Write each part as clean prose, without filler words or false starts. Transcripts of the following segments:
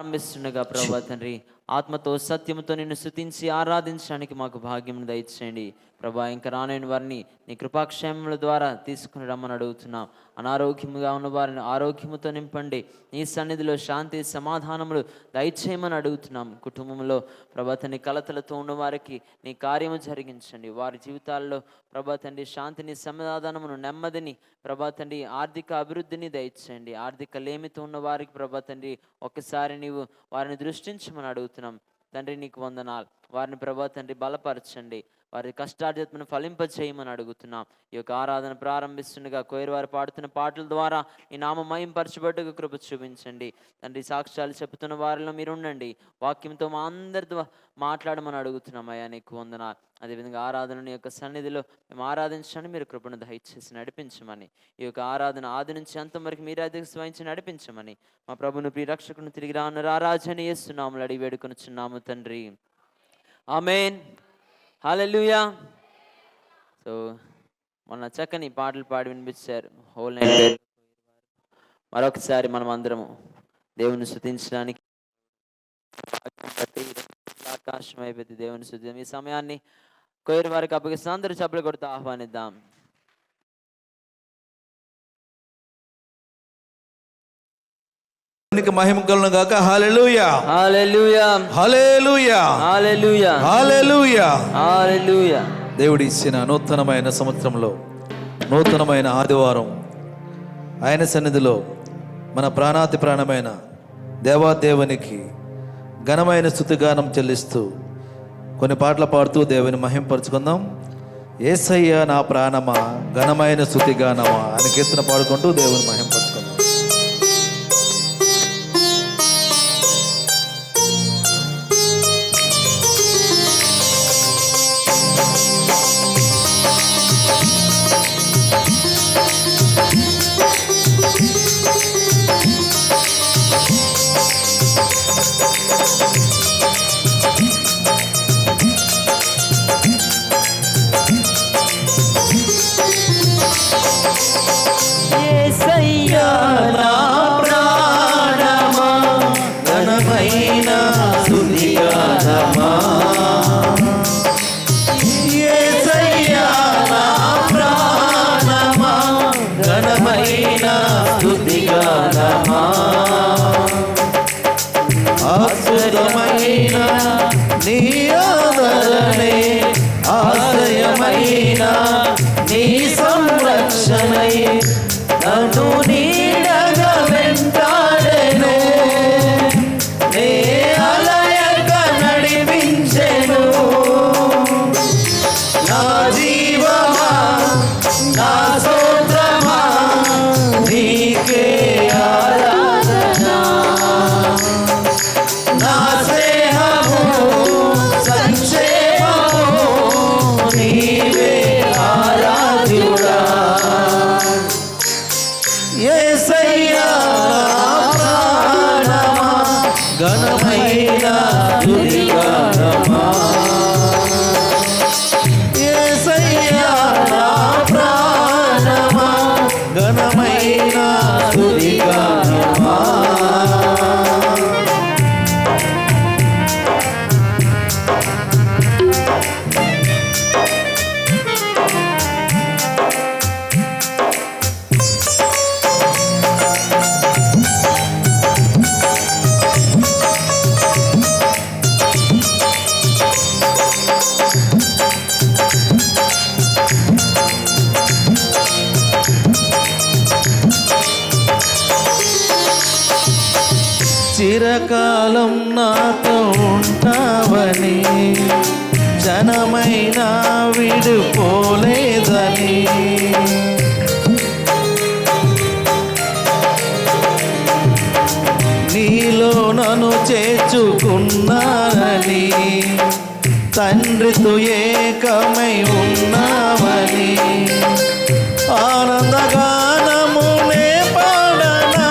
ప్రారంభిస్తుండగా ప్రభా తండ్రి ఆత్మతో సత్యముతో నిన్ను స్తుతించి ఆరాధించడానికి మాకు భాగ్యం దయచేయండి ప్రభా. ఇంకా రానైన వారిని నీ కృపాక్షేమముల ద్వారా తీసుకుని రమ్మని అడుగుతున్నాం. అనారోగ్యముగా ఉన్న వారిని ఆరోగ్యముతో నింపండి. నీ సన్నిధిలో శాంతి సమాధానములు దయచేయమని అడుగుతున్నాం. కుటుంబంలో ప్రభా తండ్రి కలతలతో ఉన్న వారికి నీ కార్యము జరిగించండి. వారి జీవితాల్లో ప్రభా తండ్రి శాంతిని సమాధానమును నెమ్మదిని ప్రభా తండ్రి ఆర్థిక అభివృద్ధిని దయచేయండి. ఆర్థిక లేమితో ఉన్న వారికి ప్రభా తండ్రి ఒక్కసారి నీవు వారిని దృష్టించమని అడుగుతున్నాం తండ్రి. నీకు వందనాలు. వారిని ప్రభా తండ్రి బలపరచండి. వారి కష్టార్జితను ఫలింపజేయమని అడుగుతున్నాం. ఈ యొక్క ఆరాధన ప్రారంభిస్తుండగా కోయరు వారు పాడుతున్న పాటల ద్వారా ఈ నామ మహింపరచబట్టుగా కృప చూపించండి తండ్రి. సాక్ష్యాలు చెబుతున్న వారిలో మీరు ఉండండి. వాక్యంతో మా అందరితో మాట్లాడమని అడుగుతున్నాం అయ్యా. నీకు వందనాలు. అదేవిధంగా ఆరాధన యొక్క సన్నిధిలో మేము ఆరాధించడానికి మీరు కృపను దయచేసి నడిపించమని, ఈ యొక్క ఆరాధన ఆది నుంచి అంతం వరకు మీరే అధిక వహించి నడిపించమని మా ప్రభును ప్రియరక్షకుని తిరిగి రాను రారాజని యేసునామములో అడిగి వేడుకొనుచున్నాము తండ్రి. ఆమేన్. హల్లెలూయా. సో మొన్న చక్కని పాటలు పాడి వినిపించారు. హోల్ నైట్ మరొకసారి మనం అందరము దేవుని స్తుతించడానికి ఆకాశం అయిపోయింది. దేవుని స్తుతి ఈ సమయాన్ని కోయరు వారికి అప్పగిస్తే అందరూ చప్పట్లు కొడుతూ ఆహ్వానిద్దాం. మహిమ కలుగును గాక. హల్లెలూయా హల్లెలూయా హల్లెలూయా హల్లెలూయా హల్లెలూయా హల్లెలూయా. దేవుడు ఇచ్చిన నూతనమైన సంవత్సరంలో నూతనమైన ఆదివారం ఆయన సన్నిధిలో మన ప్రాణాతి ప్రాణమైన దేవాదేవునికి ఘనమైన స్తుతిగానం చెల్లిస్తూ కొన్ని పాటలు పాడుతూ దేవుని మహింపరచుకుందాం. యేసయ్య నా ప్రాణమా ఘనమైన స్తుతిగానమా అని కీర్తన పాడుకుంటూ దేవుని మహింపరచుకుందాం. ఆశ్రయమైన నీ ఆదరణే ఆశ్రయమైన నీ సంరక్షణై నన్ను నీడగా వెంటాడెను, నే అలయక నడిపించెను. నా జీవమా నా స్తోత్రమా నీకే ఆరాధన. నా స్నేహము సంక్షేమము నీవే ఆరాధ్యుడా. యేసయ్యా నా ప్రాణమా ఘనమైన స్తుతిగానమా. యేసయ్యా నా ప్రాణమా ఘనమైన స్తుతిగానమా. చిరకాలం నాతో ఉంటావని జనమైనా విడిపోలేదని నీలో నన్ను చేర్చుకున్నానని తండ్రితో ఏకమై ఉన్నావని ఆనందగానమునే పాడనా,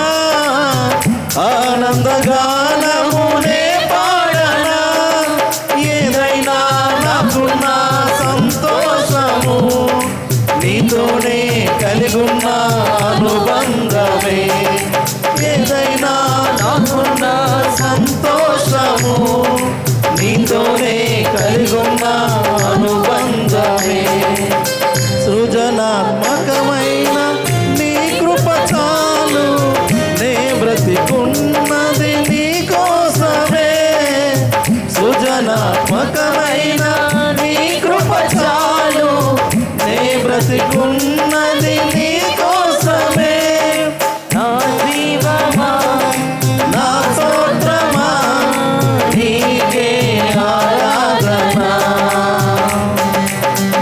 ఆనందగానమునే పాడనా. ఏదైనా నాకున్న సంతోషము నీతోనే కలిగున్న అనుబంధమే. ఏదైనా నాకున్న బ్రతికున్నది నీ కోసమే. నా జీవమా నా స్తోత్రమా నీకే ఆరాధన.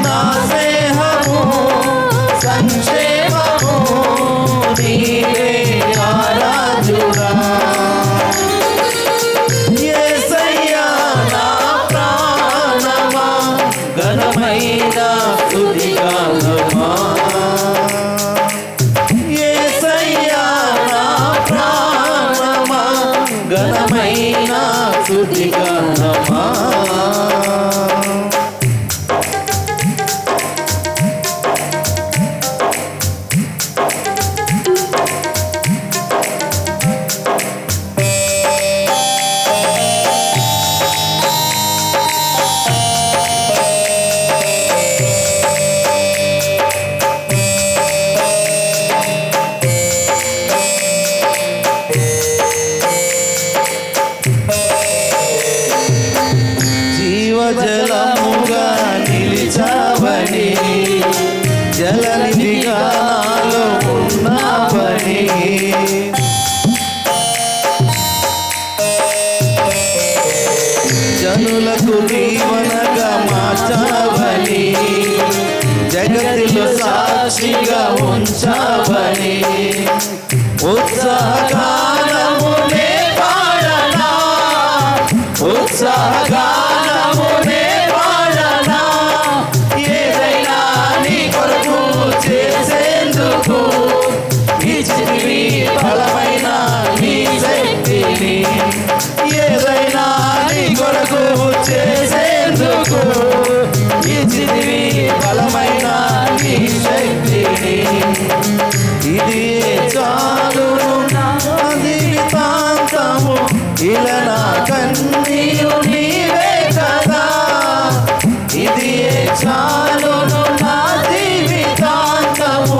నా స్నేహము సంక్షేమము నీకే ఆరాధుడా. యేసయ్యా నా ప్రాణమా ఘనమైన స్తుతిగానమా. యేసయ్యా నా ప్రాణమా ఘనమైన స్తుతిగానమా. జీవజలముగా నిలిచావని, జలనిధిగా నాలో ఉన్నావని, జనులకు దీవనగా మార్చావని, జగతిలో సాక్షిగా ఉంచావని, ఉత్సాహగానమునే పాడనా, ఉత్సాహగానమునే పాడనా. ఏదైనా నీ కొరకు చేసేందుకు ఇచ్చితివి బలమైన నీ శక్తిని. ఏదైనా నీ కొరకు చేసేందుకు ఇచ్చితివి బలమైన నీ శక్తిని. ఇది చాలును నా జీవితాంతము, ఇలా నా కన్నీయు నీవే కదా. ఇది చాలును నా జీవితాంతము,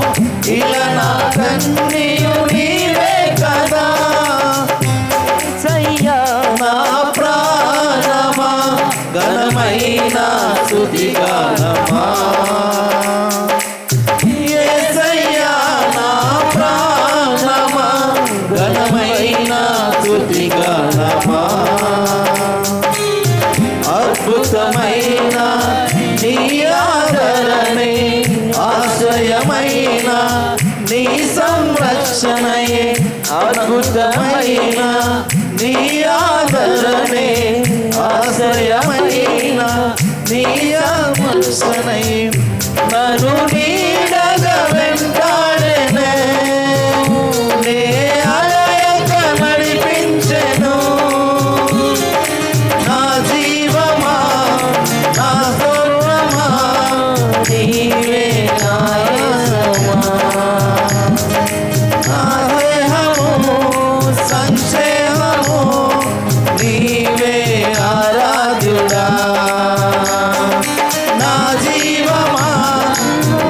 ఇలా నా కన్నీయు నీవే కదా. యేసయ్యా నా ప్రాణమా ఘనమైన స్తుతిగానమా. యేసయ్యా నా ప్రాణమా ఘనమైన స్తుతిగానమా. అద్భుతమైన నీ ఆదరణే, ఆశ్రయమైన నీ సంరక్షణయే. అద్భుతమైన నీ ఆదరణే, ఆశ్రయమైన నీ సంరక్షణయే. నన్ను నీడగా వెంటాడెనే, నే అలయక నడిపించెను. నా జీవమా నా స్తోత్రమా నీవే నాయసమా. నా దేహము సంక్షేమము నీవే ఆరాధ్యుడా. నా జీవమా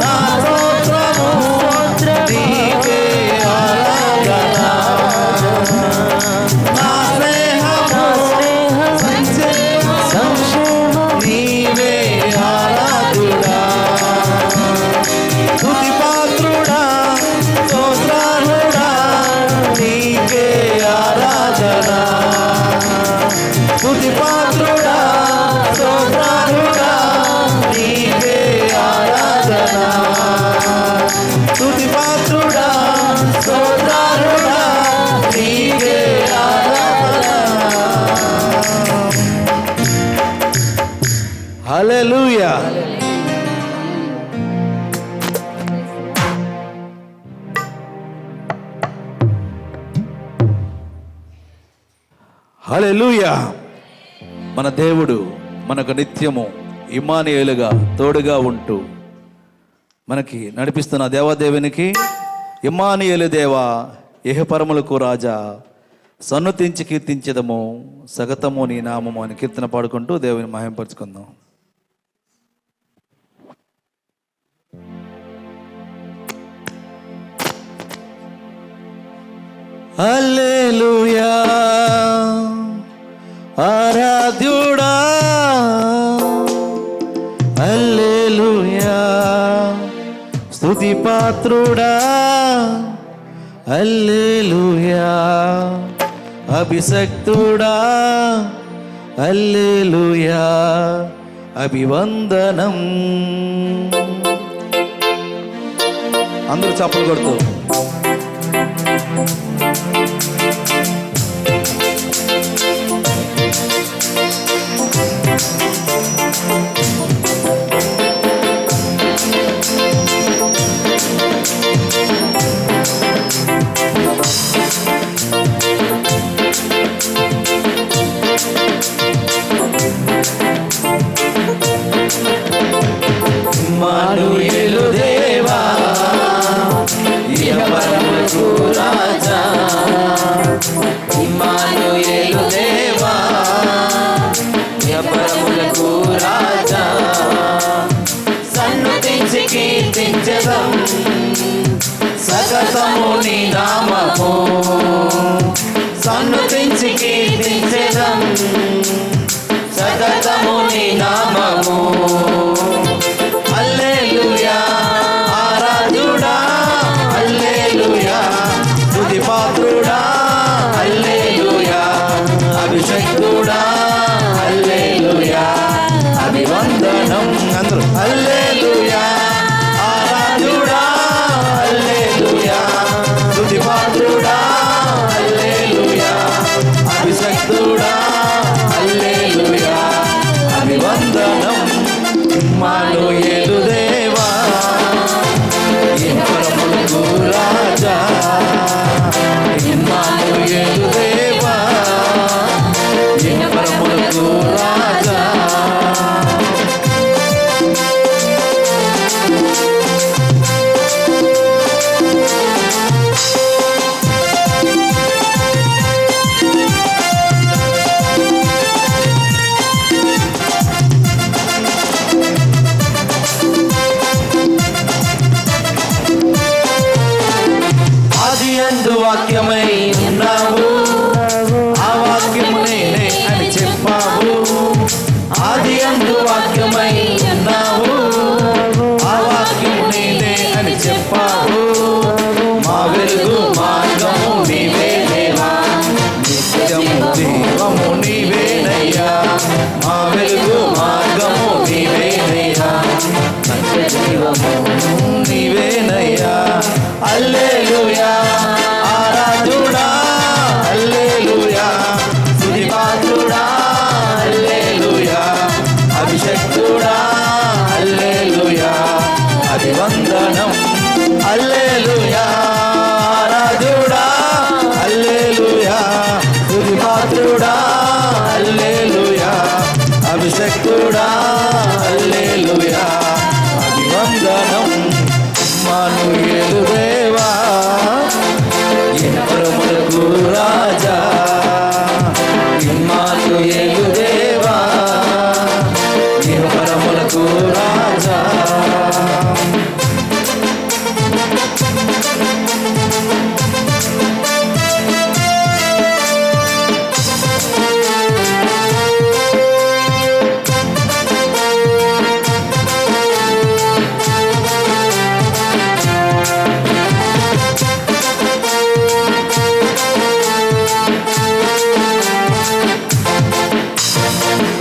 నా స్తోత్రము నీవే ఆరాధన. నా స్నేహము సంక్షేమము నీవే ఆరాధ్యుడా. స్తుతి పాత్రుడా స్తోత్రార్హుడా నీకే ఆరాధన. స్తుతి పాత్రుడా స్తోత్రార్హుడా నీకే ఆరాధన. స్తుతి పాత్రుడా స్తోత్రార్హుడా నీకే ఆరాధన. హల్లెలూయా. హల్లెలూయా. మన దేవుడు మనకు నిత్యము ఇమ్మానుయేలుగా తోడుగా ఉంటూ మనకి నడిపిస్తున్న దేవాదేవునికి ఇమ్మానుయేలు దేవా ఇహపరములకు రాజా సన్నుతించి కీర్తించదము సగతము నీ నామము అని కీర్తన పాడుకుంటూ దేవుని మహింపరుచుకుందాం. హల్లెలూయా ఆరాధ్యుడా హల్లెలూయా స్తుతి పాత్రుడా హల్లెలూయా, అభిషక్తుడా హల్లెలూయా, అభివందనం. అందరూ చప్పలు కొడుతూ ఇమ్మానుయేలు దేవా, ఇహపరములకు రాజా. ఇమ్మానుయేలు దేవా, ఇహపరములకు రాజా. సన్నుతించి కీర్తించెదం సతతము నీ నామము. సన్నుతించి కీర్తించెదం సతతము నీ నామము. హల్లెలూయా, ఆరాధ్యుడా హల్లెలూయా, స్తుతి పాత్రుడా హల్లెలూయా, అభిషక్తుడా హల్లెలూయా, అభివందనం. అందరూ హల్లెలూయా, ఆరాధ్యుడా హల్లెలూయా, స్తుతి పాత్రుడా హల్లెలూయా, అభిషక్తుడా హల్లెలూయా, అభివందనం. ఇమ్మానుయేలు దేవా, ఇహపరములకు రాజా. ఇమ్మానుయేలు దేవా, ఇహపరములకు రాజా. వాక్యమై ఉన్నావు, ఆ వాక్యము నేనే అని చెప్పావు. ఆది అందు వాక్యమై ఉన్నావు, ఆ వాక్యము నేనే అని చెప్పావు. మా వెలుగు మార్గము నీవే దేవా, నిత్యము దీపము నీవేనయ్యా. మా వెలుగు మార్గము నీవేనయ్యా, నిత్య జీవము నీవేనయ్యా. హల్లెలూయా, ఆరాధ్యుడా హల్లెలూయా, స్తుతి పాత్రుడా హల్లెలూయా, అభిషక్తుడా హల్లెలూయా, అభివందనం. హల్లెలూయా, ఆరాధ్యుడా హల్లెలూయా, స్తుతి పాత్రుడా హల్లెలూయా, అభిషక్తుడా హల్లెలూయా, అభివందనం. ఇమ్మానుయేలు దేవా, ఇహపరములకు రాజా. ఇమ్మానుయేలు దేవా, ఇహపరములకు రాజా.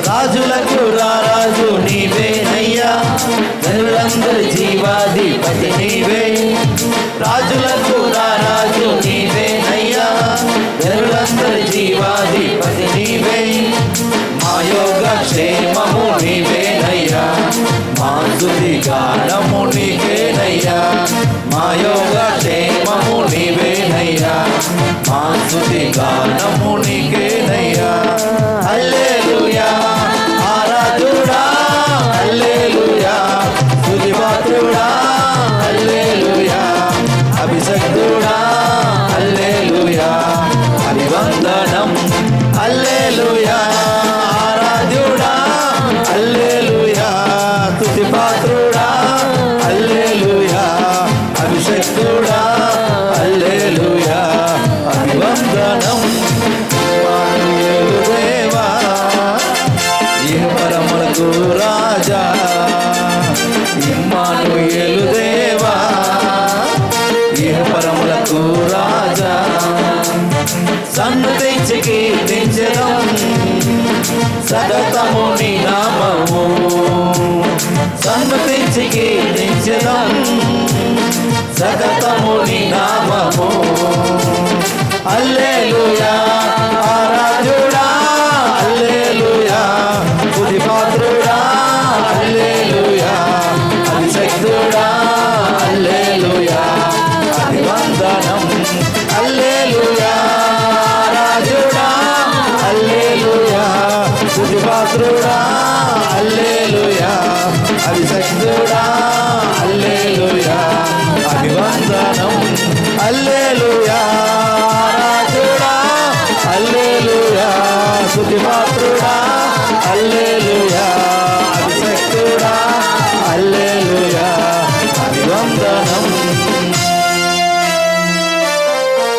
రాజులకు రారాజు నీవేనయ్యా, జనులందరి జీవాధిపతి నీవే. రాజులకు రారాజు నీవేనయ్యా, జనులందరి జీవాధిపతి నీవే. మా యోగ క్షేమము నీవేనయ్యా, మా స్తుతి గానము నీకేనయ్యా. మా యోగ క్షేమము నీవేనయ్యా, మా స్తుతి గానము నీకేనయ్యా. హల్లెలూయా, ఆరాధ్యుడా హల్లెలూయా, స్తుతి పాత్రుడా హల్లెలూయా, అభిషేక సగతము నీ నామము సన్మతించి కీర్తించెదం సగతము నీ నామము హల్లెలూయా ఆరాధ్యుడా హల్లెలూయా స్తుతిపాత్రుడా హల్లెలూయా అభిషిక్తుడా హల్లెలూయా అభివందనం హల్లెలూయా ఆరాధ్యుడా హల్లెలూయా స్తుతిపాత్రుడా హల్లెలూయా అభిషిక్తుడా హల్లెలూయా అభివందనం హల్లెలూయా ఆరాధ్యుడా హల్లెలూయా స్తుతిపాత్రుడా హల్లెలూయా అభిషిక్తుడా హల్లెలూయా అభివందనం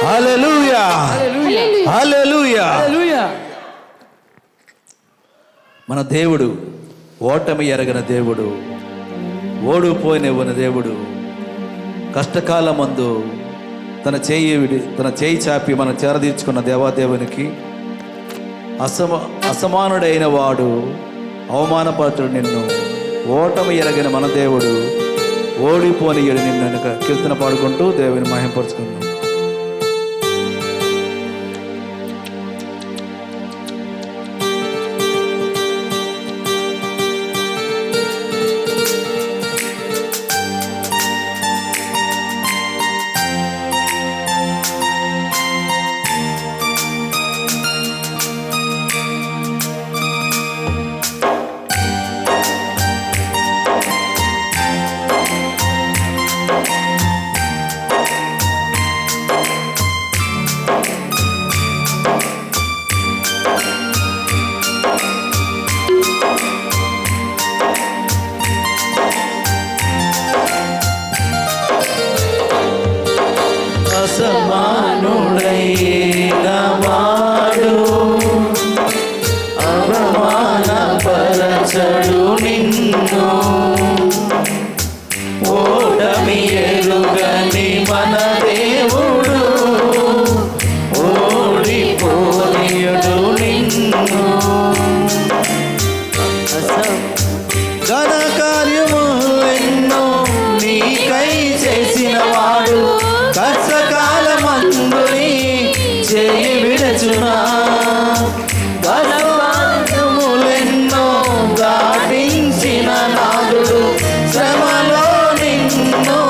హల్లెలూయా హల్లెలూయా. మన దేవుడు ఓటమి ఎరగని దేవుడు, ఓడిపోయినవ్వని దేవుడు. కష్టకాలమందు తన చేయి చాపి మనం చేరదీర్చుకున్న దేవాదేవునికి అసమానుడైన వాడు అవమానపరచుడు నిన్ను. ఓటమి ఎరగిన మన దేవుడు ఓడిపోనియడు నిన్ను వెనుక కీర్తన పాడుకుంటూ దేవుని మహింపరుచుకుందాం. అసమానుడైన వాడు అవమానపరచడు నిన్ను, ఓటమి ఎరుగని మన దేవుడు ఓడిపోనియడు నిన్ను. ఘన కార్యములెన్నో నీకై చేసిన వాడు కష్టకాలమందుని చేయి విడచునా. ఘనవాదములెన్నో దాటించిన నాదుడు శ్రమలో నిన్ను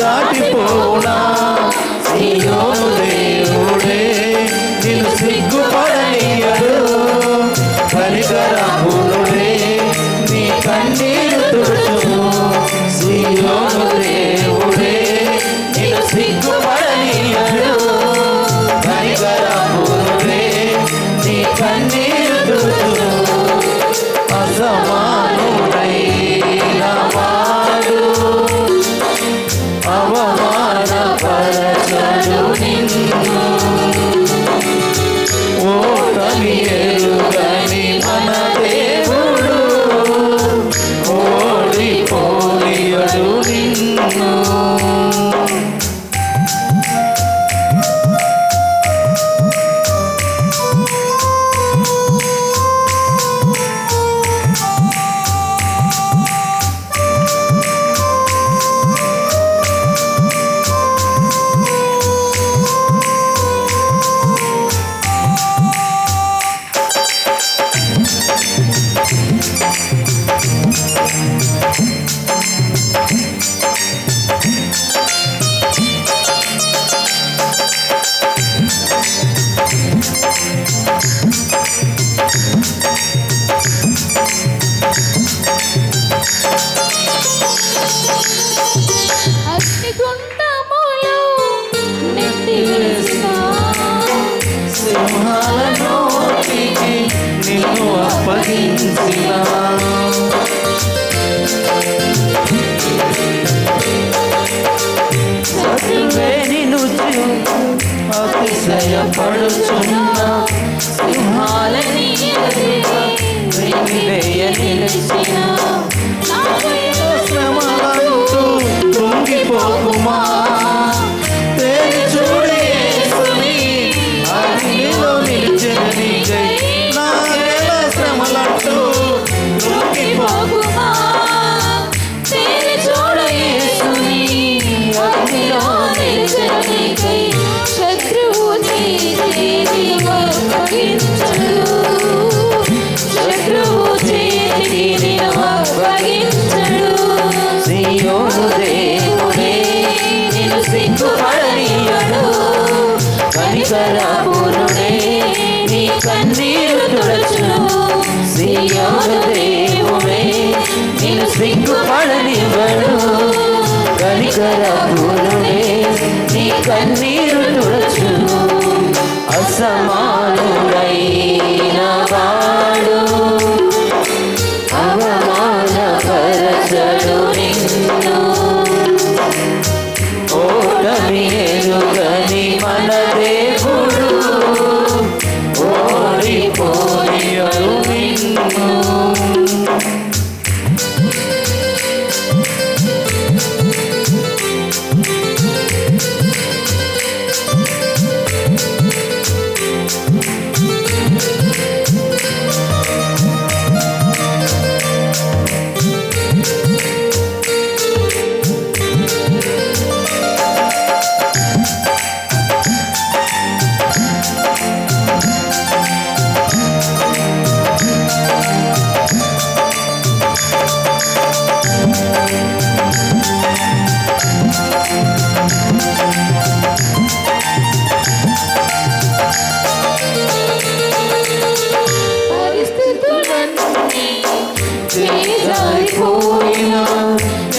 దాటిపోనా. సీయోను దేవుడే నిన్ను సిగ్గుపడనీయడు, కనికరముడే నీ కన్నీరు తుడుచును. సీయోను దేవుడే నిన్ను సిగ్గుపడనీయడు, కనికరముడే నీ కన్నీరు తుడుచును. అసమానుడైన వాడు అవమానపరచడు నిన్ను, ఓటమి ఎరుగని మన దేవుడు ఓడిపోనియడు నిన్ను. అగ్నిగుండములో నెట్టివేస్తా, సింహాల నోటికి నిన్ను అప్పగించిన నిన్ను అతిశయపడుచున్న సింహాలని వెయ్య నిలిచిన శ్రమలంటూ కుంగిపోకుమా. తేరి చూడు యేసుని అగ్నిలో నిలిచిన నీకై నాకెలా శ్రమ సియోను దేవుడే నిన్ను సిగ్గుపడనివ్వడు. కనికర పూర్ణుడే నీ కన్నీరు తుడచును. అసమానుడైన వాడు అవమానపరచడు నిన్ను. ఓటమి ఎరుగని మన దేవుడు ఓడిపోనియడు నిన్ను. పరిస్థితులన్నీ చేజారిపోయినా,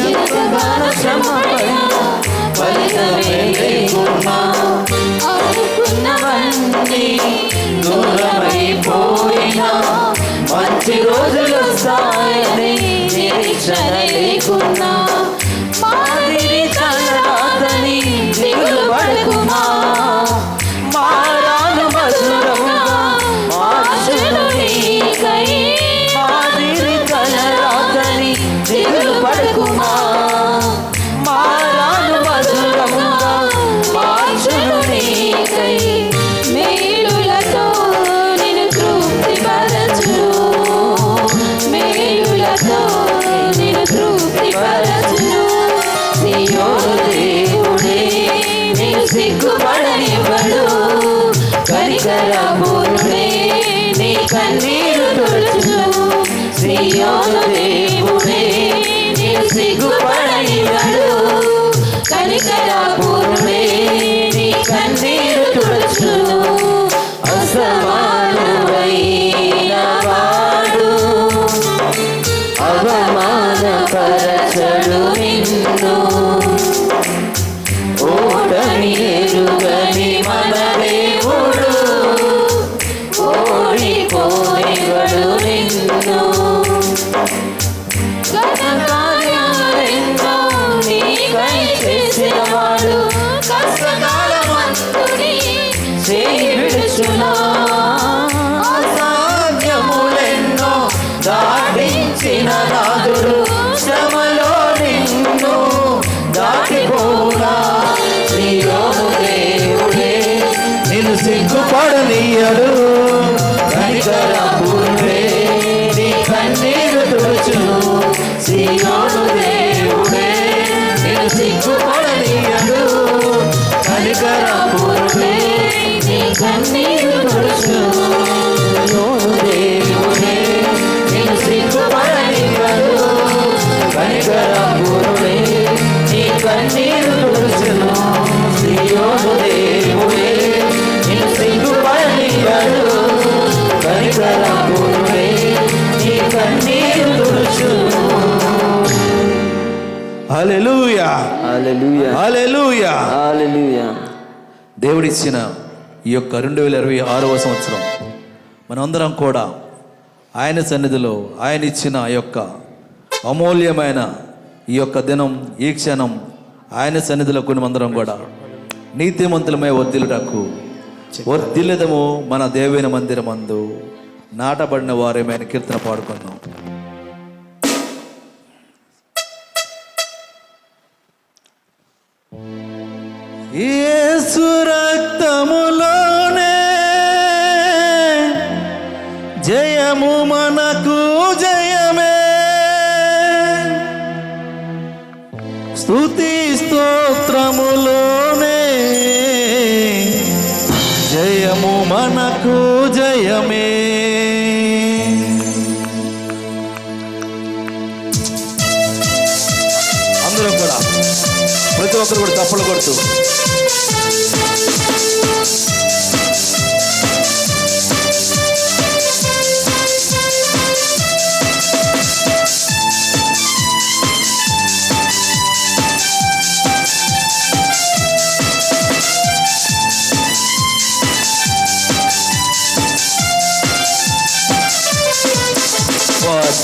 ఎంతగానో శ్రమపడినా, ఫలితమే లేకున్నా, అనుకున్నవన్నీ దూరమైపోయినా, మంచి రోజులు వస్తాయని నిరీక్షణ లేకున్నా, మాదిరి తలరాతని దిగులు పడకుమా. మారాను మధురముగా మార్చును నీకై. మాదిరి తలరాతని దిగులు పడకుమా. మారాను మధురముగా మార్చును నీకై. మేలులతో నిన్ను తృప్తిపరచును. మేలులతో నిన్ను తృప్తిపరచును. సియోను దేవుడే నిన్ను సిగ్గుపడనివ్వడు. కనికర పూర్ణుడే నీ కన్నీరు తుడుచును. సియోను దేవుడే నిన్ను సిగ్గుపడనివ్వడు. కనికర పూర్ణుడే నీ కన్నీరు తుడుచును. అసమానుడైన వాడు అవమానపరచడు నిన్ను. ఓటమి ఎరుగని మన దేవుడు ఓడిపోనివ్వడు నిన్ను. ఘనకార్యాలెన్నో నీకై చేసినవాడు కష్టకాలమందు నీ చేయి విడుచునా. అసాధ్యములెన్నో దాటించిన నాదుడు శ్రమలో నిన్ను దాటిపోనా. సియోను దేవుడే నిన్ను సిగ్గుపడనీయడు. కనికర పూర్ణుడే నీ కన్నీరు తుడుచును. సియోను దేవుడే నిన్ను సిగ్గుపడనియ్యడు. కనికర పూర్ణుడే నీ కన్నీరు తుడుచును. సియోను దేవుడే నిన్ను సిగ్గుపడనివ్వడు. కనికర పూర్ణుడే నీ కన్నీరు తుడుచును. సియోను దేవుడే నిన్ను సిగ్గుపడనివ్వడు. కనికర పూర్ణుడే నీ కన్నీరు తుడుచును. హల్లెలూయా, హల్లెలూయా, హల్లెలూయా. హల్లెలూయా. దేవుడిచ్చిన ఈ యొక్క 2026వ సంవత్సరం మనందరం కూడా ఆయన సన్నిధిలో ఆయన ఇచ్చిన ఈ యొక్క అమూల్యమైన ఈ యొక్క దినం, ఈ క్షణం ఆయన సన్నిధిలో కొన్ని మందరం కూడా నీతిమంతులమై వర్ధిల్లెదము మన దేవుని మందిరమందు నాటబడిన వారేమైన కీర్తన పాడుకుందాం. యేసు రక్తములోనే జయము మనకు జయమే. స్తుతి స్తోత్రములోనే జయము మనకు జయమే. అందరూ కూడా ప్రతి ఒక్కరు కూడా తప్పలు కొడుతూ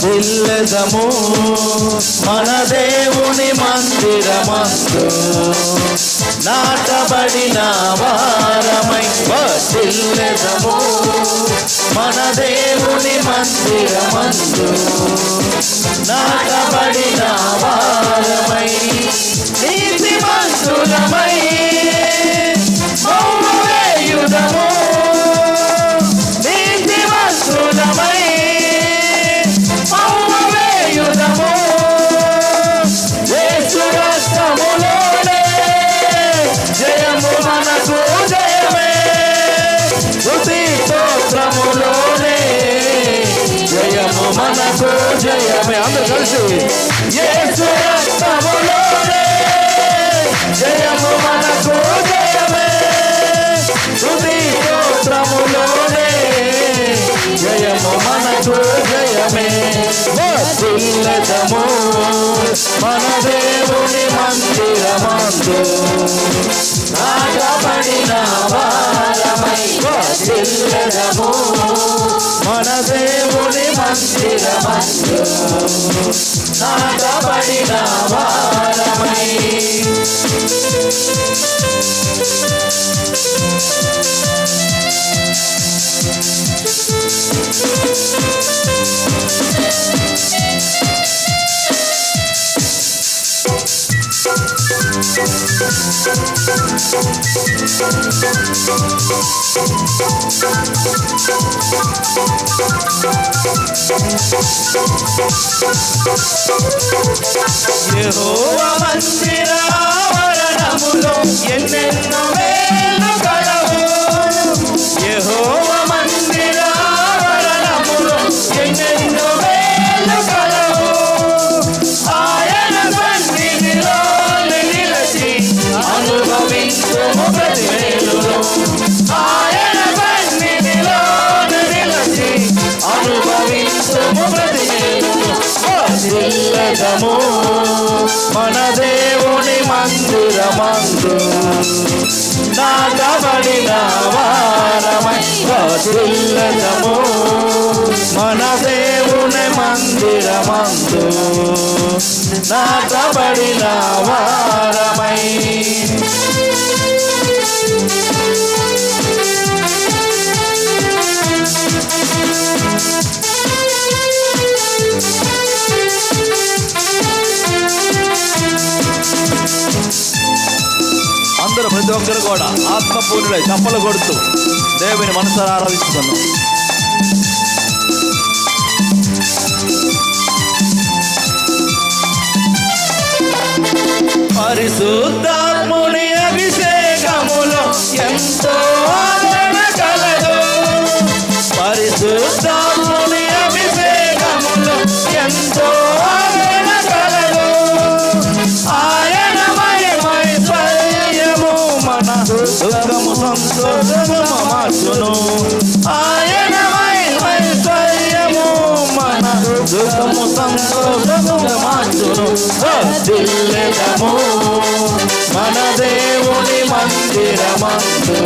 వర్ధిల్లెదము మన దేవుని మందిరమందు నాటబడిన వారమై వర్ధిల్లెదము మన దేవుని మందిరమందు నాటబడిన వారమై నీతిమంతులమై మౌనవేయుదము నీతిమంతులమై మౌనవేయుదము యేసు రక్తములోనే జయము మనకు జయమే స్తుతి స్తోత్రములోనే జయము మనకు జయమే అందరూ కలిసి యేసు రక్తములోనే జయము మనకు జయమే స్తుతి స్తోత్రములోనే జయము మనకు జయమే వర్ధిల్లెదము మన దేవుని మందిరమందు నాటబడిన వారమై వర్ధిల్లెదము మన దేవుని మందిరమందు నాటబడిన వారమై యెహోవా మందిరావరణములో ఎన్నెన్నో వేలు కలవు యెహోవా మందిరావరణములో ఎన్నెన్నో వేలు కలవు ఆయన సన్నిధిలో నిలిచి అనుభవించుము ప్రతి మేలును ఆయన సన్నిధిలో నిలిచి అనుభవించుము ప్రతి మేలును వర్ధిల్లెదము మన దేవుని మందిరమందు నాటబడిన వారమై వర్ధిల్లెదము మన దేవుని మందిరమందు నాటబడిన వారమై అందరూ ప్రతి ఒక్కరు కూడా ఆత్మపూర్ణులై చప్పలు కొడుతూ దేవుని మనసారా ఆరాధిస్తున్నాం. పరిశుద్ధాత్ముని అభిషేకములో ఎంతో ఆదరణ కలదు పరిశుద్ధాత్ముని అభిషేకములో ఎంతో ఆదరణ కలదు ఆయన మహిమై స్వయము మన దుఃఖము సంతోషము మార్చును ఆయన మహిమై స్వయము మన దుఃఖము సంతోషము మార్చును వర్ధిల్లెదము మన దేవుని మందిరమందు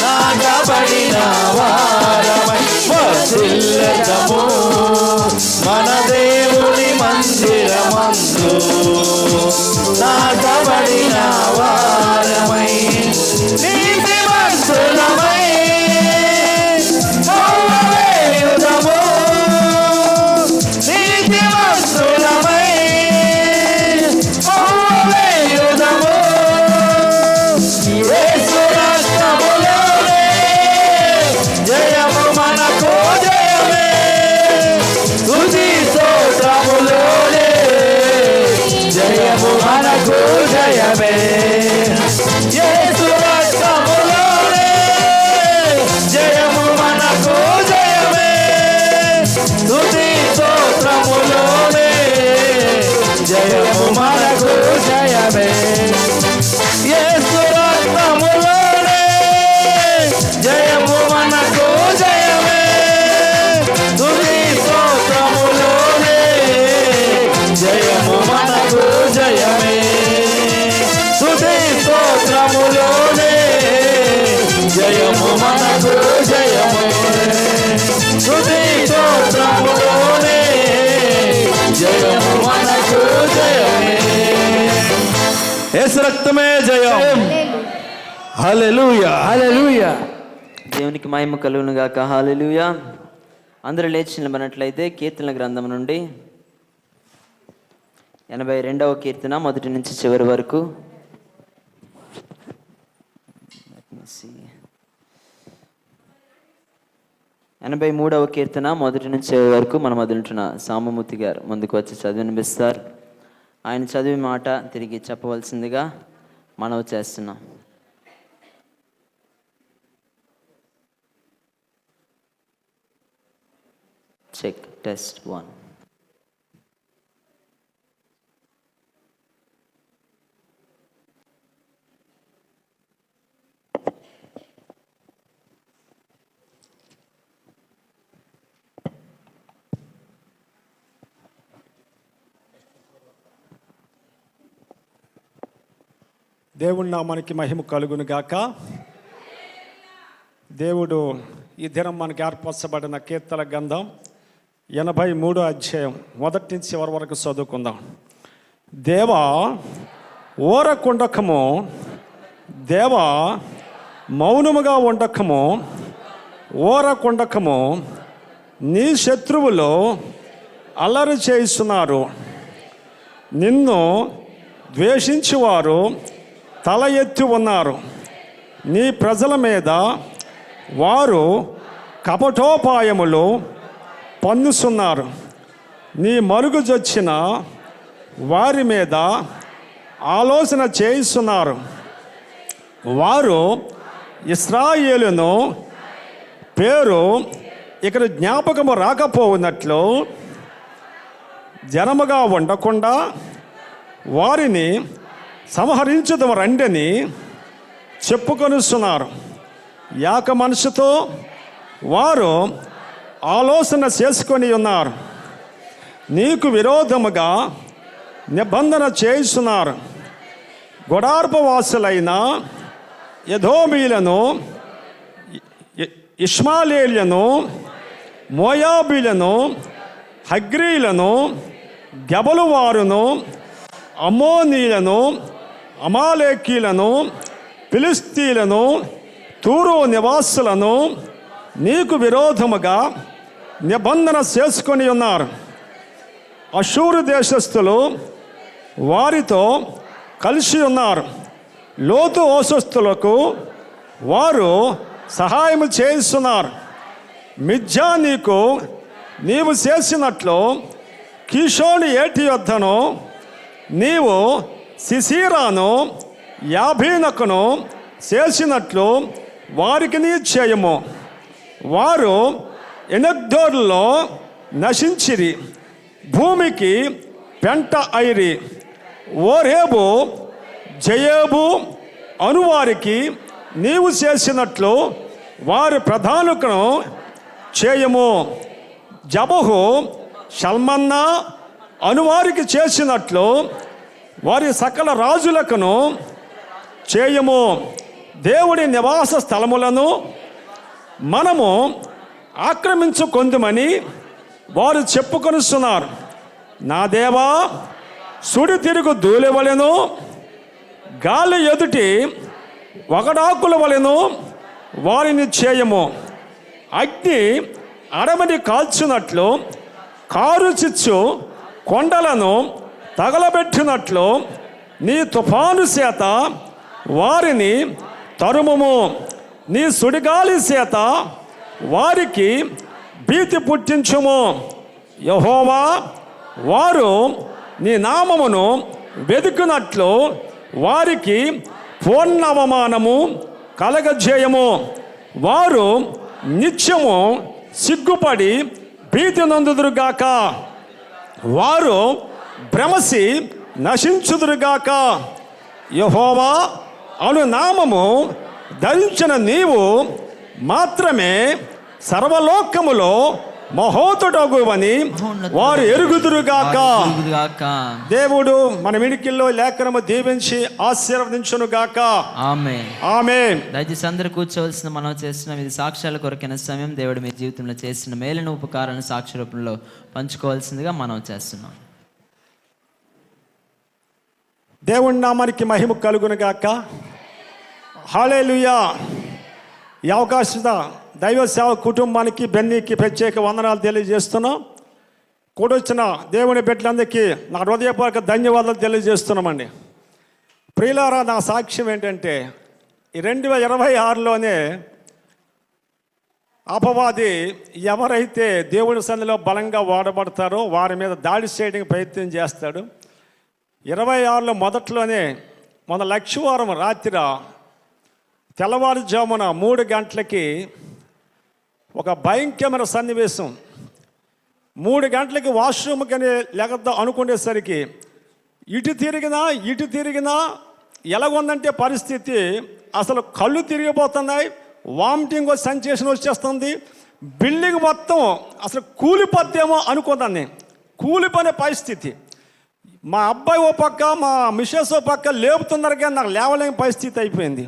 నాటబడిన వారమై వర్ధిల్లెదము మన దేవుని మందిరమందు నాటబడిన వారమై నీతిమంతులమై మౌనవేయుదము నీతిమంతులమై మౌనవేయుదము యేసు రక్తములోనే జయము మనకు జయమే స్తుతి స్తోత్రములోనే జయము మనకు యేసు రక్తమే జయం. హల్లెలూయా. హల్లెలూయా. దేవునికి మహిమ కలుగును గాక. హల్లెలూయా. అందరూ లేచి నిలబడినట్లయితే కీర్తనల గ్రంథం నుండి 82వ కీర్తన మొదటి నుంచి చివరి వరకు, 83వ కీర్తన మొదటి నుంచి చివరి వరకు మన మొదలుంటున్న సామమూర్తి గారు ముందుకు వచ్చి చదివినిపిస్తారు. ఆయన చదివి మాట తిరిగి చెప్పవలసిందిగా మనవి చేస్తున్నాం. Check test 1. దేవుడి నామానికి మహిమ కలుగును గాక. దేవుడు ఈ దినం మనకి ఏర్పరచబడిన కీర్తన గ్రంథం 83వ అధ్యాయం మొదటి నుంచి చివరి వరకు చదువుకుందాం. దేవా ఓరకుండకము, దేవా మౌనముగా ఉండకము, ఓరకుండకము, నీ శత్రువులు అల్లరి చేయిస్తున్నారు. నిన్ను ద్వేషించువారు తల ఎత్తి ఉన్నారు. నీ ప్రజల మీద వారు కపటోపాయములు పన్నుస్తున్నారు. నీ మరుగుజొచ్చిన వారి మీద ఆలోచన చేయిస్తున్నారు. వారు ఇశ్రాయేలును పేరు ఇక్కడ జ్ఞాపకము రాకపోవునట్లు జనముగా ఉండకుండా వారిని సంహరించడం రండని చెప్పుకొనిస్తున్నారు. యాక మనసుతో వారు ఆలోచన చేసుకొని ఉన్నారు. నీకు విరోధముగా నిబంధన చేయిస్తున్నారు. గుడార్పవాసులైన ఎదోమీలను, ఇష్మాయేలీయులను, మోయాబీలను, హగ్రీలను, గెబలు వారును, అమ్మోనీయులను, అమాలేకీలను, ఫిలిస్తీయులను, తూరు నివాసులను నీకు విరోధముగా నిబంధన చేసుకొని ఉన్నారు. అషూరు దేశస్థులు వారితో కలిసి ఉన్నారు. లోతు వంశస్థులకు వారు సహాయం చేయిస్తున్నారు. మిజ్జా నీవు చేసినట్లు కీషోని ఏటి యొద్దను నీవు సిసీరాను యాబీనకును చేసినట్లు వారికి నీ చేయము. వారు ఎనగ్దోర్లో నశించిరి, భూమికి పెంట ఐరి. ఓరేబు జయేబు అనువారికి నీవు చేసినట్లు వారి ప్రధానులను చేయము. జబహు షల్మన్నా అనువారికి చేసినట్లు వారి సకల రాజులకును చేయము. దేవుడి నివాస స్థలములను మనము ఆక్రమించుకొందుమని వారు చెప్పుకొనిస్తున్నారు. నా దేవా, సుడి తిరుగు ధూళి వలెను, గాలి ఎదుటి ఒకడాకుల వలెను వారిని చేయము. అగ్ని అడవిని కాల్చున్నట్లు, కారు చిచ్చు కొండలను తగలబెట్టినట్లు నీ తుఫాను చేత వారిని తరుముము. నీ సుడిగాలి చేత వారికి భీతి పుట్టించుము. యెహోవా, వారు నీ నామమును వెతుకున్నట్లు వారికి పూర్ణ అవమానము కలగజేయము. వారు నిత్యము సిగ్గుపడి భీతి నందుదురుగాక. వారు భ్రమసి నశించుదురుగాక. యెహోవా అను నామము ధరించిన నీవు మాత్రమే సర్వలోకములో మహోతుడగువని వారు ఎరుగుదురుగాక. దేవుడు మన వినికిల్లో లేఖనము దీవించి ఆశీర్వదించునుగాక. ఆమేన్. ఆమేన్. దయచేసి అందరూ కూర్చోవలసిన మనం చేస్తున్నాం. ఇది సాక్ష్యాల కొరకైన సమయం. దేవుడు మీ జీవితంలో చేసిన మేలును ఉపకారాలను సాక్షి రూపంలో పంచుకోవాల్సిందిగా మనం చేస్తున్నాం. దేవుని నామానికి మహిమ కలుగును గాక. హల్లెలూయా. ఈ అవకాశం దైవ సేవ కుటుంబానికి బెన్నీకి ప్రత్యేక వందనాలు తెలియజేస్తున్నాం. కూడొచ్చిన దేవుని బిడ్డలందరికీ నా హృదయపూర్వక ధన్యవాదాలు తెలియజేస్తున్నామండి. ప్రియులారా, నా సాక్ష్యం ఏంటంటే ఈ 2026లోనే అపవాది ఎవరైతే దేవుని సన్నిధిలో బలంగా వాడబడతారో వారి మీద దాడి చేయడానికి ప్రయత్నం చేస్తాడు. 26లో మొదట్లోనే మన లక్షవారం రాత్రి తెల్లవారుజామున 3 గంటలకి ఒక భయంకరమైన సన్నివేశం. 3 గంటలకి వాష్రూమ్ కానీ లేకపోతే అనుకునేసరికి ఇటు తిరిగినా ఎలాగుందంటే పరిస్థితి అసలు కళ్ళు తిరిగిపోతున్నాయి, వామిటింగ్ సెన్సేషన్ వచ్చేస్తుంది, బిల్డింగ్ మొత్తం అసలు కూలిపోద్దేమో అనుకున్నాను. కూలిపోయిన పరిస్థితి. మా అబ్బాయి ఓ పక్క, మా మిస్సెస్ ఓ పక్క లేపుతున్నారు కానీ నాకు లేవలేని పరిస్థితి అయిపోయింది.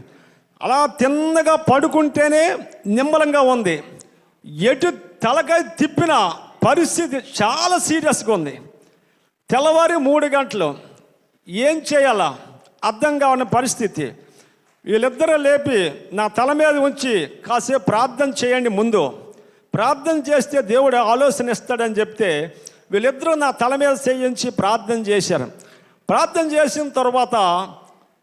అలా తిన్నగా పడుకుంటేనే నిమ్మలంగా ఉంది. ఎటు తలకాయ తిప్పిన పరిస్థితి చాలా సీరియస్గా ఉంది. తెల్లవారి 3 గంటలు ఏం చేయాలా అర్థం కావని పరిస్థితి. వీళ్ళిద్దరూ లేపి నా తల మీద ఉంచి కాసేపు ప్రార్థన చేయండి, ముందు ప్రార్థన చేస్తే దేవుడు ఆలోచన ఇస్తాడని చెప్తే వీళ్ళిద్దరూ నా తల మీద చేయించి ప్రార్థన చేశారు. ప్రార్థన చేసిన తర్వాత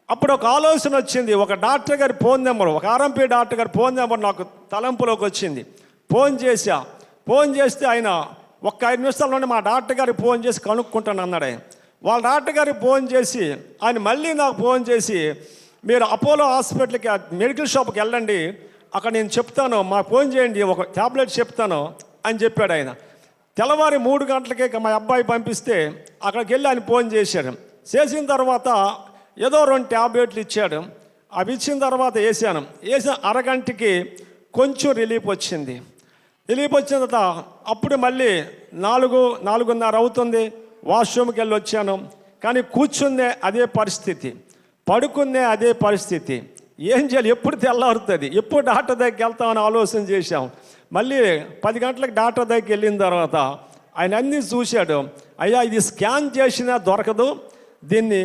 అప్పుడు ఒక ఆలోచన వచ్చింది. ఒక డాక్టర్ గారి ఫోన్ నెంబర్, ఒక ఆర్ఎంపీ డాక్టర్ గారి ఫోన్ నెంబర్ నాకు తలంపులోకి వచ్చింది. ఫోన్ చేస్తే ఆయన ఒక్క 5 నిమిషాల్లోనే మా డాక్టర్ గారికి ఫోన్ చేసి కనుక్కుంటాను అన్నాడు. వాళ్ళ డాక్టర్ గారికి ఫోన్ చేసి ఆయన మళ్ళీ నాకు ఫోన్ చేసి, మీరు అపోలో హాస్పిటల్కి మెడికల్ షాప్కి వెళ్ళండి, అక్కడ నేను చెప్తాను, మా ఫోన్ చేయండి, ఒక ట్యాబ్లెట్ చెప్తాను అని చెప్పాడు ఆయన. తెల్లవారి 3 గంటలకే మా అబ్బాయి పంపిస్తే అక్కడికి వెళ్ళి ఆయన ఫోన్ చేశాడు. చేసిన తర్వాత ఏదో 2 ట్యాబ్లెట్లు ఇచ్చాడు. అవి ఇచ్చిన తర్వాత వేసిన అరగంటకి కొంచెం రిలీఫ్ వచ్చింది. రిలీఫ్ వచ్చిన తర్వాత అప్పుడు మళ్ళీ 4:30 అవుతుంది. వాష్రూమ్కి వెళ్ళి వచ్చాను. కానీ కూర్చుందే అదే పరిస్థితి, పడుకుందే అదే పరిస్థితి. ఏం చేయాలి, ఎప్పుడు తెల్లారుతుంది, ఎప్పుడు డాక్టర్ దగ్గరికి వెళ్తామని ఆలోచన చేశాం. మళ్ళీ 10 గంటలకు డాక్టర్ దగ్గరికి వెళ్ళిన తర్వాత ఆయన అన్నీ చూశాడు. అయ్యా, ఇది స్కాన్ చేసినా దొరకదు, దీన్ని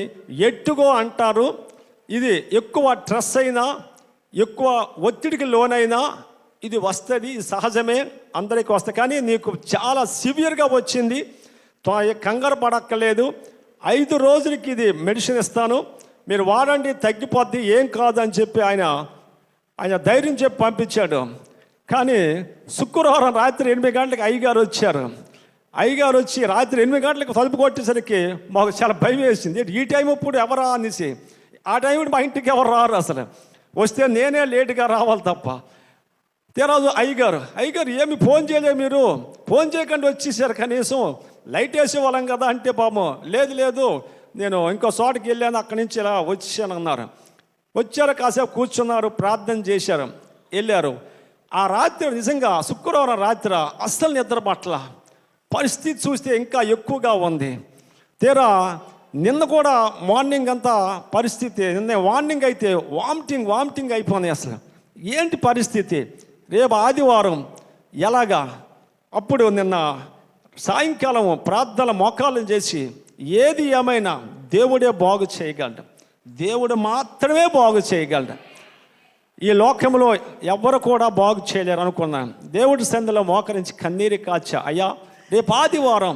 ఎట్టుగో అంటారు, ఇది ఎక్కువ స్ట్రెస్ అయినా ఎక్కువ ఒత్తిడికి లోనైనా ఇది వస్తుంది, ఇది సహజమే, అందరికీ వస్తుంది, కానీ నీకు చాలా సివియర్గా వచ్చింది, కంగారు పడక్కర్లేదు, 5 రోజులకి ఇది మెడిసిన్ ఇస్తాను, మీరు వాడండి, తగ్గిపోద్ది, ఏం కాదు అని చెప్పి ఆయన ధైర్యం చెప్పి పంపించాడు. కానీ శుక్రవారం రాత్రి 8 గంటలకు అయ్యగారు వచ్చారు. అయ్యగారు వచ్చి రాత్రి 8 గంటలకు తలుపు కొట్టేసరికి మాకు చాలా భయం వేసింది. ఈ టైం ఇప్పుడు ఎవరా అనేసి. ఆ టైం మా ఇంటికి ఎవరు రారు, అసలు వస్తే నేనే లేటుగా రావాలి తప్ప. తెరాజు అయ్యగారు ఏమి ఫోన్ చేయలేదు, మీరు ఫోన్ చేయకుండా వచ్చేసారు, కనీసం లైట్ వేసేవాళ్ళం కదా అంటే పాపం లేదు నేను ఇంకో చోటకి వెళ్ళాను, అక్కడి నుంచి ఇలా వచ్చాను అన్నారు. వచ్చారు, కాసేపు కూర్చున్నారు, ప్రార్థన చేశారు, వెళ్ళారు. ఆ రాత్రి నిజంగా శుక్రవారం రాత్రి అస్సలు నిద్ర పట్ల, పరిస్థితి చూస్తే ఇంకా ఎక్కువగా ఉంది. తీరా నిన్న కూడా మార్నింగ్ అంతా పరిస్థితి, నిన్న మార్నింగ్ అయితే వామిటింగ్ అయిపోయింది. అసలు ఏంటి పరిస్థితి, రేపు ఆదివారం ఎలాగా? అప్పుడు నిన్న సాయంకాలం ప్రార్థన మోకాళ్ళం చేసి ఏది ఏమైనా దేవుడే బాగు చేయగలడు, దేవుడు మాత్రమే బాగు చేయగలడు, ఈ లోకంలో ఎవరు కూడా బాగు చేయలేరు అనుకున్నాను. దేవుడి సన్నిధిలో మోకరించి కన్నీరు కాచా, అయ్యా రేపు ఆదివారం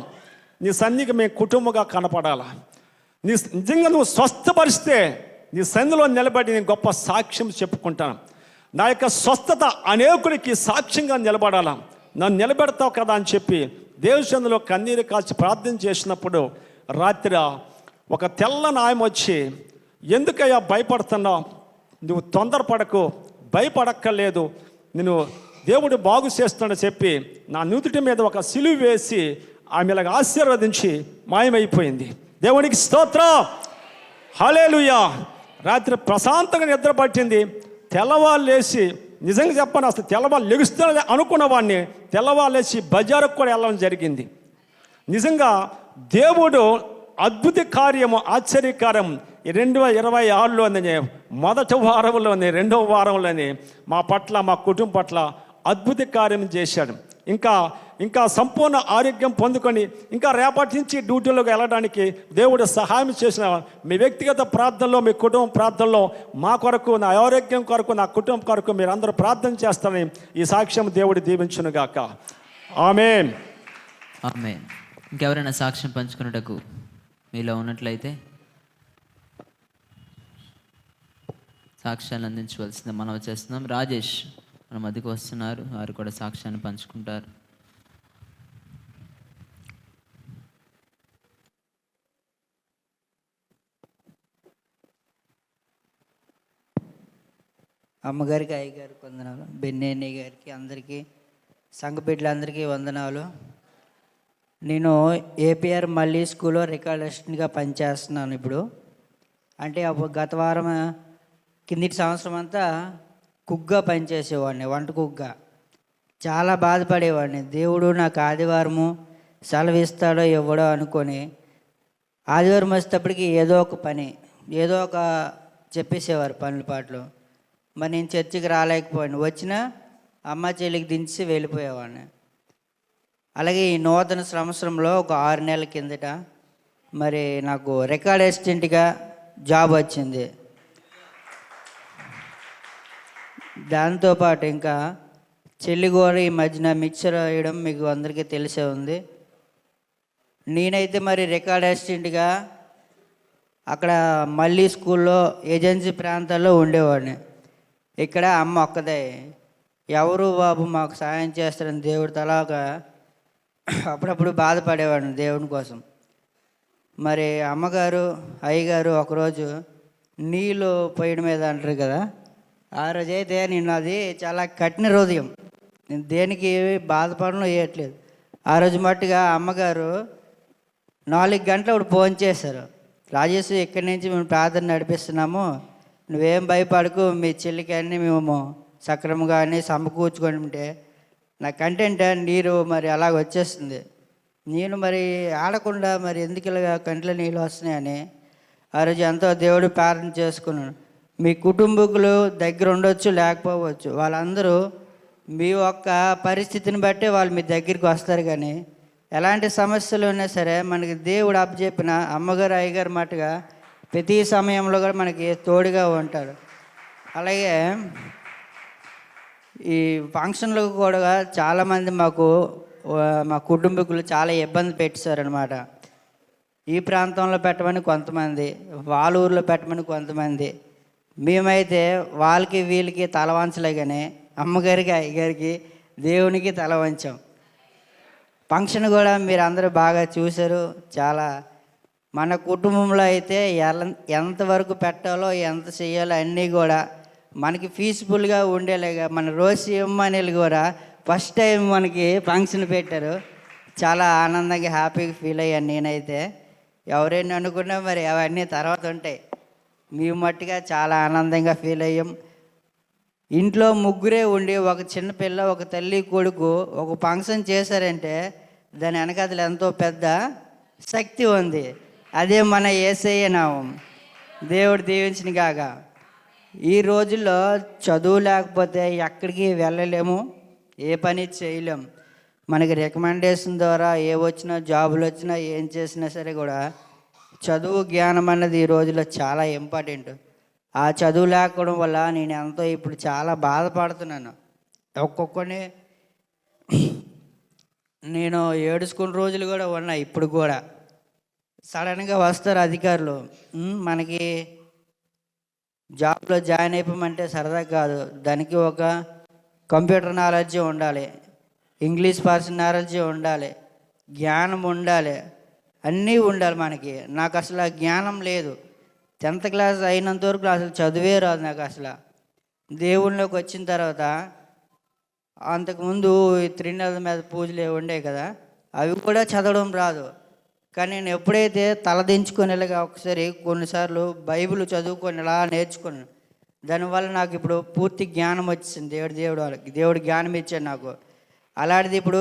నీ సన్నిధికి మేము కుటుంబంగా కనపడాలా, నిజంగా నువ్వు స్వస్థపరిస్తే నీ సన్నిధిలో నిలబడి నేను గొప్ప సాక్ష్యం చెప్పుకుంటాను, నా యొక్క స్వస్థత అనేకుడికి సాక్ష్యంగా నిలబడాలా, నన్ను నిలబెడతావు కదా అని చెప్పి దేవుడి సన్నిధిలో కన్నీరు కాచి ప్రార్థన చేసినప్పుడు రాత్రి ఒక తెల్ల నాయం వచ్చి, ఎందుకయ్యా భయపడుతున్నావు, నువ్వు తొందరపడకు, భయపడక్కర్లేదు, నేను దేవుడు బాగు చేస్తున్నాడని చెప్పి నా నుదుటి మీద ఒక సిలువ వేసి ఆమెలాగా ఆశీర్వదించి మాయమైపోయింది. దేవునికి స్తోత్రం, హల్లెలూయా. రాత్రి ప్రశాంతంగా నిద్ర పట్టింది. తెల్లవాళ్ళు లేచి, నిజంగా చెప్పను, అసలు తెల్లవాళ్ళు లెగుస్తానని అనుకున్న వాడిని తెల్లవాళ్ళు లేచి బజారుకు కూడా వెళ్ళడం జరిగింది. నిజంగా దేవుడు అద్భుత కార్యము, ఆశ్చర్యకార్యం 2026లోనే మొదటి వారంలోనే 2వ వారంలోనే మా పట్ల, మా కుటుంబం పట్ల అద్భుత కార్యం చేశాడు. ఇంకా ఇంకా సంపూర్ణ ఆరోగ్యం పొందుకొని ఇంకా రేపటి నుంచి డ్యూటీలోకి వెళ్ళడానికి దేవుడు సహాయం చేసిన మీ వ్యక్తిగత ప్రార్థనలో, మీ కుటుంబ ప్రార్థనలో మా కొరకు, నా ఆరోగ్యం కొరకు, నా కుటుంబం కొరకు మీరు అందరూ ప్రార్థన చేస్తారని ఈ సాక్ష్యం దేవుడు దీవించునుగాక. ఆమేన్. ఆమేన్. ఇంకెవరైనా సాక్ష్యం పంచుకున్నటకు మీలో ఉన్నట్లయితే సాక్ష్యాన్ని అందించవలసింది మనం చేస్తున్నాం. రాజేష్ మన మధ్యకు వస్తున్నారు, వారు కూడా సాక్ష్యాన్ని పంచుకుంటారు. అమ్మగారికి, అయ్యగారికి వందనాలు, బెన్నేని గారికి, అందరికీ, సంఘ బిడ్డలందరికీ వందనాలు. నేను ఏపీఆర్ మళ్ళీ స్కూల్లో రికార్డ్ అసిస్టెంట్గా పనిచేస్తున్నాను ఇప్పుడు. అంటే గత వారం కిందటి సంవత్సరం అంతా కుక్గా పనిచేసేవాడిని, వంట కుక్గా. చాలా బాధపడేవాడిని. దేవుడు నాకు ఆదివారము సెలవు ఇస్తాడో ఇవ్వడో అనుకొని ఆదివారం వచ్చేటప్పటికి ఏదో ఒక పని, ఏదో ఒక చెప్పేసేవారు పనుల పాటలు. మరి నేను చర్చికి రాలేకపోయాను. వచ్చినా అమ్మ చెల్లికి దించి వెళ్ళిపోయేవాడిని. అలాగే ఈ నూతన సంవత్సరంలో ఒక 6 నెలల కిందట మరి నాకు రికార్డ్ అసిస్టెంట్గా జాబ్ వచ్చింది. దాంతోపాటు ఇంకా చెల్లి కూడా ఈ మధ్యన మిక్చర్ వేయడం మీకు అందరికీ తెలిసే ఉంది. నేనైతే మరి రికార్డ్ అసిస్టెంట్గా అక్కడ మళ్ళీ స్కూల్లో ఏజెన్సీ ప్రాంతాల్లో ఉండేవాడిని. ఇక్కడ అమ్మ ఒక్కదే, ఎవరు బాబు మాకు సాయం చేస్తారని దేవుడి తలాగా అప్పుడప్పుడు బాధపడేవాడిని దేవుని కోసం. మరి అమ్మగారు, అయ్యగారు ఒకరోజు నీళ్ళు పొయ్యడం మీద అంటారు కదా, ఆ రోజైతే నేను అది చాలా కఠిన హృదయం, నేను దేనికి బాధపడడం వేయట్లేదు. ఆ రోజు మట్టుగా అమ్మగారు 4 గంటలు ఫోన్ చేశారు. రాజేష్, ఇక్కడి నుంచి మేము ప్రార్థన నడిపిస్తున్నాము, నువ్వేం భయపడకు, మీ చెల్లికి అన్నీ మేము సక్రమంగా అన్నీ సమకూర్చుకొని ఉంటే నా కంటెంట్ నీరు మరి అలాగ వచ్చేస్తుంది. నేను మరి ఆడకుండా మరి ఎందుకు ఇలాగ కంట్లో నీళ్ళు వస్తున్నాయని ఆ రోజు ఎంతో దేవుడు ప్రార్థన చేసుకున్నాను. మీ కుటుంబీకులు దగ్గర ఉండొచ్చు, లేకపోవచ్చు, వాళ్ళందరూ మీ యొక్క పరిస్థితిని బట్టే వాళ్ళు మీ దగ్గరికి వస్తారు. కానీ ఎలాంటి సమస్యలు ఉన్నా సరే మనకి దేవుడు అప్పచెప్పిన అమ్మగారు, అయ్యగారు మట్టుగా ప్రతి సమయంలో కూడా మనకి తోడుగా ఉంటాడు. అలాగే ఈ ఫంక్షన్లకు కూడా చాలామంది మా కుటుంబీకులు చాలా ఇబ్బంది పెట్టారనమాట. ఈ ప్రాంతంలో పెట్టమని కొంతమంది, వాళ్ళ ఊర్లో పెట్టమని కొంతమంది. మేమైతే వాళ్ళకి వీళ్ళకి తల వంచలే, కానీ అమ్మగారికి, అయ్యగారికి, దేవునికి తల వంచాం. ఫంక్షన్ కూడా మీరు అందరూ బాగా చూశారు. చాలా మన కుటుంబంలో అయితే ఎంతవరకు పెట్టాలో, ఎంత చేయాలో అన్నీ కూడా మనకి పీస్ఫుల్గా ఉండేలాగా మన రోజు అమ్మనేలు కూడా ఫస్ట్ టైం మనకి ఫంక్షన్ పెట్టారు. చాలా ఆనందంగా, హ్యాపీగా ఫీల్ అయ్యాను నేనైతే. ఎవరైనా అనుకున్నా మరి అవన్నీ తర్వాత ఉంటాయి. మేము మట్టుగా చాలా ఆనందంగా ఫీల్ అయ్యాం. ఇంట్లో ముగ్గురే ఉండి ఒక చిన్న పిల్ల, ఒక తల్లి, కొడుకు ఒక ఫంక్షన్ చేశారంటే దాని వెనకాతలు ఎంతో పెద్ద శక్తి ఉంది. అదే మన యేసయ్య నామం. దేవుడు దీవించిన గాక. ఈ రోజుల్లో చదువు లేకపోతే ఎక్కడికి వెళ్ళలేము, ఏ పని చేయలేము. మనకి రికమెండేషన్ ద్వారా ఏ వచ్చినా, జాబులు వచ్చినా, ఏం చేసినా సరే కూడా చదువు, జ్ఞానం అన్నది ఈ రోజుల్లో చాలా ఇంపార్టెంట్. ఆ చదువు లేకపోవడం వల్ల నేను ఎంతో ఇప్పుడు చాలా బాధపడుతున్నాను. ఒక్కొక్కని నేను ఏడుచుకున్న రోజులు కూడా ఉన్నాయి. ఇప్పుడు కూడా సడన్గా వస్తారు అధికారులు, మనకి జాబ్లో జాయిన్ అయిపోమంటే సరదా కాదు, దానికి ఒక కంప్యూటర్ నాలెడ్జ్ ఉండాలి, ఇంగ్లీష్ పర్సన్ నాలెడ్జ్ ఉండాలి, జ్ఞానం ఉండాలి, అన్నీ ఉండాలి మనకి. నాకు అసలు ఆ జ్ఞానం లేదు. 10th క్లాస్ అయినంత వరకు అసలు చదివే రాదు నాకు అసలు. దేవుళ్ళలోకి వచ్చిన తర్వాత అంతకుముందు ఈ త్రినెల మీద పూజలు ఉండే కదా, అవి కూడా చదవడం రాదు. కానీ నేను ఎప్పుడైతే తలదించుకునేలాగా ఒకసారి కొన్నిసార్లు బైబిల్ చదువుకొని ఇలా నేర్చుకున్నాను. దానివల్ల నాకు ఇప్పుడు పూర్తి జ్ఞానం వచ్చింది. దేవుడు జ్ఞానం ఇచ్చాడు నాకు. అలాంటిది ఇప్పుడు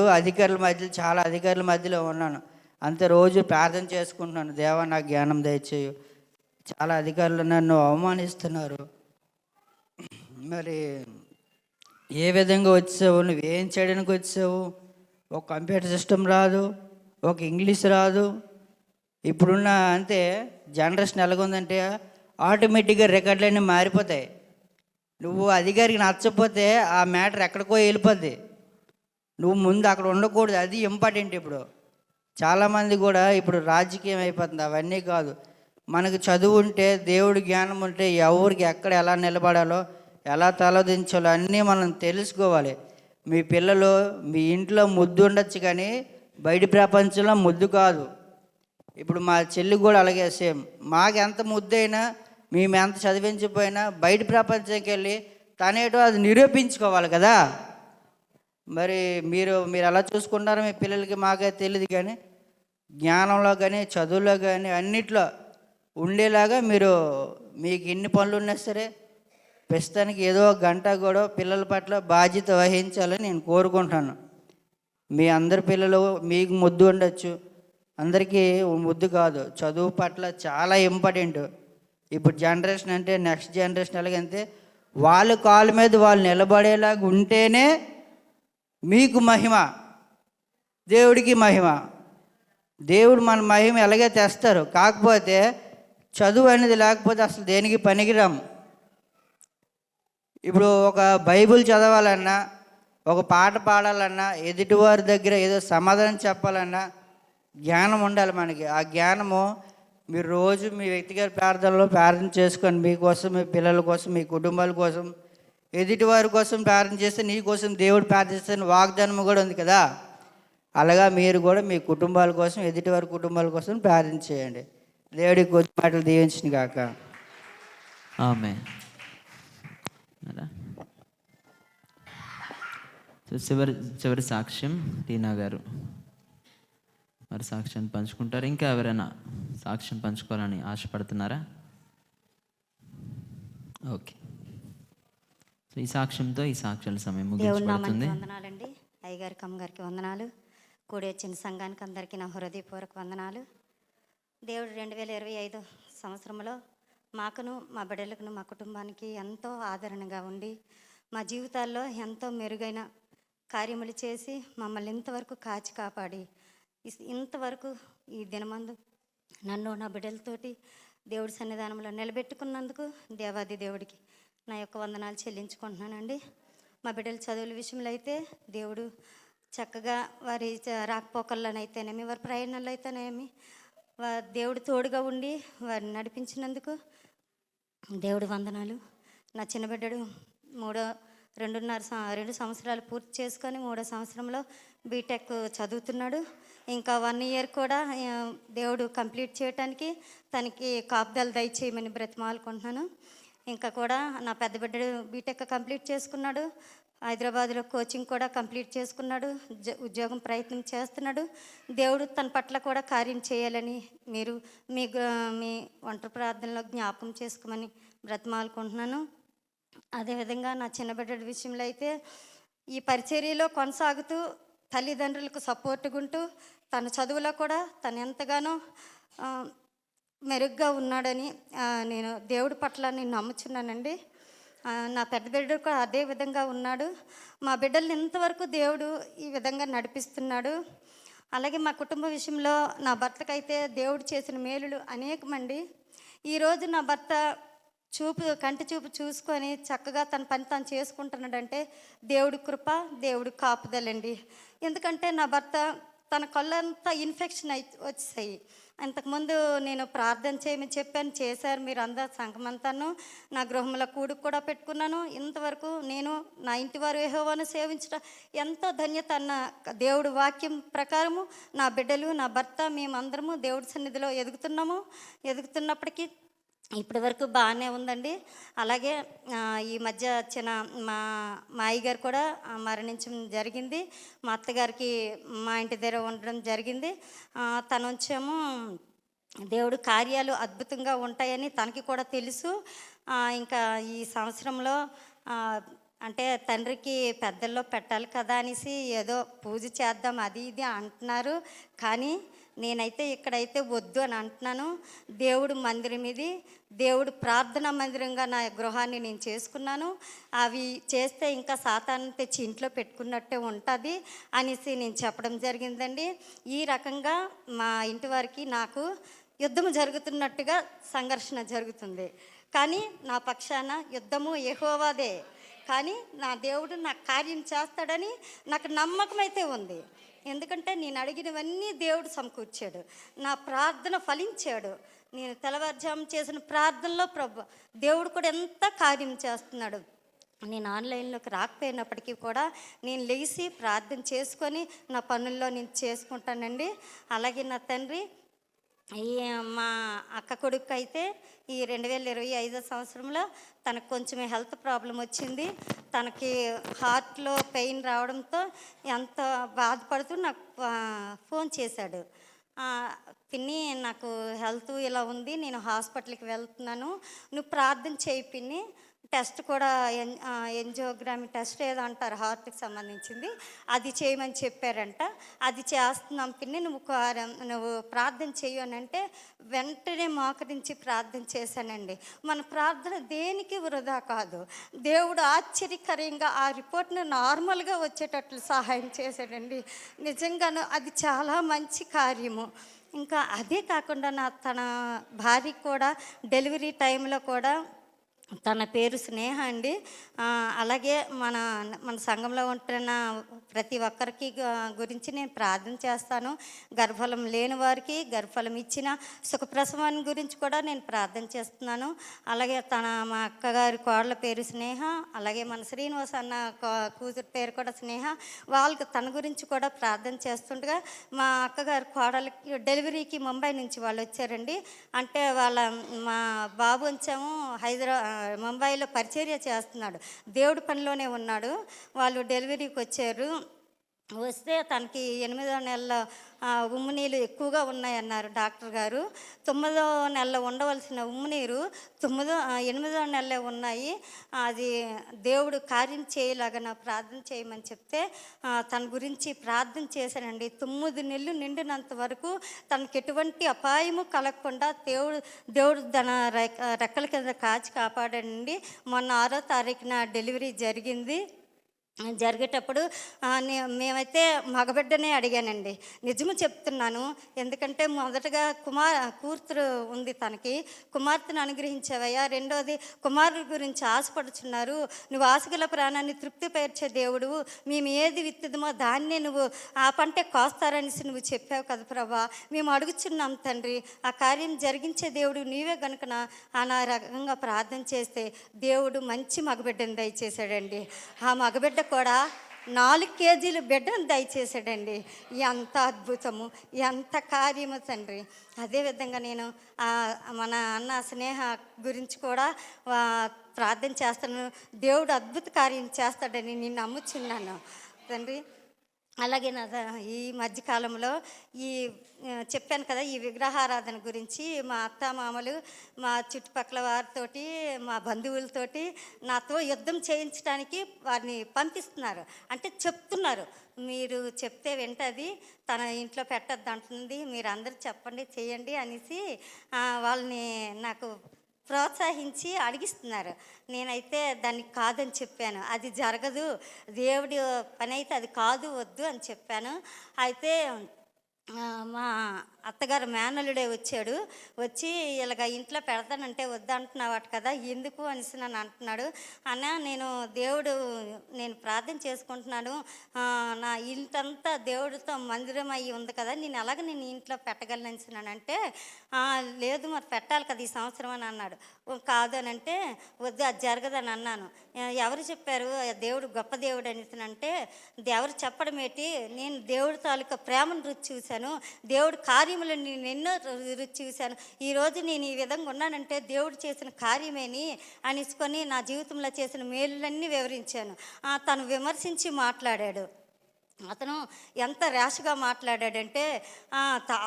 చాలా అధికారుల మధ్యలో ఉన్నాను. అంతే రోజు ప్రార్థన చేసుకుంటున్నాను, దేవా నాకు జ్ఞానం దయచేయు. చాలా అధికారులు నన్ను అవమానిస్తున్నారు. మరి ఏ విధంగా వచ్చావు, నువ్వేం చేయడానికి వచ్చావు, ఒక కంప్యూటర్ సిస్టమ్ రాదు, ఒక ఇంగ్లీష్ రాదు. ఇప్పుడున్న అంతే జనరేషన్ ఎలాగుందంటే ఆటోమేటిక్గా రికార్డులన్నీ మారిపోతాయి. నువ్వు అధికారికి నచ్చకపోతే ఆ మ్యాటర్ ఎక్కడికో వెళ్ళిపోద్ది. నువ్వు ముందు అక్కడ ఉండకూడదు, అది ఇంపార్టెంట్. ఇప్పుడు చాలామంది కూడా ఇప్పుడు రాజకీయం అయిపోతుంది, అవన్నీ కాదు. మనకు చదువు ఉంటే, దేవుడి జ్ఞానం ఉంటే ఎవరికి ఎక్కడ ఎలా నిలబడాలో, ఎలా తలదించాలో అన్నీ మనం తెలుసుకోవాలి. మీ పిల్లలు మీ ఇంట్లో ముద్దు ఉండొచ్చు కానీ బయట ప్రపంచంలో ముద్దు కాదు. ఇప్పుడు మా చెల్లి కూడా అలాగే సేమ్. మాకు ఎంత ముద్దు అయినా, మేము ఎంత చదివించిపోయినా బయట ప్రపంచంకి వెళ్ళి తనేటో అది నిరూపించుకోవాలి కదా. మరి మీరు ఎలా చూసుకుంటారో మీ పిల్లలకి మాకైతే తెలియదు, కానీ జ్ఞానంలో కానీ చదువులో కానీ అన్నిట్లో ఉండేలాగా మీరు, మీకు ఎన్ని పనులు ఉన్నా సరే ప్రస్తుతానికి ఏదో ఒక గంట కూడా పిల్లల పట్ల బాధ్యత వహించాలని నేను కోరుకుంటున్నాను. మీ అందరి పిల్లలు మీకు ముద్దు ఉండొచ్చు, అందరికీ ముద్దు కాదు. చదువు పట్ల చాలా ఇంపార్టెంట్. ఇప్పుడు జనరేషన్ అంటే నెక్స్ట్ జనరేషన్ ఎలాగంటే వాళ్ళ కాళ్ళ మీద వాళ్ళు నిలబడేలాగా ఉంటేనే మీకు మహిమ, దేవుడికి మహిమ. దేవుడు మన మహిమ ఎలాగే తెస్తారు. కాకపోతే చదువు అనేది లేకపోతే అసలు దేనికి పనికిరాం. ఇప్పుడు ఒక బైబిల్ చదవాలన్నా, ఒక పాట పాడాలన్నా, ఎదుటివారి దగ్గర ఏదో సమాధానం చెప్పాలన్నా జ్ఞానం ఉండాలి మనకి. ఆ జ్ఞానము మీరు రోజు మీ వ్యక్తిగత ప్రార్థనలో ప్రార్థన చేసుకొని మీకోసం, మీ పిల్లల కోసం, మీ కుటుంబాల కోసం, ఎదుటివారి కోసం ప్రార్థన చేస్తే నీ కోసం దేవుడు ప్రార్థిస్తున్న వాగ్దానం కూడా ఉంది కదా. అలాగా మీరు కూడా మీ కుటుంబాల కోసం, ఎదుటివారి కుటుంబాల కోసం ప్రార్థన చేయండి. దేవుడికి కొద్ది మాటలు దీవించిన కాక. ఆమె చివరి సాక్ష్యం టీనా గారు మరి సాక్ష్యాన్ని పంచుకుంటారు. ఇంకా ఎవరైనా సాక్ష్యం పంచుకోవాలని ఆశపడుతున్నారా? ఓకే, ఈ సాక్ష్యంతో ఈ సాక్ష్యాల సమయం ముగించబడుతుంది. వందనాలండి. అయ్యగారికి, అమ్మగారికి వందనాలు. కూడి వచ్చిన సంఘానికి అందరికీ నా హృదయపూర్వక వందనాలు. దేవుడు 2025 సంవత్సరంలో మాకును, మా బిడ్డలకును, మా కుటుంబానికి ఎంతో ఆదరణగా ఉండి మా జీవితాల్లో ఎంతో మెరుగైన కార్యములు చేసి మమ్మల్ని ఇంతవరకు కాచి కాపాడి ఇంతవరకు ఈ దినమందు నన్ను నా బిడ్డలతోటి దేవుడి సన్నిధానంలో నిలబెట్టుకున్నందుకు దేవాది దేవుడికి నా యొక్క వందనాలు చెల్లించుకుంటున్నానండి. మా బిడ్డల చదువుల విషయంలో అయితే దేవుడు చక్కగా వారి రాకపోకల్లోనైతేనేమి, వారి ప్రయాణాల్లో అయితేనేమి దేవుడు తోడుగా ఉండి వారిని నడిపించినందుకు దేవుడి వందనాలు. నా చిన్న బిడ్డడు 2 సంవత్సరాలు పూర్తి చేసుకొని 3వ సంవత్సరంలో బీటెక్ చదువుతున్నాడు. ఇంకా 1 ఇయర్ కూడా దేవుడు కంప్లీట్ చేయడానికి తనకి కాపుదలు దయచేయమని బ్రతిమాలుకుంటున్నాను. ఇంకా కూడా నా పెద్ద బిడ్డడు బీటెక్ కంప్లీట్ చేసుకున్నాడు. హైదరాబాద్లో కోచింగ్ కూడా కంప్లీట్ చేసుకున్నాడు. ఉద్యోగం ప్రయత్నం చేస్తున్నాడు. దేవుడు తన పట్ల కూడా కార్యం చేయాలని మీరు మీ ఒంటరి ప్రార్థనలో జ్ఞాపకం చేసుకోమని బ్రతిమాలుకుంటున్నాను. అదేవిధంగా నా చిన్న బిడ్డడి విషయంలో అయితే ఈ పరిచర్యలో కొనసాగుతూ తల్లిదండ్రులకు సపోర్ట్గా ఉంటూ తన చదువులో కూడా తను ఎంతగానో మెరుగ్గా ఉన్నాడని నేను దేవుడి పట్ల నేను నమ్ముచున్నానండి. నా పెద్ద బిడ్డ కూడా అదే విధంగా ఉన్నాడు. మా బిడ్డల్ని ఇంతవరకు దేవుడు ఈ విధంగా నడిపిస్తున్నాడు. అలాగే మా కుటుంబ విషయంలో నా భర్తకైతే దేవుడు చేసిన మేలులు అనేకమండి. ఈరోజు నా భర్త కంటి చూపు చూసుకొని చక్కగా తన పని తాను చేసుకుంటున్నాడంటే దేవుడి కృప, దేవుడి కాపుదలండి. ఎందుకంటే నా భర్త తన కళ్ళంతా ఇన్ఫెక్షన్ వచ్చాయి. అంతకుముందు నేను ప్రార్థన చేయమని చెప్పాను, చేశారు మీరు అందరు సంఘమంతాను. నా గృహంలో కూడుకు కూడా పెట్టుకున్నాను. ఇంతవరకు నేను నా ఇంటి వారు యెహోవాను సేవించడం ఎంతో ధన్యత అన్న దేవుడి వాక్యం ప్రకారము నా బిడ్డలు, నా భర్త, మేమందరము దేవుడి సన్నిధిలో ఎదుగుతున్నప్పటికీ ఇప్పటి వరకు బాగానే ఉందండి. అలాగే ఈ మధ్య మా అయ్యగారు కూడా మరణించడం జరిగింది. మా అత్తగారికి మా ఇంటి దగ్గర ఉండడం జరిగింది. తను వచ్చేమో దేవుడు కార్యాలు అద్భుతంగా ఉంటాయని తనకి కూడా తెలుసు. ఇంకా ఈ సంవత్సరంలో అంటే తండ్రికి పెద్దల్లో పెట్టాలి కదా అనేసి ఏదో పూజ చేద్దాం అది ఇది అంటున్నారు. కానీ నేనైతే ఇక్కడైతే వద్దు అని అంటున్నాను. దేవుడు మందిరం ఇది, దేవుడు ప్రార్థనా మందిరంగా నా గృహాన్ని నేను చేసుకున్నాను. అవి చేస్తే ఇంకా సాతాను తెచ్చి ఇంట్లో పెట్టుకున్నట్టే ఉంటుంది అనేసి నేను చెప్పడం జరిగిందండి. ఈ రకంగా మా ఇంటి వారికి నాకు యుద్ధము జరుగుతున్నట్టుగా సంఘర్షణ జరుగుతుంది. కానీ నా పక్షాన యుద్ధము యెహోవాదే, కానీ నా దేవుడు నాకు కార్యం చేస్తాడని నాకు నమ్మకం అయితే ఉంది. ఎందుకంటే నేను అడిగినవన్నీ దేవుడు సమకూర్చాడు, నా ప్రార్థన ఫలించాడు. నేను తెల్లవారుజాము చేసిన ప్రార్థనలో దేవుడు కూడా ఎంత కార్యం చేస్తున్నాడు. నేను ఆన్లైన్లోకి రాకపోయినప్పటికీ కూడా నేను లేచి ప్రార్థన చేసుకొని నా పనుల్లో నేను చేసుకుంటానండి. అలాగే నా తండ్రి, ఈ మా అక్క కొడుకు అయితే ఈ 2025 సంవత్సరంలో తనకు కొంచెం హెల్త్ ప్రాబ్లం వచ్చింది. తనకి హార్ట్లో పెయిన్ రావడంతో ఎంత బాధపడుతూ నాకు ఫోన్ చేశాడు. పిన్ని, నాకు హెల్త్ ఇలా ఉంది, నేను హాస్పిటల్కి వెళ్తున్నాను, నువ్వు ప్రార్థన చేయి పిన్ని, టెస్ట్ కూడా ఎంజియోగ్రామి టెస్ట్ ఏదో అంటారు హార్ట్కి సంబంధించింది, అది చేయమని చెప్పారంట. అది చేస్తున్నాం పిన్ని, నువ్వు ప్రార్థన చెయ్యి అని అంటే వెంటనే మోకరించి ప్రార్థన చేశానండి. మన ప్రార్థన దేనికి వృధా కాదు. దేవుడు ఆశ్చర్యకరంగా ఆ రిపోర్ట్ని నార్మల్గా వచ్చేటట్లు సహాయం చేశాడండి. నిజంగాను అది చాలా మంచి కార్యము. ఇంకా అదే కాకుండా తన భార్య కూడా డెలివరీ టైంలో కూడా తన పేరు స్నేహ అండి. అలాగే మన సంఘంలో ఉంటున్న ప్రతి ఒక్కరికి గురించి నేను ప్రార్థన చేస్తాను. గర్భఫలం లేని వారికి, గర్భఫలం ఇచ్చిన సుఖప్రసవాన్ని గురించి కూడా నేను ప్రార్థన చేస్తున్నాను. అలాగే మా అక్కగారి కోడల పేరు స్నేహ, అలాగే మన శ్రీనివాస్ అన్న కూతురు పేరు కూడా స్నేహ. వాళ్ళకి తన గురించి కూడా ప్రార్థన చేస్తుండగా మా అక్కగారి కోడలకి డెలివరీకి ముంబై నుంచి వాళ్ళు వచ్చారండి. అంటే మా బాబు ఉంచాము ముంబైలో పరిచర్య చేస్తున్నాడు, దేవుడి పనిలోనే ఉన్నాడు. వాళ్ళు డెలివరీకి వచ్చారు. వస్తే తనకి 8వ నెలలో ఉమ్మునీళ్ళు ఎక్కువగా ఉన్నాయన్నారు డాక్టర్ గారు. 9వ నెలలో ఉండవలసిన ఉమ్మునీరు 8వ నెలలో ఉన్నాయి. అది దేవుడు కార్యం చేయలాగా నా ప్రార్థన చేయమని చెప్తే తన గురించి ప్రార్థన చేశానండి. 9 నెలలు నిండినంత వరకు తనకి ఎటువంటి అపాయము కలగకుండా దేవుడు తన రెక్కల కింద కాచి కాపాడండి. మొన్న 6వ తారీఖున డెలివరీ జరిగేటప్పుడు మేమైతే మగబిడ్డనే అడిగానండి. నిజము చెప్తున్నాను, ఎందుకంటే మొదటగా కూతురు ఉంది, తనకి కుమార్తెను అనుగ్రహించావయ్యా. రెండోది కుమారుడి గురించి ఆశపడుచున్నారు, నువ్వు ఆశగల ప్రాణాన్ని తృప్తిపరిచే దేవుడు, మేము ఏది విత్తుదమో దాన్నే నువ్వు ఆ పంటే కోస్తారనేసి నువ్వు చెప్పావు కదా ప్రభా. మేము అడుగుచున్నాం తండ్రి, ఆ కార్యం జరిగించే దేవుడు నీవే కనుక నా రకంగా ప్రార్థన చేస్తే దేవుడు మంచి మగబిడ్డను దయచేశాడండి. ఆ మగబిడ్డ కూడా 4 కేజీలు బిడ్డను దయచేశాడండి. ఎంత అద్భుతము, ఎంత కార్యము తండ్రి. అదేవిధంగా నేను మన అన్న స్నేహ గురించి కూడా ప్రార్థన చేస్తాను. దేవుడు అద్భుత కార్యం చేస్తాడని నేను నమ్ముచున్నాను తండ్రి. అలాగే ఈ మధ్యకాలంలో చెప్పాను కదా, ఈ విగ్రహారాధన గురించి మా అత్తమామలు, మా చుట్టుపక్కల వారితోటి, మా బంధువులతోటి నాతో యుద్ధం చేయించడానికి వారిని పంపిస్తున్నారు. అంటే చెప్తున్నారు, మీరు చెప్తే వింటది, తన ఇంట్లో పెట్టద్దు అంటుంది, మీరు అందరూ చెప్పండి చేయండి అనేసి వాళ్ళని నాకు ప్రోత్సహించి అడిగిస్తున్నారు. నేనైతే దాన్ని కాదని చెప్పాను, అది జరగదు, దేవుడి పని అయితే అది కాదు, వద్దు అని చెప్పాను. అయితే మా అత్తగారు మేనల్లుడే వచ్చి ఇలాగ ఇంట్లో పెడతానంటే వద్దంటున్నావాట కదా, ఎందుకు అనేసి నన్ను అంటున్నాడు. అన్న నేను ప్రార్థన చేసుకుంటున్నాను, నా ఇంటంతా దేవుడితో మందిరం అయ్యి ఉంది కదా, నేను ఇంట్లో పెట్టగలను అనేసినానంటే లేదు మరి పెట్టాలి కదా ఈ సంవత్సరం అని అన్నాడు. కాదు అని అంటే వద్దు, అది జరగదని అన్నాను. ఎవరు చెప్పారు దేవుడు గొప్ప దేవుడు అనేసినంటే, ఎవరు చెప్పడం ఏంటి, నేను దేవుడి తాలూకా ప్రేమను రుచి చూశాను, దేవుడి కార్యములు నేను ఎన్నో రుచి చూశాను, ఈరోజు నేను ఈ విధంగా ఉన్నానంటే దేవుడు చేసిన కార్యమేని అనేసుకొని నా జీవితంలో చేసిన మేలులన్నీ వివరించాను. తను విమర్శించి మాట్లాడాడు. అతను ఎంత ర్యాష్గా మాట్లాడాడంటే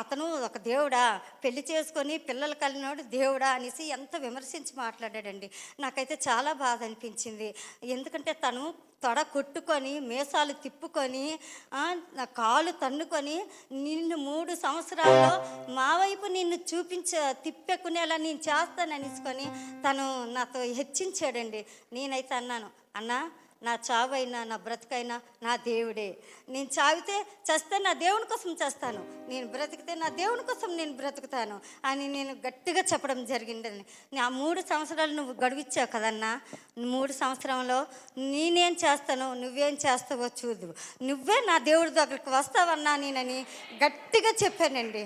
అతను ఒక దేవుడా, పెళ్లి చేసుకొని పిల్లలు కలిగినోడు దేవుడా అనేసి ఎంత విమర్శించి మాట్లాడాడండి. నాకైతే చాలా బాధ అనిపించింది. ఎందుకంటే తను తొడ కొట్టుకొని మీసాలు తిప్పుకొని కాలు తన్నుకొని నిన్ను 3 సంవత్సరాల్లో మా వైపు నిన్ను తిప్పుకునేలా నేను చేస్తాననిసుకొని తను నాతో హెచ్చించాడండి. నేనైతే అన్నాను, అన్నా నా చావైనా నా బ్రతుకైనా నా దేవుడే. నేను చావితే చస్తే నా దేవుని కోసం చేస్తాను, నేను బ్రతికితే నా దేవుని కోసం నేను బ్రతుకుతాను అని నేను గట్టిగా చెప్పడం జరిగిందని. ఆ 3 సంవత్సరాలు నువ్వు గడువిచ్చావు కదన్నా, 3 సంవత్సరంలో నేనేం చేస్తాను నువ్వేం చేస్తావో చూదు, నువ్వే నా దేవుడి దగ్గరికి వస్తావన్నా నేనని గట్టిగా చెప్పానండి.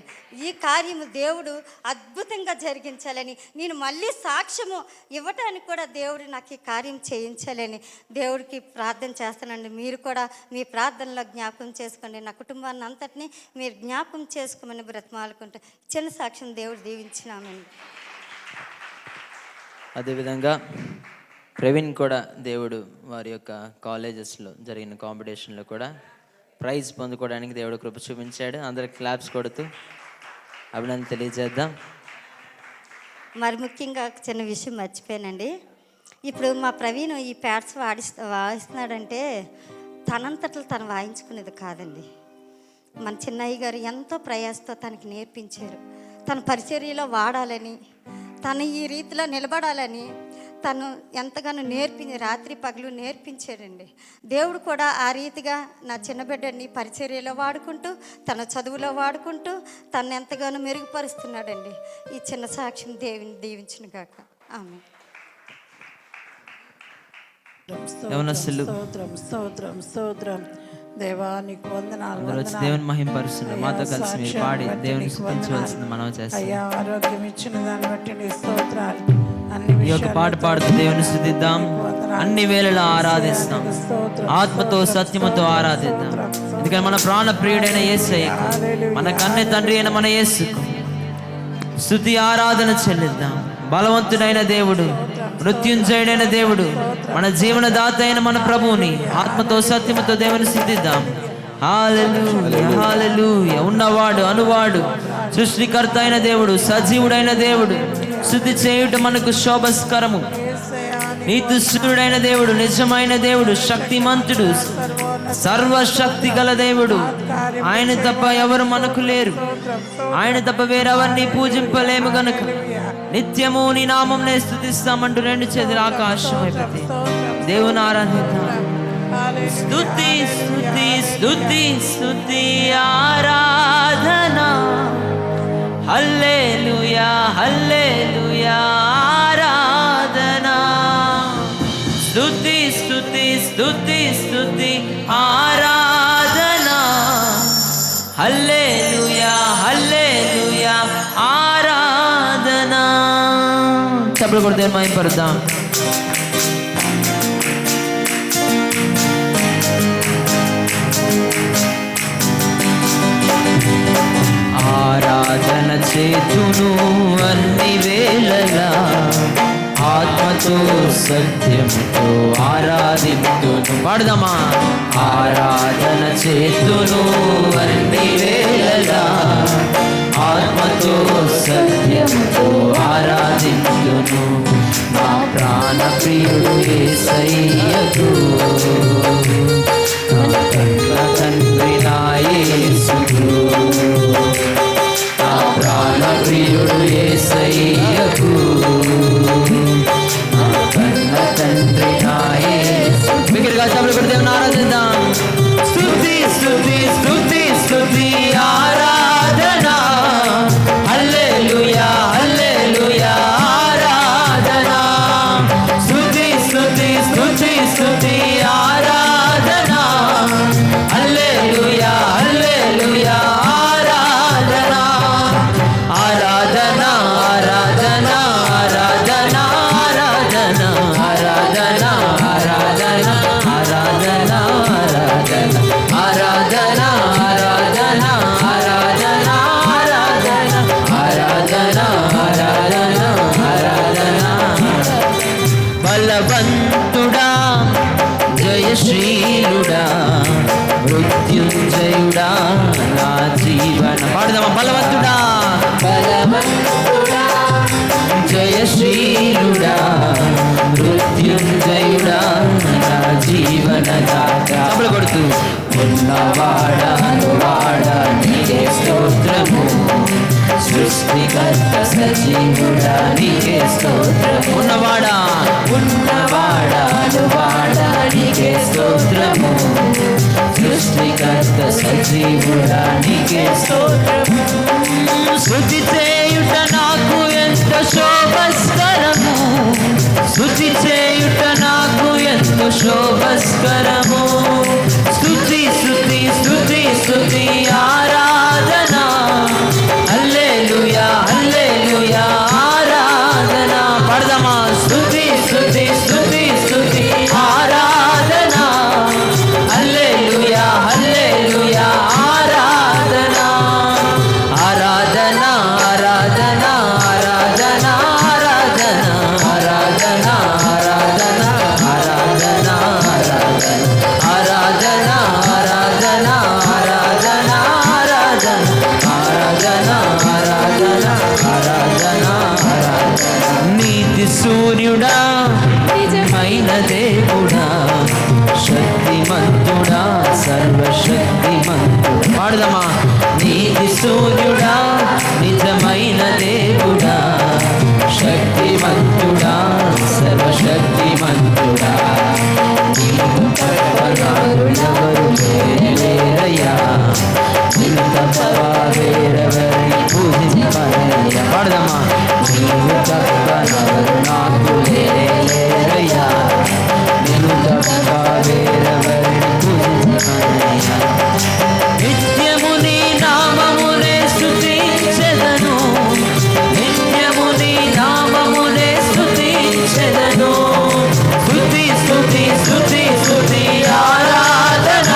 ఈ కార్యము దేవుడు అద్భుతంగా జరిగించాలని, నేను మళ్ళీ సాక్ష్యము ఇవ్వటానికి కూడా దేవుడు నాకు ఈ కార్యం చేయించాలని దేవుడికి ప్రార్థన చేస్తానండి. మీరు కూడా మీ ప్రార్థనలో జ్ఞాపకం చేసుకోండి. నా కుటుంబాన్ని అంతటినీ మీరు జ్ఞాపకం చేసుకోమని బ్రతిమాలుకుంటే చిన్న సాక్ష్యం దేవుడు దీవించినామండి. అదేవిధంగా ప్రవీణ్ కూడా దేవుడు వారి యొక్క కాలేజెస్లో జరిగిన కాంపిటీషన్లో కూడా ప్రైజ్ పొందుకోవడానికి దేవుడు కృప చూపించాడు. అందరికి క్లాప్స్ కొడుతూ అభినందన తెలియజేద్దాం. మరి ముఖ్యంగా చిన్న విషయం మర్చిపోయానండి. ఇప్పుడు మా ప్రవీణ్ ఈ ప్యాడ్స్ వాయిస్తున్నాడంటే తనంతట్లు తను వాయించుకునేది కాదండి. మన చిన్నయ్య గారు ఎంతో ప్రయాసతో తనకి నేర్పించారు. తన పరిచర్యలో వాడాలని, తను ఈ రీతిలో నిలబడాలని తను ఎంతగానో రాత్రి పగలు నేర్పించాడండి. దేవుడు కూడా ఆ రీతిగా నా చిన్న బిడ్డని పరిచర్యలో వాడుకుంటూ, తన చదువులో వాడుకుంటూ తను ఎంతగానో మెరుగుపరుస్తున్నాడండి. ఈ చిన్న సాక్ష్యం దేవుని దీవించిన గాక. ఆమె స్తోత్రం దేవా, నీకు వందనాలు. దేవుని మహిమపరుస్తున్న మాతో కలిసి మీరు పాడి దేవుని స్తుతించవలసింది మనం చేస్తాం. అయ్యా, ఆరోగ్యం ఇచ్చిన దాన్ని బట్టి నీ స్తోత్రాలు. ఈ యొక్క పాట పాడుతూ దేవుని స్తుతిద్దాం, అన్ని వేళలా ఆరాధిస్తాం, ఆత్మతో సత్యముతో ఆరాధిద్దాం. ఎందుకంటే మన ప్రాణ ప్రియుడైన యేసయ్యకు, మన కన్నె తండ్రి అయిన మన యేసుకు స్తుతి ఆరాధన చెల్లిద్దాం. బలవంతుడైన దేవుడు, మృత్యుంజయుడైన దేవుడు, మన జీవనదాత అయిన మన ప్రభువుని ఆత్మతో సత్యముతో దేవుని స్తుతిద్దాం. హల్లెలూయా, హల్లెలూయా. ఉన్నవాడు అనువాడు సృష్టికర్త అయిన దేవుడు, సజీవుడైన దేవుడు, స్తుతి చేయుట మనకు శోభస్కరము. నీతిశూరుడైన దేవుడు, నిజమైన దేవుడు, శక్తిమంతుడు, సర్వశక్తి గల దేవుడు. ఆయన తప్ప ఎవరు మనకు లేరు. ఆయన తప్ప వేరెవరిని పూజింపలేము గనుక నిత్యము నీ నామం స్తుతిస్తామంటూ 2 చేతులు ఆకాశం అయిపోతే దేవుని ఆరాధిద్దాం. స్తుతి స్తుతి స్తుతి స్తుతి ఆరాధన. హల్లెలూయా, హల్లెలూయా ఆరాధన. స్తుతి స్తుతి స్తుతి స్తుతి ఆరాధన. హల్లెలూయా, హల్లెలూయా ఆరాధన. చప్పట్లు కొడితే మహిమపరుద్దాం. ఆరాధన చేతును అన్ని వేళలా, ఆత్మతో సత్యముతో ఆరాధింతును. పాడదామా. ఆరాధన చేతును అన్ని వేళలా, ఆత్మతో సత్యముతో ఆరాధింతును. నా ప్రాణ ప్రియుడు యేసయ్యకు, నా కన్న తండ్రి నా యేసుకు. నా ప్రాణ ప్రియుడు యేసయ్యకు, నా కన్న తండ్రి నా యేసు. బిగ్గరగా చప్పట్లు కొట్టి దేవుని ఆరాధిద్దాం. స్తుతి స్తుతి స్తుతి స్తుతి ఆరాధన. హల్లెలూయా, హల్లెలూయా ఆరాధన. స్తుతి స్తుతి స్తుతి స్తుతి ఆరాధన. హల్లెలూయా, హల్లెలూయా సృష్టికర్త సజీవుడా నీకే స్తోత్రము. ఉన్నవాడా ఉన్నవాడా నీకే స్తోత్రము. సృష్టికర్త సజీవుడా నీకే స్తోత్రము. స్తుతి చేయుట నాకు ఎంత శోభస్కరము. స్తుతి చేయుట నాకు ఎంత శోభస్కరము. స్తుతి స్తుతి స్తుతి స్తుతి ఆరాధన. హల్లెలూయా హల్లెలూయా ఆరాధన. పడదామా? స్తుతి స్తుతి స్తుతి స్తుతి ఆరాధన. హల్లెలూయా హల్లెలూయా ఆరాధన. ఆరాధన ఆరాధన ఆరాధన ఆరాధన ఆరాధన ఆరాధన ఆరాధన ఆరాధన ఆరాధన ఆరాధన ఆరాధన ఆరాధన నీతి సూర్యుడా నిజమైన దేవుడా శక్తిమంతుడా సర్వశక్తిమంతుడా. పాడదామా? నీతి సూర్యుడా నిజమైన దేవుడా శక్తిమంతుడా సర్వశక్తిమంతుడా. నీవు తప్ప నాకు ఎవరు లేరయ్యా. నీవు తప్ప వేరెవరిని పూజింపలేరయ్యా. పాడదామా? నీవు తప్ప నాకు లేరయ్యా. నీవు తప్ప వేరెవరిని పూజింపలేరయ్యా. నిత్యము నీ నామమునే స్తుతించెదను. నిత్యము నీ నామమునే స్తుతించెదను. స్తుతి స్తుతి స్తుతి స్తుతి ఆరాధన.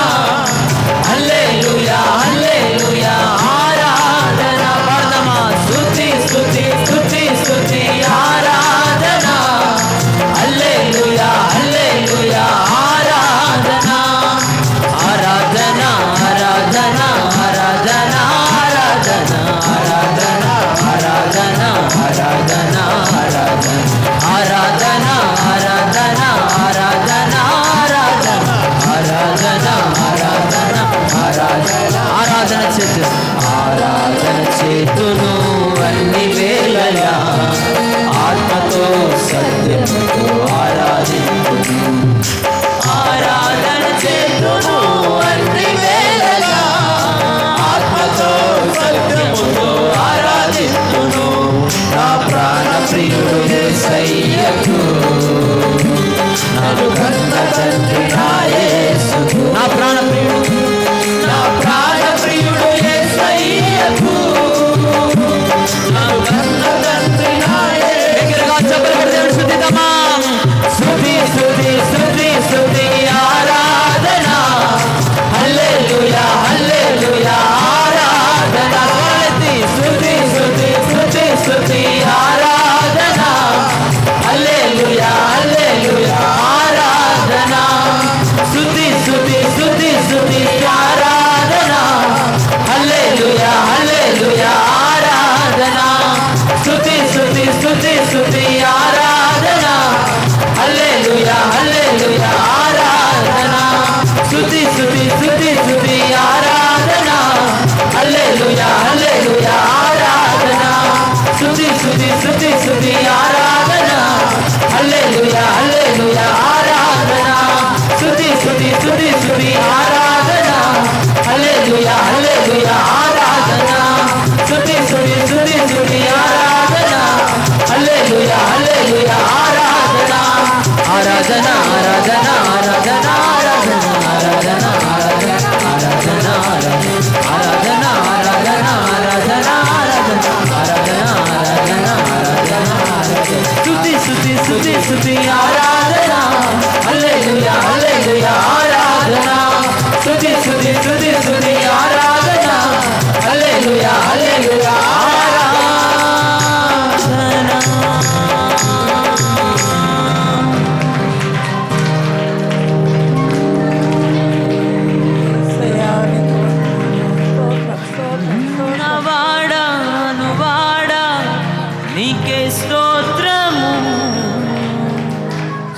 హల్లెలూయా హల్లెలూయా ఆరాధన. పాడదామా? స్తుతి స్తుతి స్తుతి స్తుతి ఆరాధన. హల్లెలూయా హల్లెలూయా ఆరాధన. ఆరాధన ఆరాధన ఆరాధన ఆరాధన ఆరాధన ఆరాధన ఆరాధన ఆరాధన ఆరాధన ఆరాధన ఆరాధన ఆరాధన ఆరాధన ఆరాధన చేతు ఆరాధన చేతును అన్ని వేళలా ఆత్మతో సత్యముతో ఆరాధించును. ఆరాధన చేతును అన్ని వేళలా ఆత్మతో సత్యముతో ఆరాధించును. నా ప్రాణ ప్రియుడు యేసయ్యకు నన్ను కన్న తండ్రి నా యేసుకు. నా ప్రాణ ప్రియుడు యేసయ్యకు నన్ను కన్న తండ్రి నా యేసుకు. దగ్గరగా చెప్పలు పెడితే స్తుతిద్దామా? స్తుతి స్తుతి స్తుతి స్తుతి ఆరాధన. హల్లెలూయా హల్లెలూయా ఆరాధన. స్తుతి స్తుతి స్తుతి స్తుతి ఆరాధన. హల్లెలూయా హల్లెలూయా ఆరాధన. స్తుతి స్తుతి స్తుతి స్తుతి ఆరాధన. హల్లెలూయా హల్లెలూయా ఆరాధన. స్తుతి స్తుతి స్తుతి స్తుతి ఆరాధన. హల్లెలూయా హల్లెలూయా ఆరాధన. స్తుతి స్తుతి స్తుతి స్తుతి ఆరాధన. హల్లెలూయా హల్లెలూయా ఆరాధన. స్తుతి స్తుతి స్తుతి స్తుతి ఆరాధన. హల్లెలూయా హల్లెలూయా ఆరాధన. స్తుతి స్తుతి స్తుతి స్తుతి ఆరాధన. హల్లెలూయా హల్లెలూయా ఆరాధన. స్తుతి స్తుతి స్తుతి స్తుతి ఆరాధన. హల్లెలూయా హల్లెలూయా ఆరాధన. ఆరాధన ఆరాధన ఆరాధన ఆరాధన ఆరాధన ఆరాధన ఆరాధన ఆరాధన ఆరాధన ఆరాధన ఆరాధన ఆరాధన స్తుతి స్తుతి స్తుతి స్తుతి ఆరాధన. హల్లెలూయా హల్లెలూయా ఆరాధన. స్తుతి స్తుతి స్తుతి స్తుతి ఆరాధన. హల్లెలూయా హల్లెలూయా ఆరాధన.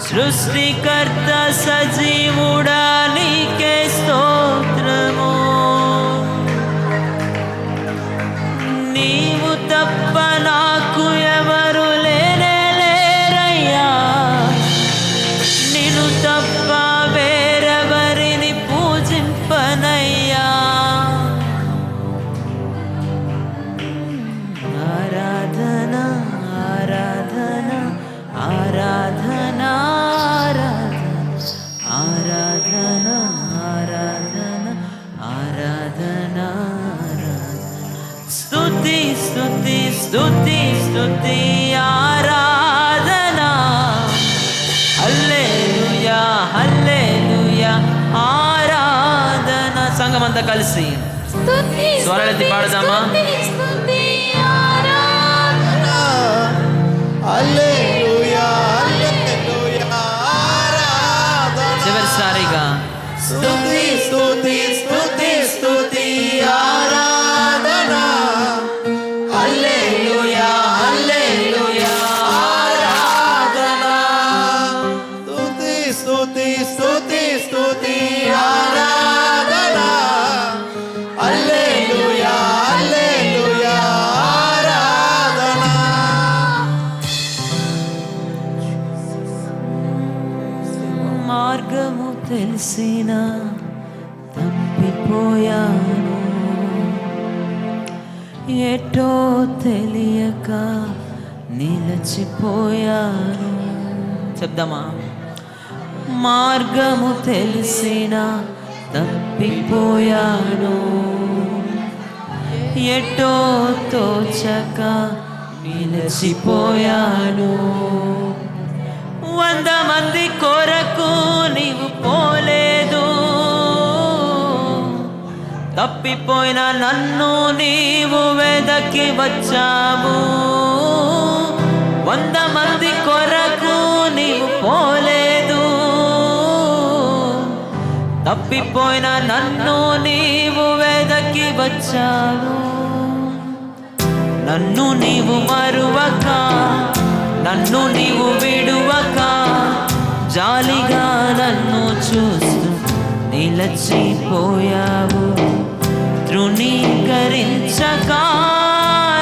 సృష్టికర్త సజీవుడా నీకే స్తోత్రము. నీవు తప్ప స్తుతి స్తుతి ఆరాధనా, హల్లెలూయా హల్లెలూయా ఆరాధన. సంఘమంతా కలిసి స్వరాలెత్తి పాడదామా? చివరిసారిగా స్తుతి స్తుతి స్తుతి స్తుతి ఆరాధన, హల్లెలూయా హల్లెలూయా ఆరాధన, స్తుతి స్తుతి స్తుతి స్తుతి ఆరాధన, హల్లెలూయా హల్లెలూయా ఆరాధన. మార్గము తెలిసిన తప్పిపోయాను, ఎటో తెలియక నిలచిపోయాను. చెప్దామా? మార్గము తెలిసిన తప్పిపోయాను, ఎటో తోచక నిలచిపోయాను. 100 మంది కొరకు నీవు పోలేదు, తప్పిపోయిన నన్ను నీవు వెదకి వచ్చావు. 100 మంది కొరకు నీవు పోలేదు, తప్పిపోయిన నన్ను నీవు వెదకి వచ్చావు. నన్ను నీవు మరువక, నన్ను నీవు విడువక, జాలిగా నన్ను చూస్తూ నిలచిపోయావు. తృణీకరించక,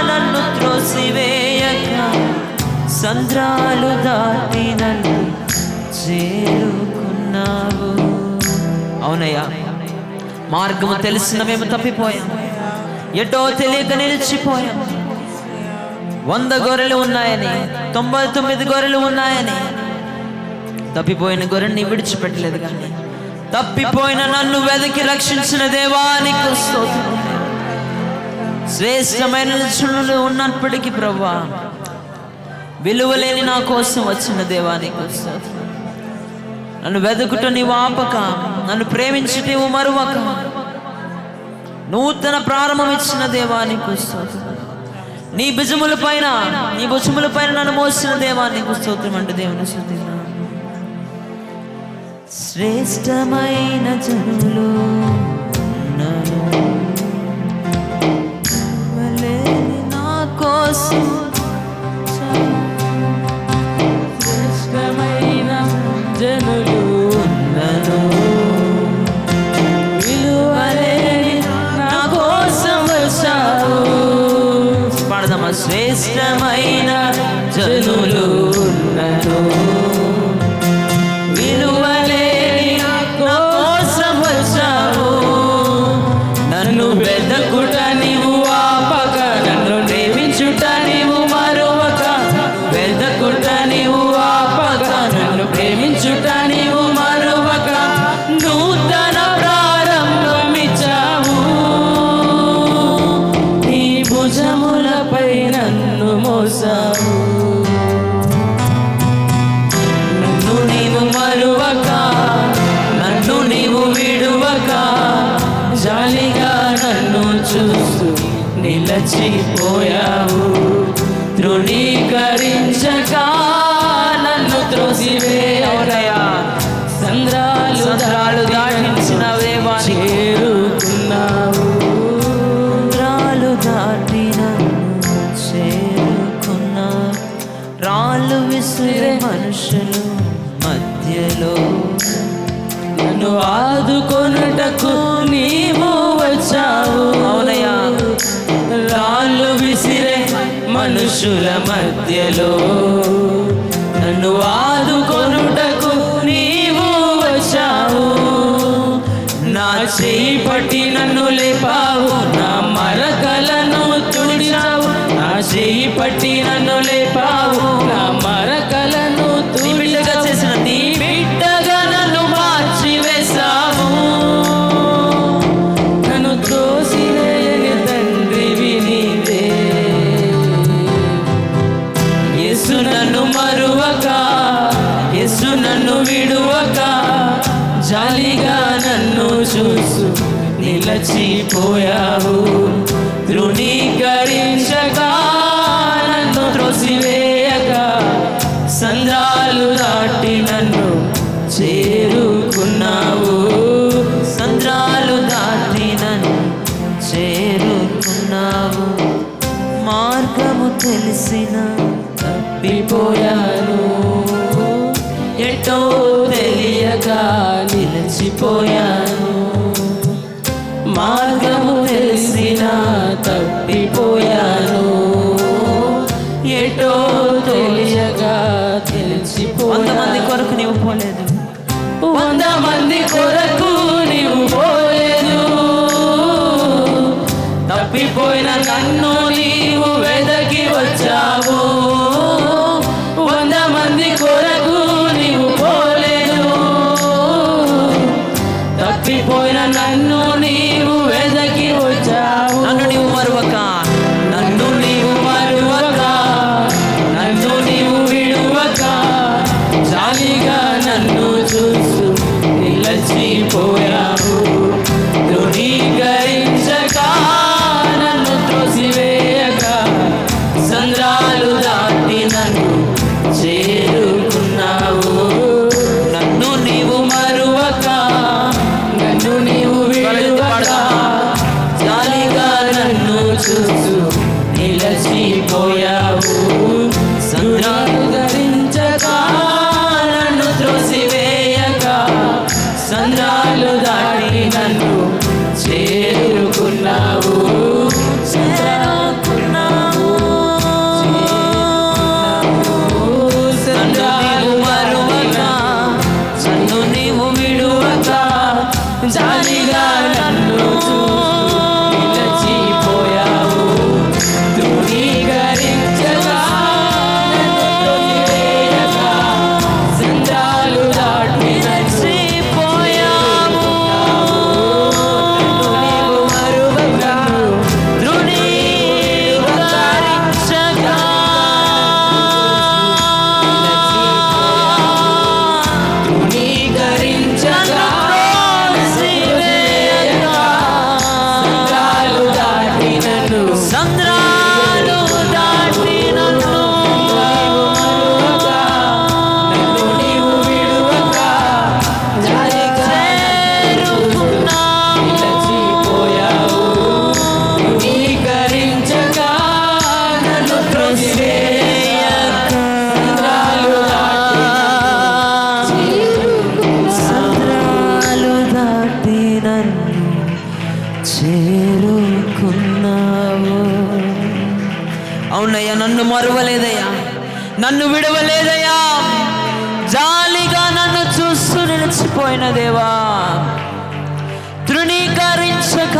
నన్ను త్రోసివేయక, సంద్రాలు దాటి నన్ను చేరుకున్నావు. అవునయ్యా, మార్గము తెలిసిన మేము తప్పిపోయాం, ఎటో తెలియక నిలిచిపోయాం. 100 గొర్రెలు ఉన్నాయని, 99 గొర్రెలు ఉన్నాయని, తప్పిపోయిన గొర్రెని విడిచిపెట్టలేదు. కానీ తప్పిపోయిన నన్ను వెదకి రక్షించిన దేవానికి స్తోత్రం. శ్రేష్టమైన రుచులు ఉన్నప్పటికీ ప్రభువా, విలువలేని నా కోసం వచ్చిన దేవానికి స్తోత్రం. నన్ను వెదకుట నీవు ఆపక, నన్ను ప్రేమించుట నీవు మరువక, నూతన ప్రారంభం ఇచ్చిన దేవానికి స్తోత్రం. నీ భుజముల పైన, నీ భుజముల పైన నన్ను మోసిన దేవానికి స్తోత్రం అంటే దేవుని స్తుతిస్తున్నాను. శ్రేష్టమైన జనులు నన్ను వలెని నా కోసం, శ్రేష్టమైన జనులు నన్ను విలువలేని నా కోసం వచ్చావు. పాడదామా? శ్రేష్టమైన జనులు నన్ను విలువలేని నా కోసం వచ్చావు. నన్ను వెదకుట నీవు ఆపక, నన్ను ప్రేమించుట నీవు మరువక, వెదకుట నీవు ఆపక, నన్ను ప్రేమించుట నీవు మరువక, నూతన ప్రారంభమిచ్చావు. నీ భుజములపై నన్ను మోసావు. నన్ను నీవు మరువక, నన్ను నీవు విడువక, జాలిగా నన్ను చూస్తూ నిలచిపోయావు. తృణీకరించక, నన్ను త్రోసివేయవలయా, సంద్రాలు దాటించిన వేవాన్ని చేరుకున్నావు. సంద్రాలు దాటి నన్ను చేరుకున్నావు. రాళ్ళు విసిరే మనుషులు మధ్యలో నన్ను ఆదుకొనుటకు నీవు వచ్చావు. అవునయ్యా, రాళ్ళు విసిరే మనుషుల మధ్యలో నన్ను ఆదుకొనుటకు నీవు వచ్చావు. నా చేయి పట్టి నన్ను లేపావు, నా మరకలను తుడిచావు. నా చేయి పట్టి నన్ను లేపావు, నా మరకలను తుడిచావు. చేసిన నీ బిడ్డగా నన్ను మార్చి వేశావు. నన్ను త్రోసివేయని తండ్రివి నీవే. తెలిసిన తప్పిపోయాను, ఎటో తెలియక నిలిచిపోయాను. మార్గము తెలిసిన తప్పిపోయాను, ఎటో తెలియక తెలిసిపోయాను. 100 మంది కొరకు నీవు పోలేదు, 100 మంది కొరకు నీవు పోలేదు. తప్పిపోయిన నన్ను నీవు వెదకి వచ్చావు. 100 మంది కొరకు నీవు పోలేదు, తప్పిపోయిన నన్ను నీవు వెదకి వచ్చావు. నన్ను నీవు మరువక, నన్ను నీవు మరువక, నన్ను నీవు విడువక, జాలిగా నన్ను చూస్తూ నిలచిపోయావు. ధృవీకరించక, నన్ను త్రోసివేయక, సంద్రాలు దాటి నన్ను చేరుకున్నావు. నన్ను నీవు మరువక, నన్ను నీవు విడువక, జాలిగా నన్ను చూస్తూ నిలచిపోయావు. సంద్రాలు ధరించక, నన్ను త్రోసివేయక, సంద్రాలు దాటి నన్ను చేరుకున్నావు. చేరుకున్నావు. సంద్రాలు మరువక, నన్ను నీవు విడువక, జాలిగా నన్ను నిలచిపోయావు. ధృవీకరించక, నన్ను త్రోసివేయక, సంద్రాలు దాటి నిలచిపోయావు. నన్ను నీవు మరువక, ధృవీకరించక, ధృవీకరించక, సంద్రాలు దాటి నన్ను, సంద్రాలు దాటి నన్ను, నన్ను నీవు విడువక, జాలిగా చేరుకున్నావు. నిలచిపోయావు. ధృవీకరించక, నన్ను త్రోసివేయక, సంద్రాలు దాటి నన్ను చేరుకున్నావు. అవునయ్యా, నన్ను మరువలేదయ్యా, నన్ను విడవలేదయ్యా, జాలిగా నన్ను చూస్తూ నిలిచిపోయిన దేవా. తృణీకరించక,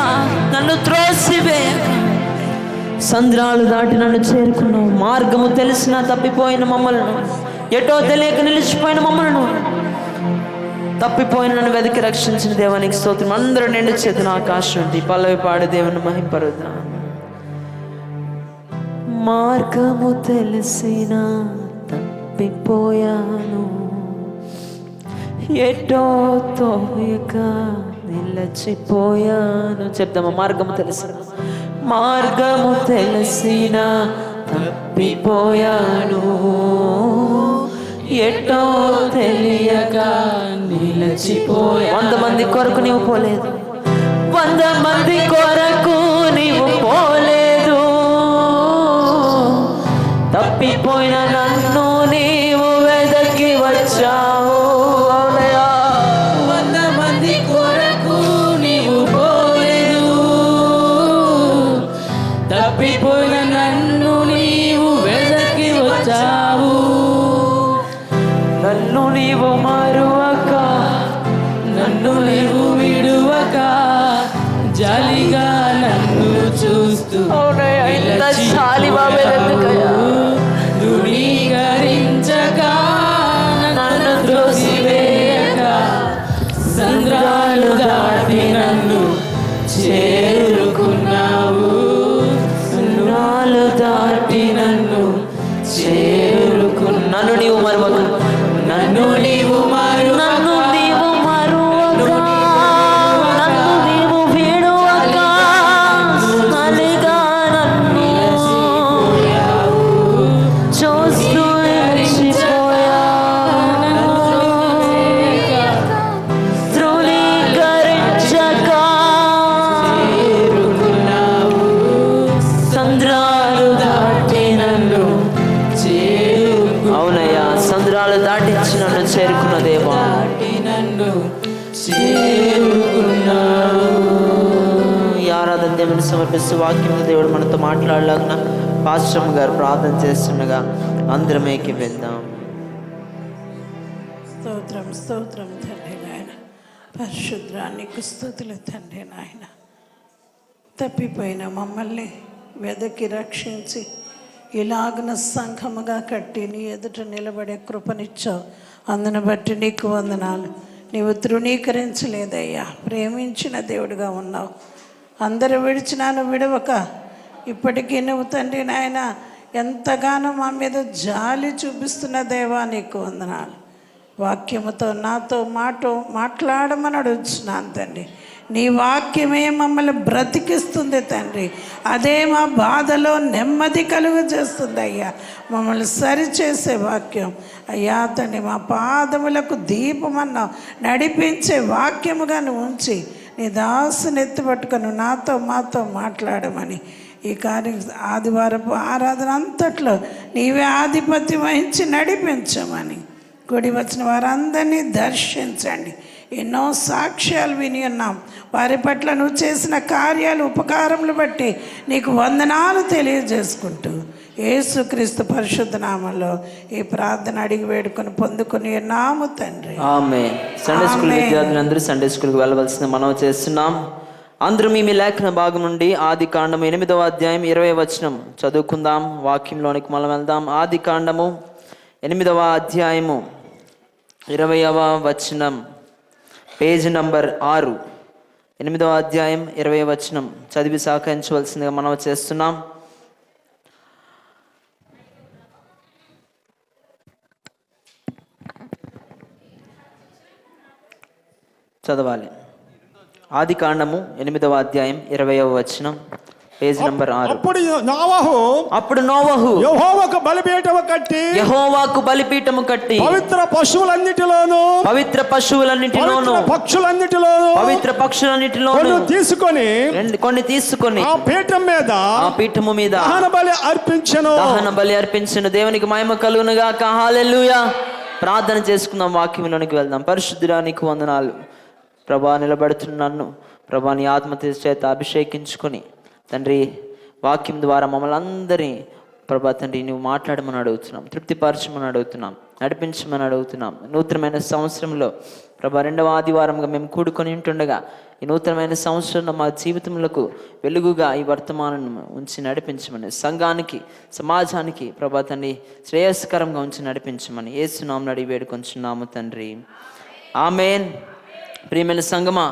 నన్ను త్రోసివేయక, సంద్రాలు దాటి నన్ను చేరుకున్నావు. మార్గము తెలిసిన తప్పిపోయిన మమ్మలను, ఎటో తెలియక నిలిచిపోయిన మమ్మలను, తప్పిపోయిన నన్ను వెతికి రక్షించిన దేవానికి స్తోత్రం. అందరూ నిండు చేతున ఆకాశం నుండి పల్లవి పాడే దేవుని మహింపరుద్దాం. మార్గము తెలిసిన తప్పిపోయాను, ఎటో తోయక నిలచిపోయాను. చెప్దామా? మార్గము తెలిసిన, మార్గము తెలిసిన తప్పిపోయాను, ఎటో తెలియక నిలచిపోయా. 100 మంది కొరకు నీవు పోలేదు, 100 మంది కొరకు నీవు పోలేదు, తప్పిపోయిన నన్ను నీవు వెదకి వచ్చావు. 100 మంది కొరకు నీవు పోలేదు, తప్పిపోయిన నన్ను నీవు వెదకి వచ్చావు. నన్ను నీవు మరువక, నన్ను నీవు విడువక, జాలిగా నన్ను చూస్తూ ధృవీకరించక, నన్ను త్రోసివేయక, సంద్రాలు దాటి నన్ను చేరుకున్నావు. సంద్రాలు దాటి నన్ను చేరుకున్నావు. నన్ను నీవు మరువక, నన్ను నీవు మరువక, నన్ను నీవు మరువక, నన్ను నీవు విడువక, జాలిగా నన్ను దేవుని సమర్పిస్తూ వాక్యం దేవుడు మనతో మాట్లాడలాగిన పాస్టమ్ గారు ప్రార్థన చేస్తుండగా అందరమేకి వెళ్దాం. స్తోత్రం స్తోత్రం తండ్రి నాయన, పరిశుద్ధానికి స్తుతులు తండ్రి నాయన. తప్పిపోయిన మమ్మల్ని వెదకి రక్షించి ఇలాగన సంఘముగా కట్టి నీ ఎదుట నిలబడే కృపనిచ్చావు. అందును బట్టి నీకు వందనాలు. నీవు తృణీకరించలేదయ్యా, ప్రేమించిన దేవుడిగా ఉన్నావు. అందరూ విడిచినాను విడవక ఇప్పటికీ నువ్వు తండ్రి నాయన ఎంతగానో మా మీద జాలి చూపిస్తున్న దేవా నీకు వందనాలు. వాక్యముతో నాతో మాట్లాడమని అడుగుతున్నాను తండ్రి. నీ వాక్యమే మమ్మల్ని బ్రతికిస్తుంది తండ్రి. అదే మా బాధలో నెమ్మది కలుగు చేస్తుంది అయ్యా. మమ్మల్ని సరిచేసే వాక్యం అయ్యా తండ్రి. మా పాదములకు దీపమన్నావు, నడిపించే వాక్యముగా నువ్వు ఉంచి నీ దాసుని ఎత్తుపట్టుకొని నాతో మాతో మాట్లాడమని ఈ ఆదివారపు ఆరాధన అంతట్లో నీవే ఆధిపత్యం వహించి నడిపించమని, కూడి వచ్చిన వారందరినీ దర్శించండి. ఎన్నో సాక్ష్యాలు విని ఉన్నాం. వారి పట్ల నువ్వు చేసిన కార్యాలు ఉపకారములు బట్టి నీకు వందనాలు తెలియజేసుకుంటూ యేసుక్రీస్తు పరిశుద్ధ నామంలో ఈ ప్రార్థన అడిగి వేడుకొని పొందుకొని నాము తండ్రి. ఆమేన్. సండే స్కూల్ విద్యార్థులందరూ సండే స్కూల్కి వెళ్ళవలసిన మనం చేస్తున్నాం. అందరూ మీ లేఖన భాగం నుండి ఆది కాండము 8వ అధ్యాయం 20వ వచనం చదువుకుందాం. వాక్యంలోనికి మనం వెళ్దాం. ఆది కాండము 8వ అధ్యాయము 20వ వచనం, పేజ్ నంబర్ 6. 8వ అధ్యాయం 20వ వచనం చదివి సహకరించవలసిందిగా మనం చేస్తున్నాం. చదవాలి. ఆది కాండము 8వ అధ్యాయం 20వ వచనం, పేజ్ నంబర్ 6. అప్పుడు నోవహు యెహోవాకు బలిపీఠము కట్టి పవిత్ర పశువులన్నిటిలోను పక్షులన్నిటిలోను కొన్ని తీసుకొని ఆ పీఠము మీద దహన బలి అర్పించెను. దేవునికి మహిమ కలుగును గాక. హల్లెలూయా. ప్రార్థన చేసుకుందాం, వాక్యంలోనికి వెళ్దాం. పరిశుద్ధుడా నీకు వందనాలు ప్రభా. నిలబడుతున్న నన్ను ప్రభా నీ ఆత్మ చేత అభిషేకించుకొని తండ్రి వాక్యం ద్వారా మమ్మల్ని అందరినీ ప్రభా తండ్రి నువ్వు మాట్లాడమని అడుగుతున్నాం, తృప్తిపరచమని అడుగుతున్నాం, నడిపించమని అడుగుతున్నాం. నూతనమైన సంవత్సరంలో ప్రభా 2వ ఆదివారంగా మేము కూడుకొని ఉంటుండగా ఈ నూతనమైన సంవత్సరంలో మా జీవితములకు వెలుగుగా ఈ వర్తమానం ఉంచి నడిపించమని, సంఘానికి సమాజానికి ప్రభా తండ్రి శ్రేయస్కరంగా ఉంచి నడిపించమని యేసు నామమున అడిగి వేడుకొంచున్నాము తండ్రి. ఆమేన్. ప్రియమైన సంగమా,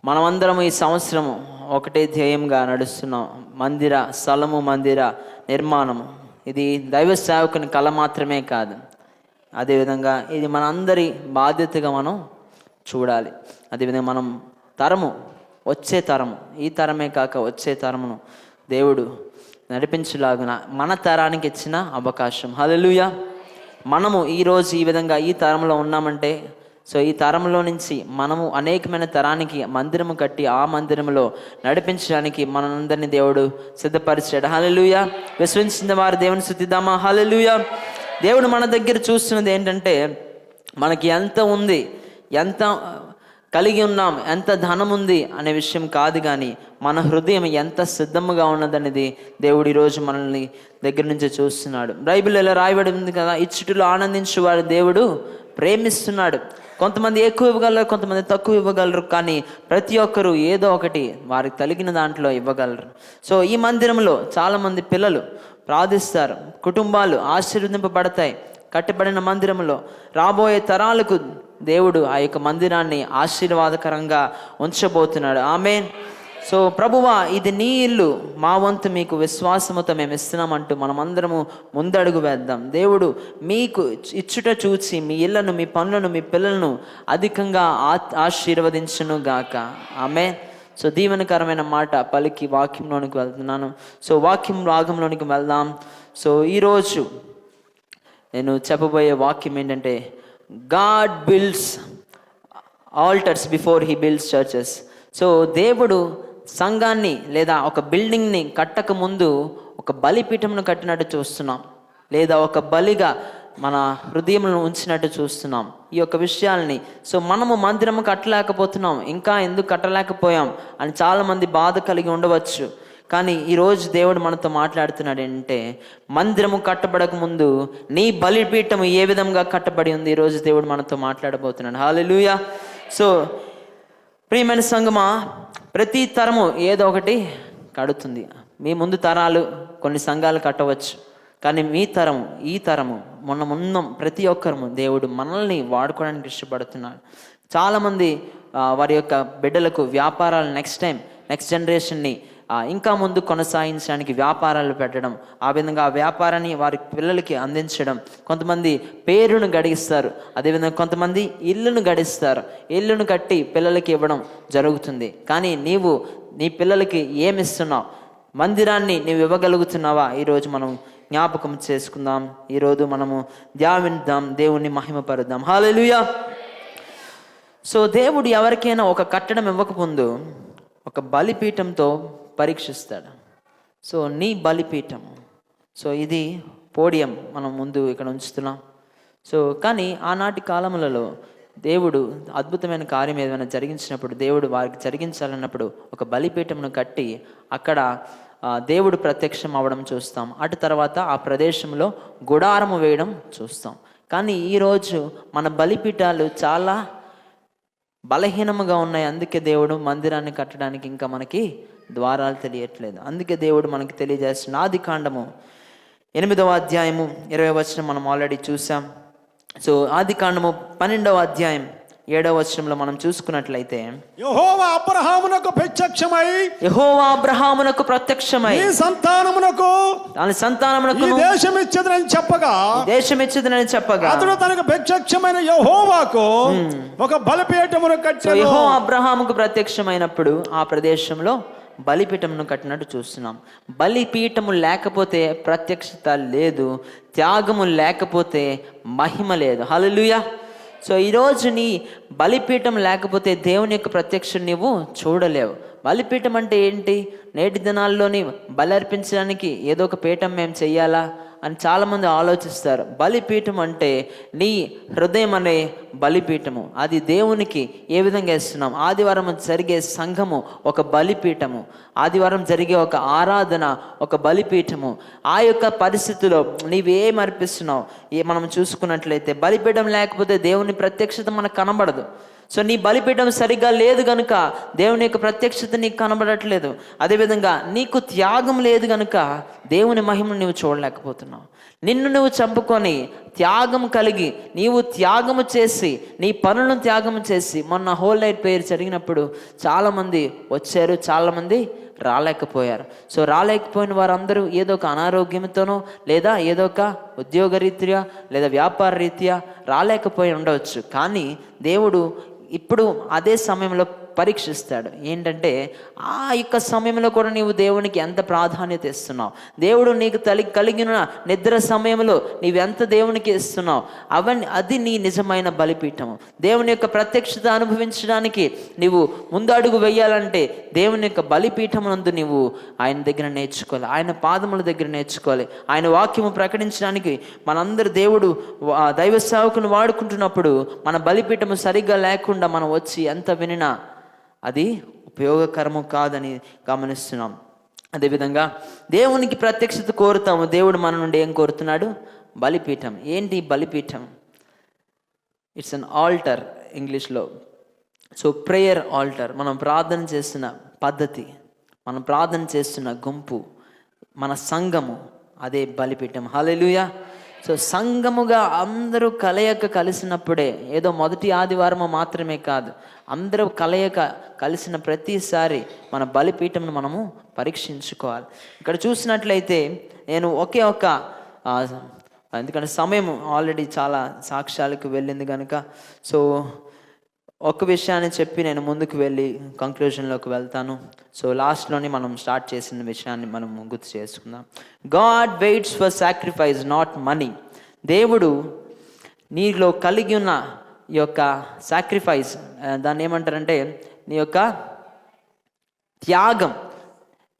మనమందరం ఈ సంవత్సరము ఒకటే ధ్యేయంగా నడుస్తున్నాం. మందిర నిర్మాణము. ఇది దైవ సేవకుని కళ మాత్రమే కాదు, అదేవిధంగా ఇది మన అందరి బాధ్యతగా మనం చూడాలి. అదేవిధంగా మనం వచ్చే తరము, ఈ తరమే కాక వచ్చే తరమును దేవుడు నడిపించులాగున మన తరానికి ఇచ్చిన అవకాశం. హల్లెలూయా. మనము ఈరోజు ఈ విధంగా ఈ తరంలో ఉన్నామంటే సో ఈ తరంలో నుంచి మనము అనేకమైన తరానికి మందిరము కట్టి ఆ మందిరంలో నడిపించడానికి మనందరినీ దేవుడు సిద్ధపరిచాడు. హల్లెలూయా. విశ్వసించిన వారు దేవుని స్తుతిద్దామా. హల్లెలూయా. దేవుడు మన దగ్గర చూస్తున్నది ఏంటంటే మనకి ఎంత ఉంది, ఎంత కలిగి ఉన్నాం, ఎంత ధనం ఉంది అనే విషయం కాదు, కానీ మన హృదయం ఎంత సిద్ధముగా ఉన్నదనేది దేవుడు ఈరోజు మనల్ని దగ్గర నుంచి చూస్తున్నాడు. బైబిల్ ఎలా రాయబడి ఉంది కదా, ఇచ్చుటలో ఆనందించు వారు దేవుడు ప్రేమిస్తున్నాడు. కొంతమంది ఎక్కువ ఇవ్వగలరు, కొంతమంది తక్కువ ఇవ్వగలరు, కానీ ప్రతి ఒక్కరూ ఏదో ఒకటి వారికి కలిగిన దాంట్లో ఇవ్వగలరు. సో ఈ మందిరంలో చాలామంది పిల్లలు ప్రార్థిస్తారు, కుటుంబాలు ఆశీర్వదింపబడతాయి. కట్టబడిన మందిరంలో రాబోయే తరాలకు దేవుడు ఆ యొక్క మందిరాన్ని ఆశీర్వాదకరంగా ఉంచబోతున్నాడు. ఆమేన్. సో ప్రభువా, ఇది నీ ఇల్లు, మా వంతు మీకు విశ్వాసముతో మేము ఇస్తున్నామంటూ మనమందరము ముందడుగు వేద్దాం. దేవుడు మీకు ఇచ్చుట చూసి మీ ఇళ్లను, మీ పనులను, మీ పిల్లలను అధికంగా ఆశీర్వదించును గాక. ఆమేన్. సో దీవెనకరమైన మాట పలికి వాక్యంలోనికి వెళ్తున్నాను. సో వాక్యం భాగంలోనికి వెళ్దాం. సో ఈరోజు నేను చెప్పబోయే వాక్యం ఏంటంటే, God builds altars before he builds churches. So దేవుడు సంఘాన్ని లేదా ఒక బిల్డింగ్ని కట్టక ముందు ఒక బలిపీఠంను కట్టినట్టు చూస్తున్నాం, లేదా ఒక బలిగా మన హృదయంలో ఉంచినట్టు చూస్తున్నాం ఈ యొక్క విషయాల్ని. సో మనము మందిరం కట్టలేకపోతున్నాం, ఇంకా ఎందుకు కట్టలేకపోయాం అని చాలామంది బాధ కలిగి ఉండవచ్చు. కానీ ఈరోజు దేవుడు మనతో మాట్లాడుతున్నాడు ఏంటంటే, మందిరము కట్టబడక ముందు నీ బలిపీఠము ఏ విధంగా కట్టబడి ఉంది ఈరోజు దేవుడు మనతో మాట్లాడబోతున్నాడు. హల్లెలూయా. సో ప్రియమైన సంగమా, ప్రతి తరము ఏదో ఒకటి కడుతుంది. మీ ముందు తరాలు కొన్ని సంఘాలు కట్టవచ్చు, కానీ మీ తరము, ఈ తరము, మొన్న ప్రతి ఒక్కరము దేవుడు మనల్ని వాడుకోవడానికి ఇష్టపడుతున్నాడు. చాలామంది వారి యొక్క బిడ్డలకు వ్యాపారాలు నెక్స్ట్ జనరేషన్ని ఇంకా ముందు కొనసాగించడానికి వ్యాపారాలు పెట్టడం, ఆ విధంగా ఆ వ్యాపారాన్ని వారి పిల్లలకి అందించడం. కొంతమంది పేరును గడిస్తారు, అదేవిధంగా కొంతమంది ఇల్లును గడిస్తారు, ఇల్లును కట్టి పిల్లలకి ఇవ్వడం జరుగుతుంది. కానీ నీవు నీ పిల్లలకి ఏమిస్తున్నావు? మందిరాన్ని నీవు ఇవ్వగలుగుతున్నావా? ఈరోజు మనం జ్ఞాపకం చేసుకుందాం, ఈరోజు మనము ధ్యానిద్దాం, దేవుణ్ణి మహిమపరుద్దాం. హల్లెలూయా. సో దేవుడు ఎవరికైనా ఒక కట్టడం ఇవ్వకముందు ఒక బలిపీఠంతో పరీక్షిస్తాడు. సో నీ బలిపీఠం, సో ఇది పోడియం మనం ముందు ఇక్కడ ఉంచుతున్నాం. సో కానీ ఆనాటి కాలములలో దేవుడు అద్భుతమైన కార్యం ఏదైనా జరిగించినప్పుడు, దేవుడు వారికి జరిగించాలన్నప్పుడు ఒక బలిపీఠమును కట్టి అక్కడ దేవుడు ప్రత్యక్షం అవ్వడం చూస్తాం. అటు తర్వాత ఆ ప్రదేశంలో గుడారము వేయడం చూస్తాం. కానీ ఈరోజు మన బలిపీఠాలు చాలా బలహీనముగా ఉన్నాయి. అందుకే దేవుడు మందిరాన్ని కట్టడానికి ఇంకా మనకి ద్వారాలు తెలియట్లేదు. అందుకే దేవుడు మనకి తెలియజేస్తున్న ఆదికాండము 8వ అధ్యాయము 20వ వచనం మనం ఆల్రెడీ చూసాం. సో ఆదికాండము 12వ అధ్యాయం 7వ వచనంలో మనం చూసుకున్నట్లయితే, యెహోవా అబ్రహామునకు ప్రత్యక్షమై నీ సంతానమునకు ఈ దేశం ఇచ్చేదని చెప్పగా అతడు తనకు ప్రత్యక్షమైన యెహోవాకు ఒక బలిపీఠమును కట్టెను. యెహోవా అబ్రహాముకు ప్రత్యక్షమైనప్పుడు ఆ ప్రదేశంలో బలిపీఠమును కట్టినట్టు చూస్తున్నాం. బలిపీఠము లేకపోతే ప్రత్యక్షత లేదు, త్యాగము లేకపోతే మహిమ లేదు. హల్లెలూయా. సో ఈరోజు నీ బలిపీఠం లేకపోతే దేవుని యొక్క ప్రత్యక్షం నీవు చూడలేవు. బలిపీఠం అంటే ఏంటి? నేటి దినాల్లోని బలి అర్పించడానికి ఏదో ఒక పీఠం మేము చెయ్యాలా అని చాలామంది ఆలోచిస్తారు. బలిపీఠం అంటే నీ హృదయం అనే బలిపీఠము. అది దేవునికి ఏ విధంగా ఇస్తున్నాం? ఆదివారం జరిగే సంఘము ఒక బలిపీఠము, ఆదివారం జరిగే ఒక ఆరాధన ఒక బలిపీఠము. ఆ యొక్క పరిస్థితిలో నీవేం అర్పిస్తున్నావు మనం చూసుకున్నట్లయితే, బలిపీఠం లేకపోతే దేవుని ప్రత్యక్షత మనకు కనబడదు. సో నీ బలిపీఠం సరిగ్గా లేదు కనుక దేవుని యొక్క ప్రత్యక్షత నీకు కనబడట్లేదు. అదేవిధంగా నీకు త్యాగం లేదు కనుక దేవుని మహిమను నువ్వు చూడలేకపోతున్నావు. నిన్ను నువ్వు చంపుకొని త్యాగం కలిగి నీవు త్యాగము చేసి నీ పనులను త్యాగము చేసి, మొన్న హోల్ నైట్ ప్రేయర్ జరిగినప్పుడు చాలామంది వచ్చారు, చాలామంది రాలేకపోయారు. సో రాలేకపోయిన వారందరూ ఏదో ఒక అనారోగ్యంతోనో లేదా ఏదో ఒక ఉద్యోగరీత్యా లేదా వ్యాపార రీత్యా రాలేకపోయి ఉండవచ్చు. కానీ దేవుడు ఇప్పుడు అదే సమయంలో పరీక్షిస్తాడు. ఏంటంటే ఆ యొక్క సమయంలో కూడా నీవు దేవునికి ఎంత ప్రాధాన్యత ఇస్తున్నావు, దేవుడు నీకు కలిగిన నిద్ర సమయంలో నీవెంత దేవునికి ఇస్తున్నావు, అది నీ నిజమైన బలిపీఠము. దేవుని యొక్క ప్రత్యక్షత అనుభవించడానికి నీవు ముందు అడుగు వేయాలంటే దేవుని యొక్క బలిపీఠమునందు నీవు ఆయన దగ్గర నేర్చుకోవాలి, ఆయన పాదముల దగ్గర నేర్చుకోవాలి. ఆయన వాక్యము ప్రకటించడానికి మనందరూ దేవుడు దైవ సేవకుని వాడుకుంటున్నప్పుడు మన బలిపీఠము సరిగ్గా లేకుండా మనం వచ్చి ఎంత వినినా అది ఉపయోగకరము కాదని గమనిస్తున్నాం. అదేవిధంగా దేవునికి ప్రత్యక్షత కోరుతాము. దేవుడు మన నుండి ఏం కోరుతున్నాడు? బలిపీఠం. ఏంటి బలిపీఠం? ఇట్స్ అన్ ఆల్టర్ ఇంగ్లీష్లో. సో ప్రేయర్ ఆల్టర్, మనం ప్రార్థన చేస్తున్న పద్ధతి, మనం ప్రార్థన చేస్తున్న గుంపు, మన సంఘము, అదే బలిపీఠం. హల్లెలూయా. సో సంఘముగా అందరూ కలయక కలిసినప్పుడే, ఏదో మొదటి ఆదివారము మాత్రమే కాదు, అందరూ కలయక కలిసిన ప్రతిసారి మన బలిపీఠంను మనము పరీక్షించుకోవాలి. ఇక్కడ చూసినట్లయితే నేను ఒకే ఒక ఎందుకంటే సమయం ఆల్రెడీ చాలా సాక్ష్యాలకు వెళ్ళింది కనుక సో ఒక విషయాన్ని చెప్పి నేను ముందుకు వెళ్ళి కంక్లూజన్లోకి వెళ్తాను. సో లాస్ట్లోని మనం స్టార్ట్ చేసిన విషయాన్ని మనం గుర్తు చేసుకుందాం. God weights for sacrifice not money. దేవుడు నీలో కలిగి ఉన్న ఈ యొక్క సాక్రిఫైస్, దాన్ని ఏమంటారంటే నీ యొక్క త్యాగం,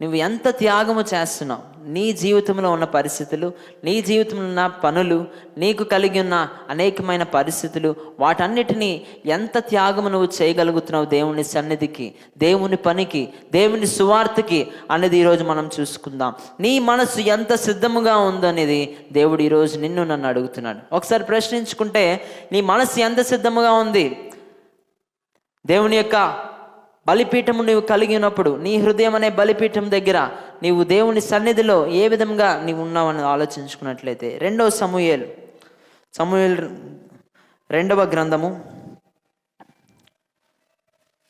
నువ్వు ఎంత త్యాగము చేస్తున్నావు, నీ జీవితంలో ఉన్న పరిస్థితులు, నీ జీవితంలో ఉన్న పనులు, నీకు కలిగి ఉన్న అనేకమైన పరిస్థితులు, వాటన్నిటినీ ఎంత త్యాగము నువ్వు చేయగలుగుతున్నావు దేవుని సన్నిధికి, దేవుని పనికి, దేవుని సువార్తకి అనేది ఈరోజు మనం చూసుకుందాం. నీ మనసు ఎంత సిద్ధముగా ఉందో అనేది దేవుడు ఈరోజు నిన్ను నన్ను అడుగుతున్నాడు. ఒకసారి ప్రశ్నించుకుంటే నీ మనసు ఎంత సిద్ధముగా ఉంది? దేవుని యొక్క బలిపీఠము నీవు కలిగి ఉన్నప్పుడు, నీ హృదయం అనే బలిపీఠం దగ్గర నీవు దేవుని సన్నిధిలో ఏ విధంగా నీవు ఉన్నావని ఆలోచించుకున్నట్లయితే, 2 సమూయేలు 2వ గ్రంథము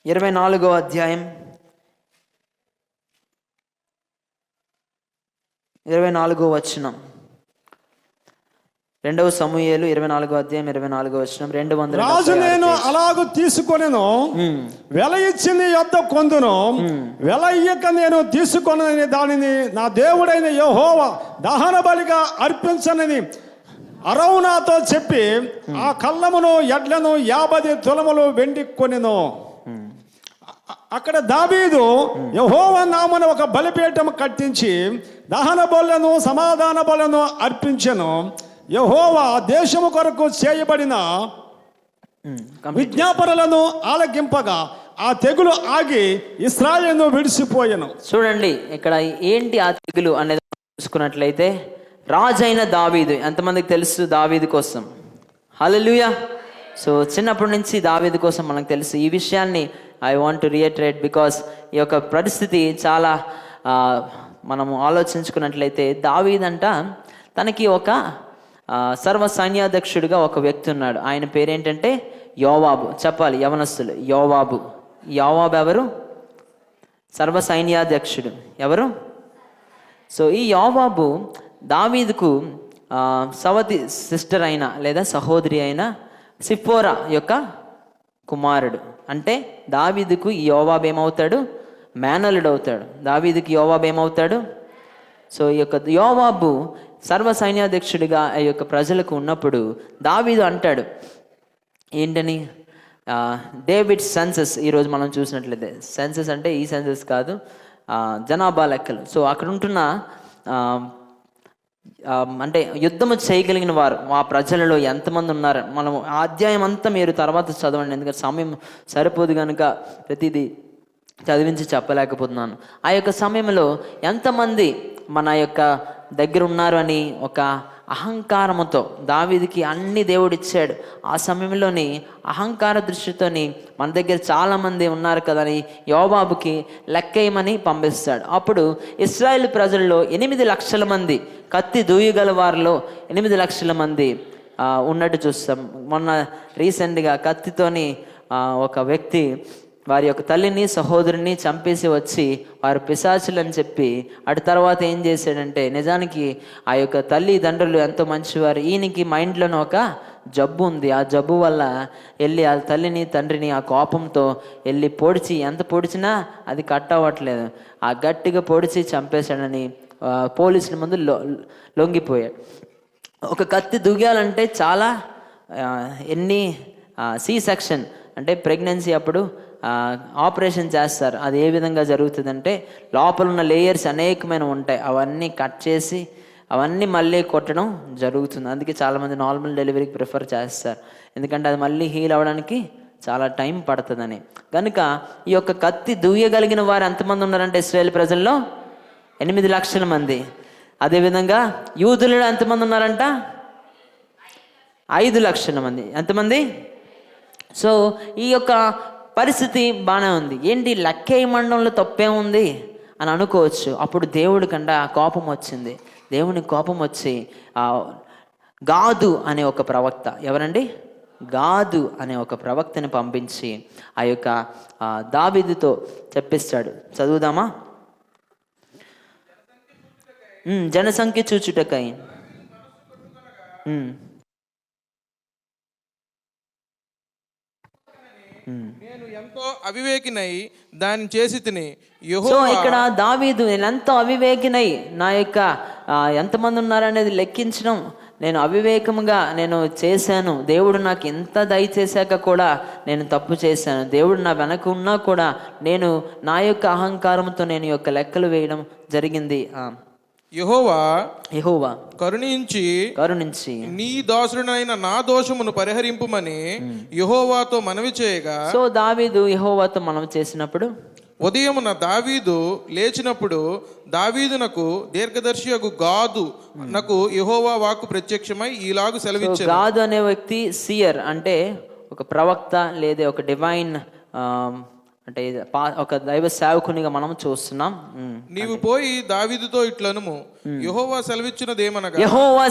24వ అధ్యాయం 24వ వచనం. 2 సమూయేలు 24వ అధ్యాయం 24వ వచనం. 200 రాజు నేను అలాగూ తీసుకొనెను, వెల ఇచ్చి నీ యొద్ద కొందును, వెల ఇయ్యక నేను తీసుకొనని దానిని నా దేవుడైన యెహోవా దహన బలిగా అర్పించనని అరౌనాతో చెప్పి ఆ కళ్ళమును ఎడ్లను 50 తులములు వెండి కొనెను. అక్కడ దావీదు యెహోవా నామమున ఒక బలిపీఠం కట్టించి దహన బలులను సమాధాన బలులను అర్పించెను. యెహోవా దేశము కొరకు చేయబడిన విజ్ఞాపనలను ఆలకింపగా ఆ తెగులు ఆగి ఇశ్రాయేలును విడిసిపోయెను. చూడండి ఇక్కడ ఏంటి ఆ తెగులు అనేది చూసుకున్నట్లయితే, రాజైన దావీదు. ఎంతమందికి తెలుసు దావీదు కోసం? హల్లెలూయా. సో చిన్నప్పటి నుంచి దావీదు కోసం మనకు తెలుసు. ఈ విషయాన్ని ఐ వాంట్ టు రియిటరేట్ బికాస్ ఈ యొక్క పరిస్థితి చాలా మనము ఆలోచించుకున్నట్లయితే, దావీదంట తనకి ఒక సర్వ సైన్యాధ్యక్షుడిగా ఒక వ్యక్తి ఉన్నాడు. ఆయన పేరేంటంటే యోవాబు. చెప్పాలి యవనస్తులు, యోవాబు. యోవాబు ఎవరు? సర్వ సైన్యాధ్యక్షుడు. ఎవరు? సో ఈ యోవాబు దావీదుకు సవతి సిస్టర్ అయిన లేదా సహోదరి అయిన సిప్పోరా యొక్క కుమారుడు. అంటే దావీదుకు ఈ యోవాబు ఏమవుతాడు? మేనలుడు అవుతాడు. దావీదుకి యోవాబు ఏమవుతాడు? సో ఈ యొక్క యోవాబు సర్వ సైన్యాధ్యక్షుడిగా ఆ యొక్క ప్రజలకు ఉన్నప్పుడు దావీదు అంటాడు ఏంటని? David census. ఈరోజు మనం చూసినట్లయితే సెన్సస్ అంటే ఈ సెన్సస్ కాదు, జనాభా లెక్కలు. సో అక్కడ ఉంటున్న అంటే యుద్ధము చేయగలిగిన వారు ఆ ప్రజలలో ఎంతమంది ఉన్నారు, మనం ఆ అధ్యాయం అంతా మీరు తర్వాత చదవండి, ఎందుకంటే సమయం సరిపోదు కనుక ప్రతిదీ చదివించి చెప్పలేకపోతున్నాను. ఆ యొక్క సమయంలో ఎంతమంది మన యొక్క దగ్గర ఉన్నారు అని ఒక అహంకారముతో దావీదుకి అన్ని దేవుడు ఇచ్చాడు. ఆ సమయంలోని అహంకార దృష్టితోని మన దగ్గర చాలామంది ఉన్నారు కదా అని యోవాబుకి లెక్కేయమని పంపిస్తాడు. అప్పుడు ఇశ్రాయేల్ ప్రజల్లో 8 లక్షల మంది, కత్తి దూయగల వారిలో 8 లక్షల మంది ఉన్నట్టు చూస్తాం. మొన్న రీసెంట్గా కత్తితోని ఒక వ్యక్తి వారి యొక్క తల్లిని సహోదరుని చంపేసి వచ్చి వారు పిశాచులని చెప్పి అటు తర్వాత ఏం చేశాడంటే, నిజానికి ఆ యొక్క తల్లిదండ్రులు ఎంతో మంచివారు, ఈయనకి మైండ్లోనే ఒక జబ్బు ఉంది. ఆ జబ్బు వల్ల వెళ్ళి ఆ తల్లిని తండ్రిని ఆ కోపంతో వెళ్ళి పొడిచి, ఎంత పొడిచినా అది కట్ అవ్వట్లేదు, ఆ గట్టిగా పొడిచి చంపేశాడని పోలీసుల ముందు లొంగిపోయాడు. ఒక కత్తి దూగాలంటే చాలా ఎన్ని సి సెక్షన్ అంటే ప్రెగ్నెన్సీ అప్పుడు ఆపరేషన్ చేస్తారు. అది ఏ విధంగా జరుగుతుందంటే లోపల ఉన్న లేయర్స్ అనేకమైన ఉంటాయి, అవన్నీ కట్ చేసి అవన్నీ మళ్ళీ కొట్టడం జరుగుతుంది. అందుకే చాలామంది నార్మల్ డెలివరీకి ప్రిఫర్ చేస్తారు, ఎందుకంటే అది మళ్ళీ హీల్ అవ్వడానికి చాలా టైం పడుతుందని. కనుక ఈ యొక్క కత్తి దూయగలిగిన వారు ఎంతమంది ఉన్నారంటే ఇశ్రాయేల్ ప్రజల్లో 8 లక్షల మంది. అదేవిధంగా యూదులలో ఎంతమంది ఉన్నారంట? 5 లక్షల మంది. ఎంతమంది? సో ఈ యొక్క పరిస్థితి బాగానే ఉంది. ఏంటి లెక్కేయ మండంలో తప్పే ఉంది అని అనుకోవచ్చు. అప్పుడు దేవుడి కంట కోపం వచ్చింది. దేవుని కోపం వచ్చి గాదు అనే ఒక ప్రవక్త, ఎవరండి? గాదు అనే ఒక ప్రవక్తని పంపించి ఆ యొక్క దావీదుతో చెప్పిస్తాడు. చదువుదామా? జనసంఖ్య చూచుటకై నేను ఎంతో అవివేకినై దాన్ని చేసి తిని. సో ఇక్కడ దావీదు నేను ఎంతో అవివేకినై నా యొక్క ఎంతమంది ఉన్నారనేది లెక్కించడం నేను అవివేకముగా నేను చేశాను, దేవుడు నాకు ఎంత దయచేశాక కూడా నేను తప్పు చేశాను, దేవుడు నా వెనక ఉన్నా కూడా నేను నా యొక్క అహంకారంతో నేను యొక్క లెక్కలు వేయడం జరిగింది. యెహోవా కరుణించి నీ దాసుడైన నా దోషమును పరిహరింపుమని యెహోవాతో మనవి చేయగా, సో దావీదు యెహోవాతో మనవి చేసినప్పుడు, ఉదయమున దావీదు లేచినప్పుడు దావీదునకు దీర్ఘదర్శియగు గాదు నాకు యెహోవా వాక్కు ప్రత్యక్షమై ఈలాగు సెలవిచ్చాడు. గాదు అనే వ్యక్తి సియర్ అంటే ఒక ప్రవక్త లేదా ఒక డివైన్ అంటే ఒక దైవ సేవకునిగా మనం చూస్తున్నాం. నీవు పోయి దావీదుతో ఇట్లనుము, యెహోవా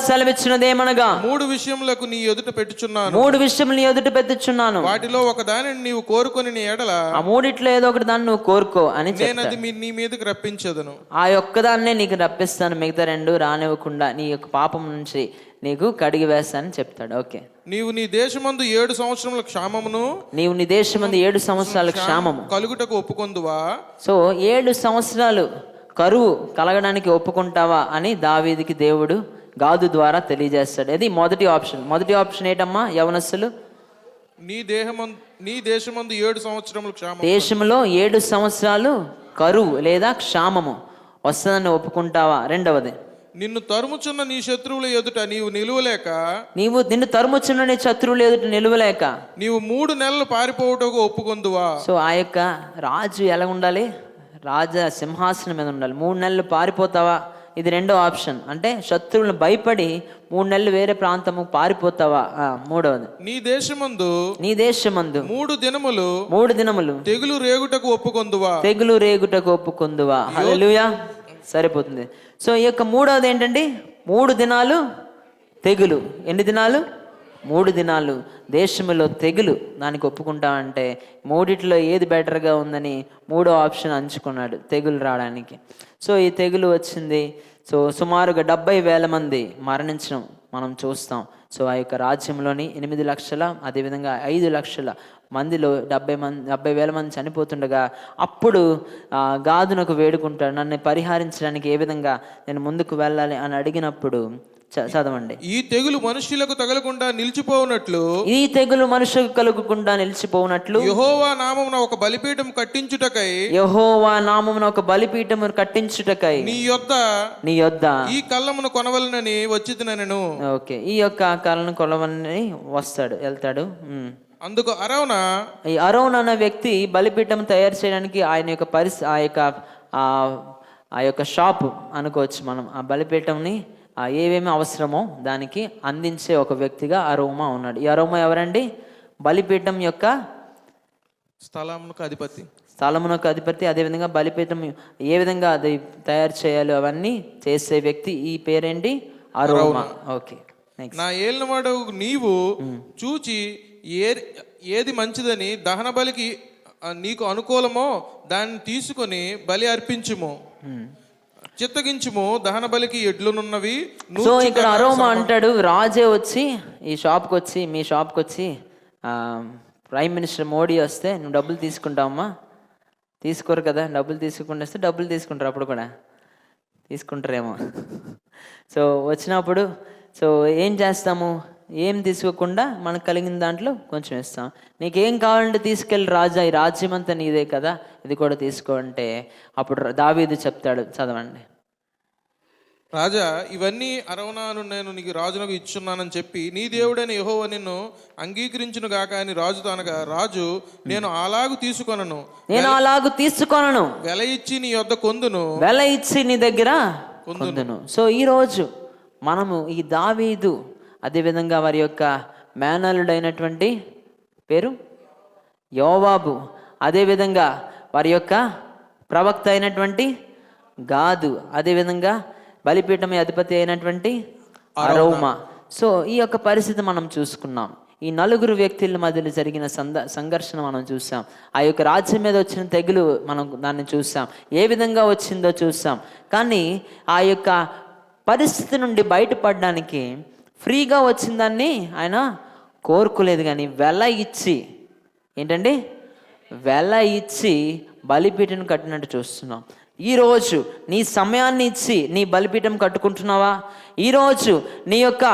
సెలవిచ్చినదేమనగా 3 విషయములకు నీ ఎదుట పెట్టుచున్నాను, వాటిలో ఒక దానిని నీవు కోరుకొని నీ ఎడల ఆ మూడిట్లో ఏదో ఒకటి దాన్ని నువ్వు కోరుకో అని నేను అది నీ మీదకి రప్పించదును. ఆ ఒక్కదాన్నే నీకు రప్పిస్తాను, మిగతా 2 రానివ్వకుండా నీ యొక్క పాపం నుంచి నీకు కడిగి వేస్తానని చెప్తాడు. ఓకే, నీవు నీ దేశమందు 7 సంవత్సరముల క్షామమును నీవు నీ దేశమందు 7 సంవత్సరాల క్షామము కలుగుటకు ఒప్పుకొందువా. సో 7 సంవత్సరాలు కరువు కలగడానికి ఒప్పుకుంటావా అని దావీదుకి దేవుడు గాదు ద్వారా తెలియజేస్తాడు. ఇది మొదటి ఆప్షన్ ఏంటమ్మా యవనస్తులు? నీ దేశమందు 7 సంవత్సరముల క్షామము, దేశంలో 7 సంవత్సరాలు కరువు లేదా క్షామము వస్తుందని ఒప్పుకుంటావా? రెండవది, నిన్ను తరుముచున్న నీ శత్రువుల ఎదుట నీవు నిలువలేక నిన్ను తరుముచున్న నీ శత్రువుల ఎదుట నిలువలేక నీవు 3 నెలలు పారిపోవటకు ఒప్పుకొందువా. సో ఆ యొక్క రాజు ఎలా ఉండాలి? రాజ సింహాసనం మీద ఉండాలి. 3 నెలలు పారిపోతావా? ఇది రెండో ఆప్షన్. అంటే శత్రువులను భయపడి 3 నెలలు వేరే ప్రాంతము పారిపోతావా? మూడవది, నీ దేశమందు 3 దినములు తెగులు రేగుటకు ఒప్పుకొందువా. హల్లెలూయా, సరిపోతుంది. సో ఈ యొక్క మూడవది ఏంటంటే 3 దినాలు తెగులు. ఎన్ని దినాలు? 3 దినాలు దేశంలో తెగులు. దానికి ఒప్పుకుంటామంటే మూడిట్లో ఏది బెటర్గా ఉందని 3వ ఆప్షన్ ఎంచుకున్నాడు తెగులు రావడానికి. సో ఈ తెగులు వచ్చింది. సో సుమారుగా 70,000 మంది మరణించడం మనం చూస్తాం. సో ఆ యొక్క రాజ్యంలోని 8 లక్షల, అదేవిధంగా 5 లక్షల మందిలో 70,000 మంది చనిపోతుండగా అప్పుడు గాదునకు వేడుకుంటాడు, నన్ను పరిహరించడానికి ఏ విధంగా నేను ముందుకు వెళ్ళాలి అని అడిగినప్పుడు చదవండి. ఈ తెగులు మనుషులకు తగలకుండా నిలిచిపోవునట్లు, యెహోవా నామమున ఒక బలిపీఠం కట్టించుటకై నీ యొద్ద ఈ కళ్ళమును కొనవలనని వచ్చితినెను. ఓకే, ఈ యొక్క కళ్ళను కొనవలని వెళ్తాడు. అందుకు అరౌన్ అన్న వ్యక్తి బలిపీఠం తయారు చేయడానికి ఆయన యొక్క ఆ యొక్క షాప్ అనుకోవచ్చు మనం. ఆ బలిపీఠంని ఏమేమి అవసరమో దానికి అందించే ఒక వ్యక్తిగా అరోమా ఉన్నాడు. ఈ అరోమా ఎవరండి? బలిపీఠం యొక్క స్థలమునకు అధిపతి. అదేవిధంగా బలిపీఠం ఏ విధంగా అది తయారు చేయాలో అవన్నీ చేసే వ్యక్తి. ఈ పేరేంటి? అరోమా. ఓకే, నా ఏలినవాడు నీవు చూచి ఏది మంచిదని దహన బలికి నీకు అనుకూలమో దాన్ని తీసుకొని బలి అర్పించుము, చిత్తగించుము, దహన బలికి ఎడ్లునున్నవి. సో ఇక్కడ అరోమా అంటాడు, రాజే వచ్చి మీ షాప్కి వచ్చి ప్రైమ్ మినిస్టర్ మోడీ వస్తే నువ్వు డబ్బులు తీసుకుంటావమ్మా? తీసుకోరు కదా. డబ్బులు తీసుకుంటారు, అప్పుడు కూడా తీసుకుంటారేమో. సో వచ్చినప్పుడు సో ఏం చేస్తాము? ఏం తీసుకోకుండా మనకు కలిగిన దాంట్లో కొంచెం ఇస్తాం. నీకేం కావాలంటే తీసుకెళ్ళి రాజా, ఈ రాజ్యం అంతా నీదే కదా, ఇది కూడా తీసుకో అంటే అప్పుడు దావీదు చెప్తాడు, చదవండి. రాజా, ఇవన్నీ అరవనాను నేను నీకు రాజునకు ఇచ్చున్నానని చెప్పి నీ దేవుడైన యెహోవా నిన్ను అంగీకరించును గాక అని రాజు అనగా, రాజు నేను అలాగు తీసుకొనను, వెల ఇచ్చి నీ యొద్ద కొందును, వెల ఇచ్చి నీ దగ్గర కొందును. సో ఈరోజు మనము ఈ దావీదు, అదేవిధంగా వారి యొక్క మేనలుడైనటువంటి పేరు యోవాబు, అదేవిధంగా వారి యొక్క ప్రవక్త అయినటువంటి గాదు, అదేవిధంగా బలిపీఠం అధిపతి అయినటువంటి అరోమా. సో ఈ యొక్క పరిస్థితి మనం చూసుకున్నాం. ఈ 4 వ్యక్తుల మధ్యలో జరిగిన సంఘర్షణ మనం చూసాం. ఆ యొక్క రాజ్యం మీద వచ్చిన తెగులు మనం దాన్ని చూసాం, ఏ విధంగా వచ్చిందో చూసాం. కానీ ఆ యొక్క పరిస్థితి నుండి బయటపడడానికి ఫ్రీగా వచ్చిన దాన్ని ఆయన కోరుకోలేదు, కానీ వెల ఇచ్చి బలిపీఠం కట్టినట్టు చూస్తున్నాం. ఈరోజు నీ సమయాన్ని ఇచ్చి నీ బలిపీఠం కట్టుకుంటున్నావా? ఈరోజు నీ యొక్క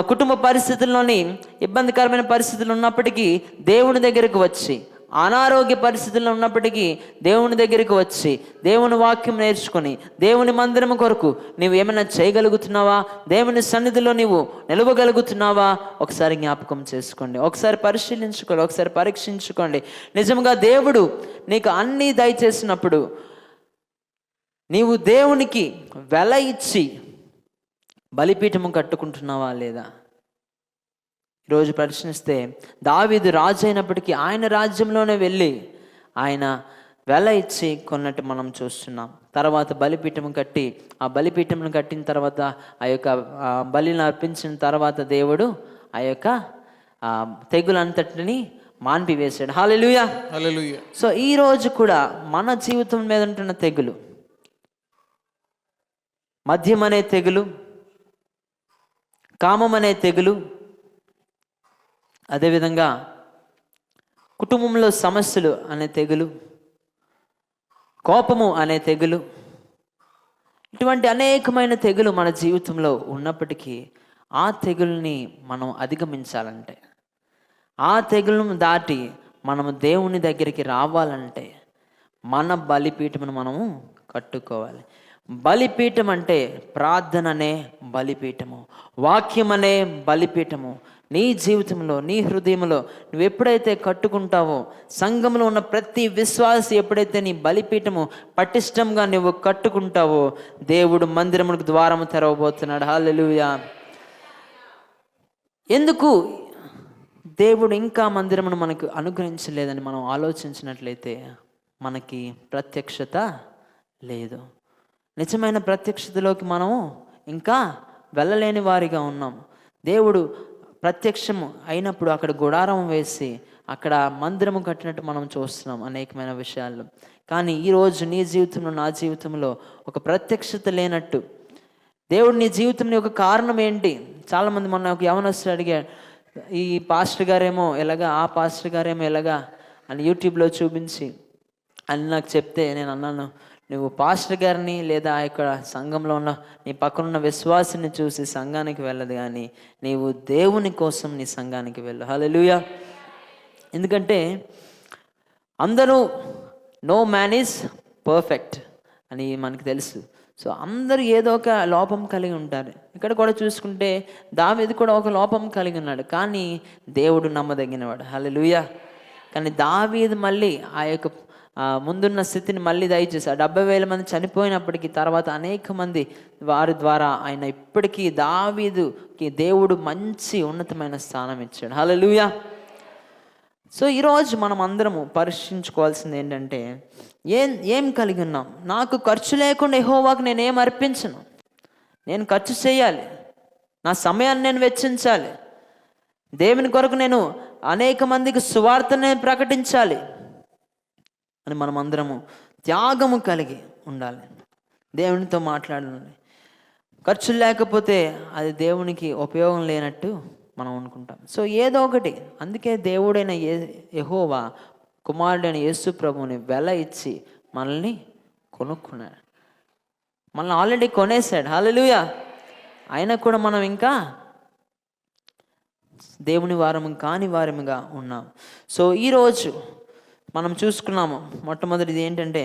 కుటుంబ పరిస్థితుల్లోని ఇబ్బందికరమైన పరిస్థితులు ఉన్నప్పటికీ దేవుని దగ్గరకు వచ్చి, అనారోగ్య పరిస్థితుల్లో ఉన్నప్పటికీ దేవుని దగ్గరికి వచ్చి దేవుని వాక్యం నేర్చుకొని దేవుని మందిరం కొరకు నీవు ఏమైనా చేయగలుగుతున్నావా? దేవుని సన్నిధిలో నీవు నిలవగలుగుతున్నావా? ఒకసారి జ్ఞాపకం చేసుకోండి, ఒకసారి పరిశీలించుకోండి, ఒకసారి పరీక్షించుకోండి. నిజంగా దేవుడు నీకు అన్నీ దయచేసినప్పుడు నీవు దేవునికి వెల ఇచ్చి బలిపీఠము కట్టుకుంటున్నావా లేదా? ఈరోజు ప్రశ్నిస్తే దావీదు రాజు అయినప్పటికీ ఆయన రాజ్యంలోనే వెళ్ళి ఆయన వెల ఇచ్చి కొన్నట్టు మనం చూస్తున్నాం. తర్వాత బలిపీఠం కట్టి, ఆ బలిపీఠంను కట్టిన తర్వాత ఆ యొక్క బలిని అర్పించిన తర్వాత దేవుడు ఆ యొక్క తెగులంతటిని మాన్పివేశాడు. హల్లెలూయా, హల్లెలూయా. సో ఈరోజు కూడా మన జీవితం మీద ఉంటున్న తెగులు, మద్యం అనే తెగులు, కామం అనే తెగులు, అదేవిధంగా కుటుంబంలో సమస్యలు అనే తెగులు, కోపము అనే తెగులు, ఇటువంటి అనేకమైన తెగులు మన జీవితంలో ఉన్నప్పటికీ ఆ తెగుల్ని మనం అధిగమించాలంటే, ఆ తెగులను దాటి మనము దేవుని దగ్గరికి రావాలంటే మన బలిపీఠమును మనము కట్టుకోవాలి. బలిపీఠం అంటే ప్రార్థన అనే బలిపీఠము, వాక్యం అనే బలిపీఠము. నీ జీవితంలో, నీ హృదయంలో నువ్వు ఎప్పుడైతే కట్టుకుంటావో, సంఘంలో ఉన్న ప్రతి విశ్వాసి ఎప్పుడైతే నీ బలిపీఠము పటిష్టంగా నువ్వు కట్టుకుంటావో, దేవుడు మందిరములకు ద్వారము తెరవబోతున్నాడు. హల్లెలూయా. ఎందుకు దేవుడు ఇంకా మందిరమును మనకు అనుగ్రహించలేదని మనం ఆలోచించినట్లయితే మనకి ప్రత్యక్షత లేదు. నిజమైన ప్రత్యక్షతలోకి మనము ఇంకా వెళ్ళలేని వారిగా ఉన్నాం. దేవుడు ప్రత్యక్షము అయినప్పుడు అక్కడ గుడారం వేసి అక్కడ మందిరము కట్టినట్టు మనం చూస్తున్నాం అనేకమైన విషయాల్లో. కానీ ఈరోజు నీ జీవితంలో, నా జీవితంలో ఒక ప్రత్యక్షత లేనట్టు, దేవుడు నీ జీవితంలో ఒక కారణం ఏంటి? చాలామంది మొన్న ఒక యవనస్తుడు అడిగాడు, ఈ పాస్టర్ గారేమో ఎలాగా, ఆ పాస్టర్ గారేమో ఎలాగా అని యూట్యూబ్లో చూపించి అని నాకు చెప్తే నేను అన్నాను, నువ్వు పాస్టర్ గారిని లేదా ఇక్కడ సంఘంలో ఉన్న నీ పక్కనున్న విశ్వాసిని చూసి సంఘానికి వెళ్ళదు, కానీ నీవు దేవుని కోసం నీ సంఘానికి వెళ్ళు. హల్లెలూయా. ఎందుకంటే అందరూ, నో మ్యాన్ ఈజ్ పర్ఫెక్ట్ అని మనకు తెలుసు. సో అందరూ ఏదో ఒక లోపం కలిగి ఉంటారు. ఇక్కడ కూడా చూసుకుంటే దావీదు కూడా ఒక లోపం కలిగి ఉన్నాడు, కానీ దేవుడు నమ్మదగినవాడు. హల్లెలూయా. కానీ దావీదు మళ్ళీ ఆ యొక్క ముందున్న స్థితిని మళ్ళీ దయచేసి 70,000 మంది చనిపోయినప్పటికీ తర్వాత అనేక మంది వారి ద్వారా ఆయన ఇప్పటికీ దావీదుకి దేవుడు మంచి ఉన్నతమైన స్థానం ఇచ్చాడు. హల్లెలూయా. సో ఈరోజు మనం అందరము పరీక్షించుకోవాల్సింది ఏంటంటే, ఏం కలిగి ఉన్నాం? నాకు ఖర్చు లేకుండా యెహోవాకు నేను ఏం అర్పించను. నేను ఖర్చు చేయాలి, నా సమయాన్ని నేను వెచ్చించాలి, దేవుని కొరకు నేను అనేక మందికి సువార్తనే ప్రకటించాలి అని మనం అందరము త్యాగము కలిగి ఉండాలి, దేవునితో మాట్లాడాలి. ఖర్చులు లేకపోతే అది దేవునికి ఉపయోగం లేనట్టు మనం అనుకుంటాం. సో ఏదో ఒకటి, అందుకే దేవుడైన యెహోవా కుమారుడైన యేసు ప్రభువుని వెల ఇచ్చి మనల్ని కొనుక్కున్నాడు, మనల్ని ఆల్రెడీ కొనేసాడు. హల్లెలూయా. అయినా కూడా మనం ఇంకా దేవుని వారము కాని వారముగా ఉన్నాం. సో ఈరోజు మనం చూసుకున్నాము, మొట్టమొదటిది ఏంటంటే,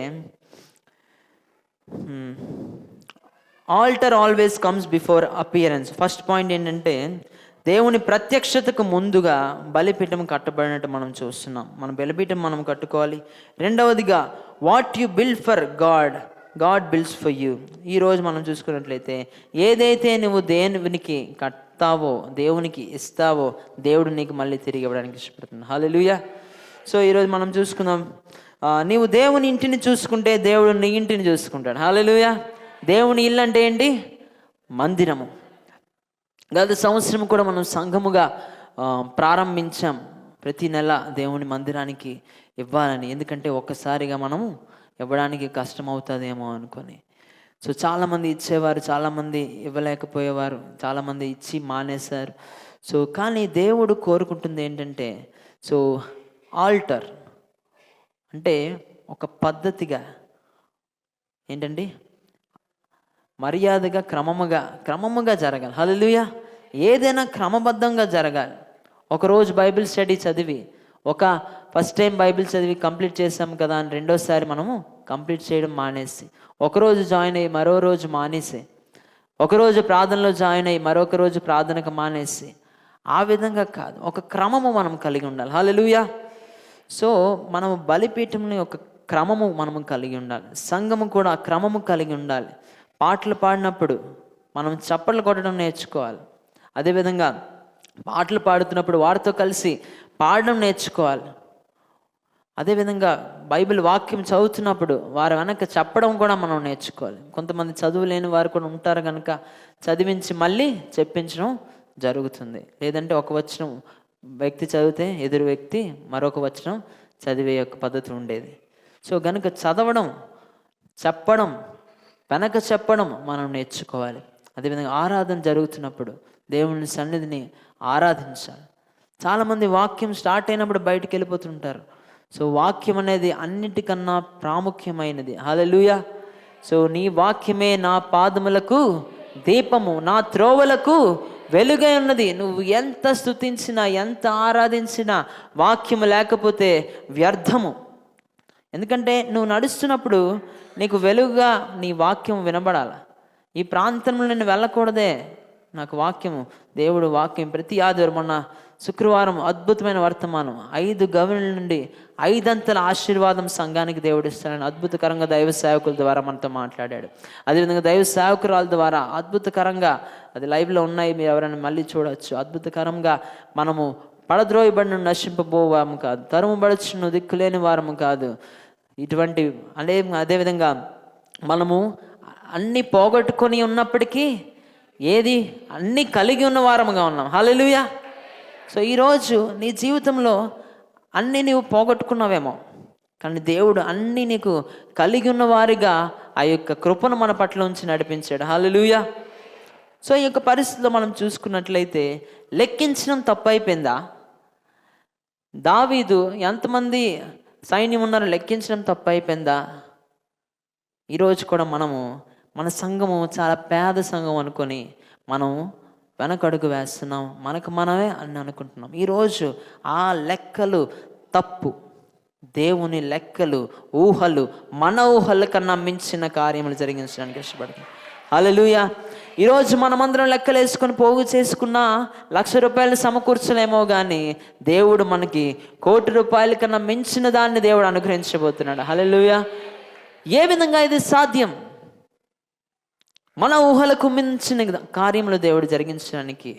altar always comes before appearance. First point ఏంటంటే, దేవుని ప్రత్యక్షతకు ముందుగా బలిపీఠం కట్టబడినట్టు మనం చూస్తున్నాం. మన బలిపీఠం మనం కట్టుకోవాలి. రెండవదిగా, what you build for God, God builds for you. ఈరోజు మనం చూసుకున్నట్లయితే ఏదైతే నువ్వు దేవునికి కట్టావో, దేవునికి ఇస్తావో, దేవుడు నీకు మళ్ళీ తిరిగి ఇవ్వడానికి ఇష్టపడుతుంది. హల్లెలూయా. సో ఈరోజు మనం చూసుకుందాం, నీవు దేవుని ఇంటిని చూసుకుంటే దేవుడు నీ ఇంటిని చూసుకుంటాడు. హల్లెలూయా. దేవుని ఇల్లు అంటే ఏంటి? మందిరము. గత సంవత్సరం కూడా మనం సంఘముగా ప్రారంభించాం, ప్రతి నెల దేవుని మందిరానికి ఇవ్వాలని. ఎందుకంటే ఒక్కసారిగా మనము ఇవ్వడానికి కష్టం అవుతుందేమో అనుకొని. సో చాలామంది ఇచ్చేవారు, చాలామంది ఇవ్వలేకపోయేవారు, చాలామంది ఇచ్చి మానేశారు. సో కానీ దేవుడు కోరుకుంటుంది ఏంటంటే, సో ఆల్టర్ అంటే ఒక పద్ధతిగా ఏంటండి, మర్యాదగా క్రమముగా జరగాలి. హల్లెలూయా. ఏదైనా క్రమబద్ధంగా జరగాలి. ఒకరోజు బైబిల్ స్టడీ చదివి ఫస్ట్ టైం బైబిల్ చదివి కంప్లీట్ చేసాం కదా అని రెండోసారి మనము కంప్లీట్ చేయడం మానేసి, ఒకరోజు జాయిన్ అయ్యి మరో రోజు మానేసి, ఒకరోజు ప్రార్థనలో జాయిన్ అయ్యి మరొక రోజు ప్రార్థనకు మానేసి, ఆ విధంగా కాదు, ఒక క్రమము మనం కలిగి ఉండాలి. హల్లెలూయా. సో మనము బలిపీఠంని ఒక క్రమము మనము కలిగి ఉండాలి. సంఘము కూడా క్రమము కలిగి ఉండాలి. పాటలు పాడినప్పుడు మనం చప్పట్లు కొట్టడం నేర్చుకోవాలి. అదేవిధంగా పాటలు పాడుతున్నప్పుడు వారితో కలిసి పాడడం నేర్చుకోవాలి. అదేవిధంగా బైబిల్ వాక్యం చదువుతున్నప్పుడు వారి వెనక చెప్పడం కూడా మనం నేర్చుకోవాలి. కొంతమంది చదువు లేని వారు కూడా ఉంటారు కనుక చదివించి మళ్ళీ చెప్పించడం జరుగుతుంది. లేదంటే ఒక వచనం వ్యక్తి చదివితే ఎదురు వ్యక్తి మరొక వచనం చదివే యొక్క పద్ధతి ఉండేది. సో కనుక చదవడం, చెప్పడం, వెనక చెప్పడం మనం నేర్చుకోవాలి. అదేవిధంగా ఆరాధన జరుగుతున్నప్పుడు దేవుని సన్నిధిని ఆరాధించాలి. చాలామంది వాక్యం స్టార్ట్ అయినప్పుడు బయటికి వెళ్ళిపోతుంటారు. సో వాక్యం అనేది అన్నిటికన్నా ప్రాముఖ్యమైనది. హల్లెలూయా. సో నీ వాక్యమే నా పాదములకు దీపము, నా త్రోవలకు వెలుగై ఉన్నది. నువ్వు ఎంత స్తుతించినా, ఎంత ఆరాధించినా వాక్యము లేకపోతే వ్యర్థము. ఎందుకంటే నువ్వు నడుస్తున్నప్పుడు నీకు వెలుగుగా నీ వాక్యం వినబడాలి. ఈ ప్రాంతంలో నేను వెళ్ళకూడదే, నాకు వాక్యము, దేవుడు వాక్యం ప్రతి ఆదివారం, మొన్న శుక్రవారం అద్భుతమైన వర్తమానం, 5 గవనెల నుండి 5 అంతల ఆశీర్వాదం సంఘానికి దేవుడు ఇస్తాడని అద్భుతకరంగా దైవ సేవకుల ద్వారా మనతో మాట్లాడాడు. అదేవిధంగా దైవ సేవకురాల ద్వారా అద్భుతకరంగా, అది లైవ్లో ఉన్నాయి, మీరు ఎవరైనా మళ్ళీ చూడవచ్చు. అద్భుతకరంగా మనము పడద్రోయబడిన నశింపబోవాము కాదు, తరుముబడుచును దిక్కులేని వారము కాదు. ఇటువంటి అదేవిధంగా మనము అన్నీ పోగొట్టుకొని ఉన్నప్పటికీ అన్నీ కలిగి ఉన్న వారముగా ఉన్నాం. హల్లెలూయా. సో ఈరోజు నీ జీవితంలో అన్నీ నీవు పోగొట్టుకున్నావేమో, కానీ దేవుడు అన్నీ నీకు కలిగి ఉన్న వారిగా ఆ యొక్క కృపను మన పట్ల ఉంచి నడిపించాడు. హల్లెలూయా. సో ఈ యొక్క పరిస్థితిలో మనం చూసుకున్నట్లయితే లెక్కించడం తప్పు అయిపోయిందా? దావీదు ఎంతమంది సైన్యం ఉన్నారో లెక్కించడం తప్పు అయిపోయిందా? ఈరోజు కూడా మన సంఘము చాలా పేద సంఘం అనుకొని మనం వెనకడుగు వేస్తున్నాం, మనకు మనమే అని అనుకుంటున్నాం. ఈరోజు ఆ లెక్కలు తప్పు. దేవుని లెక్కలు, ఊహలు మన ఊహల కన్నా మించిన కార్యములు జరిగించడానికి ఇష్టపడుతుంది. హల్లెలూయా. ఈరోజు మనమందరం లెక్కలు వేసుకొని పోగు చేసుకున్న ₹1,00,000 సమకూర్చలేమో కానీ దేవుడు మనకి ₹1,00,00,000 కన్నా మించిన దాన్ని దేవుడు అనుగ్రహించబోతున్నాడు. హల్లెలూయా. ఏ విధంగా ఇది సాధ్యం? మన ఊహలకు మించిన కార్యములు దేవుడు జరిగించడానికి,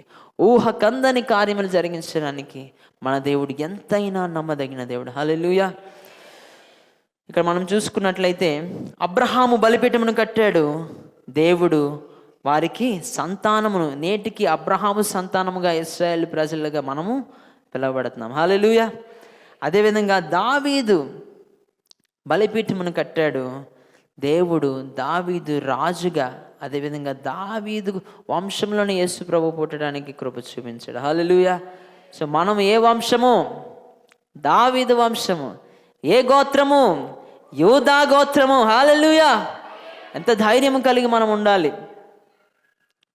ఊహకందని కార్యములు జరిగించడానికి మన దేవుడు ఎంతైనా నమ్మదగిన దేవుడు. హల్లెలూయా. ఇక్కడ మనం చూసుకున్నట్లయితే అబ్రహాము బలిపీఠమును కట్టాడు. దేవుడు వారికి సంతానమును, నేటికి అబ్రహాము సంతానముగా ఇశ్రాయేల్ ప్రజలుగా మనము పిలువబడుతున్నాం. హల్లెలూయా. అదేవిధంగా దావీదు బలిపీఠమును కట్టాడు. దేవుడు దావీదు రాజుగా, అదేవిధంగా దావీదు వంశంలోనే యేసు ప్రభు పుట్టడానికి కృప చూపించాడు. హల్లెలూయా. సో మనం ఏ వంశము? దావీదు వంశము. ఏ గోత్రము? యూదా గోత్రము. హల్లెలూయా. ఎంత ధైర్యం కలిగి మనం ఉండాలి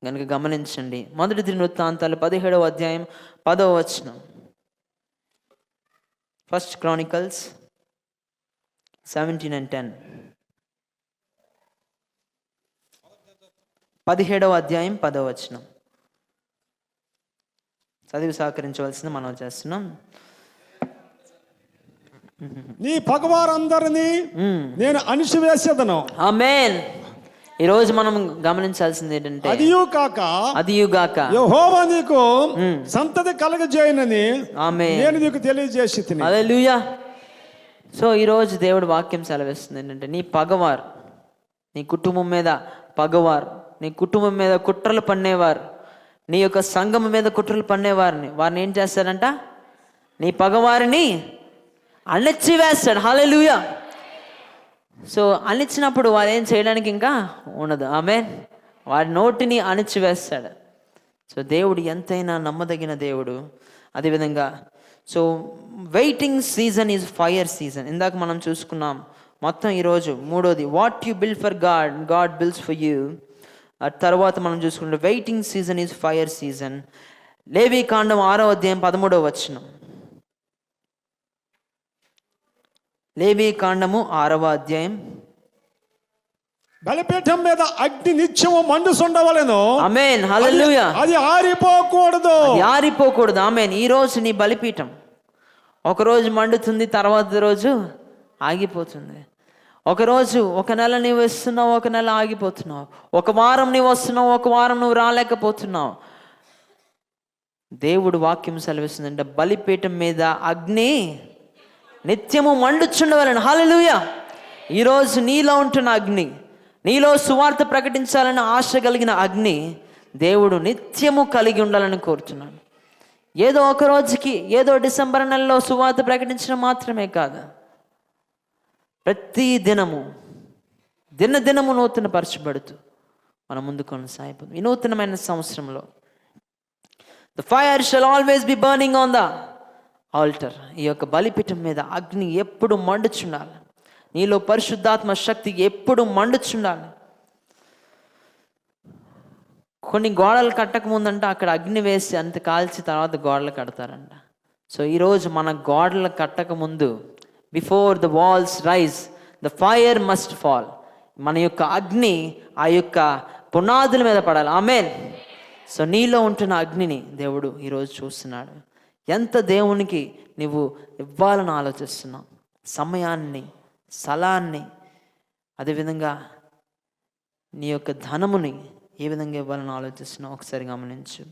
కనుక గమనించండి. 1 దినవృత్తాంతాలు 17వ అధ్యాయం 10వ వచనం. 1 Chronicles 17:10. 17వ అధ్యాయం 10వ వచనం చదివి సహకరించవలసింది మనం చేస్తున్నాం. నీ పగవారందరినీ నేను అణిచివేసేదను. ఆమేన్. ఈరోజు మనం గమనించాల్సింది ఏంటంటే అదియుగాక యెహోవా నీకు సంతతి కలగజేయనని నేను నీకు తెలియజేసి. హల్లెలూయా. సో ఈరోజు దేవుడు వాక్యం సెలవిస్తుంది ఏంటంటే నీ పగవారు, నీ కుటుంబం మీద పగవారు, నీ కుటుంబం మీద కుట్రలు పన్నేవారు, నీ యొక్క సంఘం మీద కుట్రలు వారిని ఏం చేస్తాడంట? నీ పగవారిని అణిచివేస్తాడు. హల్లెలూయా. సో అణిచినప్పుడు వారు ఏం చేయడానికి ఇంకా ఉండదు. ఆమేన్. వారి నోటిని అణిచివేస్తాడు. సో దేవుడు ఎంతైనా నమ్మదగిన దేవుడు. అదేవిధంగా so waiting season is fire season. ఇందాక మనం చూసుకున్నాం. మొత్తం ఈరోజు 3వది what you build for God, God builds for you. ఆ తర్వాత మనం చూసుకుంటే waiting season is fire season. లేవి కాండం 6వ అధ్యాయం 13వ వచనం. లేవి కాండము 6వ అధ్యాయం. బలిపీఠం మీద అగ్ని నిత్యము మండుచుండవలెను. ఆమేన్, హల్లెలూయా. అది ఆరిపోకూడదు. ఆరిపోకూడదు. ఆమేన్. ఈ రోజు నీ బలిపీఠం ఒకరోజు మండుతుంది, తర్వాత రోజు ఆగిపోతుంది. ఒకరోజు ఒక నెల నీవు వస్తున్నావు, ఒక నెల ఆగిపోతున్నావు. ఒక వారం నీవు వస్తున్నావు, ఒక వారం నువ్వు రాలేకపోతున్నావు. దేవుడు వాక్యం సెలవిస్తుందంటే బలిపీఠం మీద అగ్ని నిత్యము మండుచుండవలెను. హల్లెలూయా. ఈరోజు నీలో ఉంటున్న అగ్ని, నీలో సువార్త ప్రకటించాలని ఆశ కలిగిన అగ్ని దేవుడు నిత్యము కలిగి ఉండాలని కోరుతున్నాను. ఏదో ఒక రోజుకి, ఏదో డిసెంబర్ నెలలో సువార్త ప్రకటించడం మాత్రమే కాదు, ప్రతి దినము దినదినము నూతన పరచబడుతూ మనం ముందు కొనసాగిపోతుంది. ఈ నూతనమైన సంవత్సరంలో the fire shall always be burning on the altar. ఈ యొక్క బలిపీఠం మీద అగ్ని ఎప్పుడు మండుచుండాలి. నీలో పరిశుద్ధాత్మ శక్తి ఎప్పుడు మండుచుండాలి. కొన్ని గోడలు కట్టక ముందంట అక్కడ అగ్ని వేసి అంత కాల్చి తర్వాత గోడలు కడతారంట. సో ఈరోజు మన గోడలు కట్టక ముందు, before the walls rise the fire must fall. మన యొక్క అగ్ని ఆ యొక్క పునాదుల మీద పడాలి. ఆమేన్. సో నీలో ఉంటున్న అగ్నిని దేవుడు ఈరోజు చూస్తున్నాడు. ఎంత దేవునికి నువ్వు ఇవ్వాలని ఆలోచిస్తున్నావు, సమయాన్ని, స్థలాన్ని, అదేవిధంగా నీ యొక్క ధనముని ఏ విధంగా ఇవ్వాలని ఆలోచిస్తున్నావు ఒకసారి గమనించు.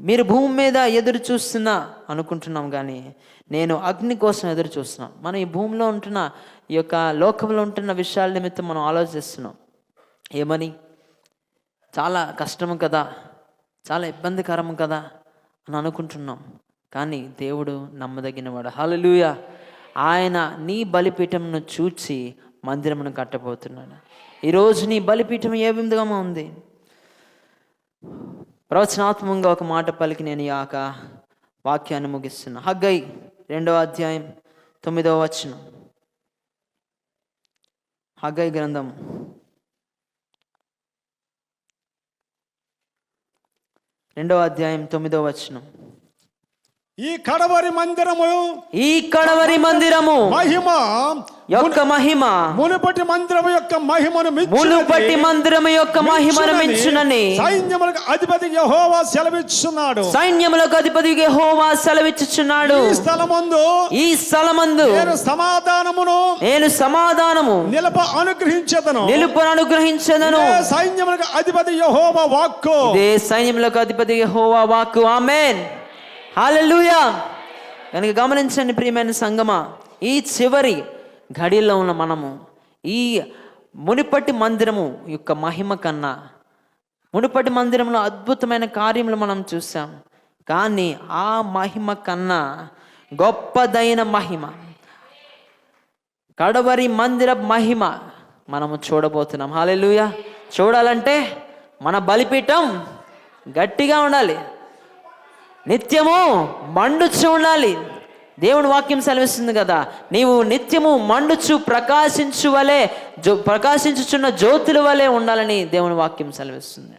మీరు భూమి మీద ఎదురు చూస్తున్నా అనుకుంటున్నాం, కానీ నేను అగ్ని కోసం ఎదురు చూస్తున్నాను. మనం ఈ భూమిలో ఉంటున్న, ఈ యొక్క లోకంలో ఉంటున్న విషయాల నిమిత్తం మనం ఆలోచిస్తున్నాం. ఏమని? చాలా కష్టము కదా, చాలా ఇబ్బందికరం కదా అని అనుకుంటున్నాం. కానీ దేవుడు నమ్మదగినవాడు. హల్లెలూయా. ఆయన నీ బలిపీఠంను చూచి మందిరమును కట్టబోతున్నాడు. ఈరోజు నీ బలిపీఠం ఏ విధంగా ఉంది? ప్రవచనాత్మకంగా ఒక మాట పలికి నేను ఈ యొక్క వాక్యాన్ని ముగిస్తున్నా. హగ్గై 2వ అధ్యాయం 9వ వచనం. హగ్గై గ్రంథం 2వ అధ్యాయం 9వ వచనం. ఈ కడవరి మందిరము, ఈ కడవరి మందిరము మహిమ యొక్క మహిమ మునుపటి మందిరము యొక్క మహిమను మునుపటి మందిరము యొక్క మహిమను మించునని సైన్యములకు అధిపతి యెహోవా సెలవిచ్చుచున్నాడు. సైన్యములకు అధిపతి యెహోవా సెలవిచ్చుచున్నాడు. ఈ స్థలమందు నేను సమాధానము నిలుపు అనుగ్రహించెదను. సైన్యములకు అధిపతి యెహోవా వాక్కు. ఇదే సైన్యములకు అధిపతి యెహోవా వాక్కు. ఆమేన్, హల్లెలూయా. కనుక గమనించండి ప్రియమైన సంగమా, ఈ చివరి ఘడిలో ఉన్న మనము ఈ మునుపటి మందిరము యొక్క మహిమ కన్నా, మునుపటి మందిరంలో అద్భుతమైన కార్యములు మనం చూసాం, కానీ ఆ మహిమ కన్నా గొప్పదైన మహిమ, కడవరి మందిర మహిమ మనము చూడబోతున్నాం. హల్లెలూయా. చూడాలంటే మన బలిపీఠం గట్టిగా ఉండాలి, నిత్యము మండుచు ఉండాలి. దేవుని వాక్యం సెలవిస్తుంది కదా, నీవు నిత్యము మండుచు ప్రకాశించు వలె ప్రకాశించుచున్న జ్యోతుల వలె ఉండాలని దేవుని వాక్యం సెలవిస్తుంది.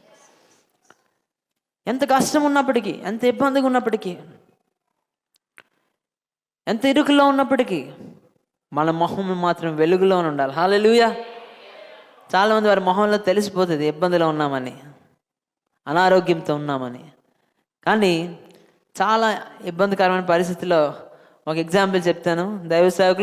ఎంత కష్టం ఉన్నప్పటికీ, ఎంత ఇబ్బందిగా ఉన్నప్పటికీ, ఎంత ఇరుకులో ఉన్నప్పటికీ మన మొహం మాత్రం వెలుగులోనే ఉండాలి. హల్లెలూయా. చాలామంది వారి మొహంలో తెలిసిపోతుంది ఇబ్బందిలో ఉన్నామని, అనారోగ్యంతో ఉన్నామని. కానీ చాలా ఇబ్బందికరమైన పరిస్థితిలో ఒక ఎగ్జాంపుల్ చెప్తాను. దైవ సేవకులు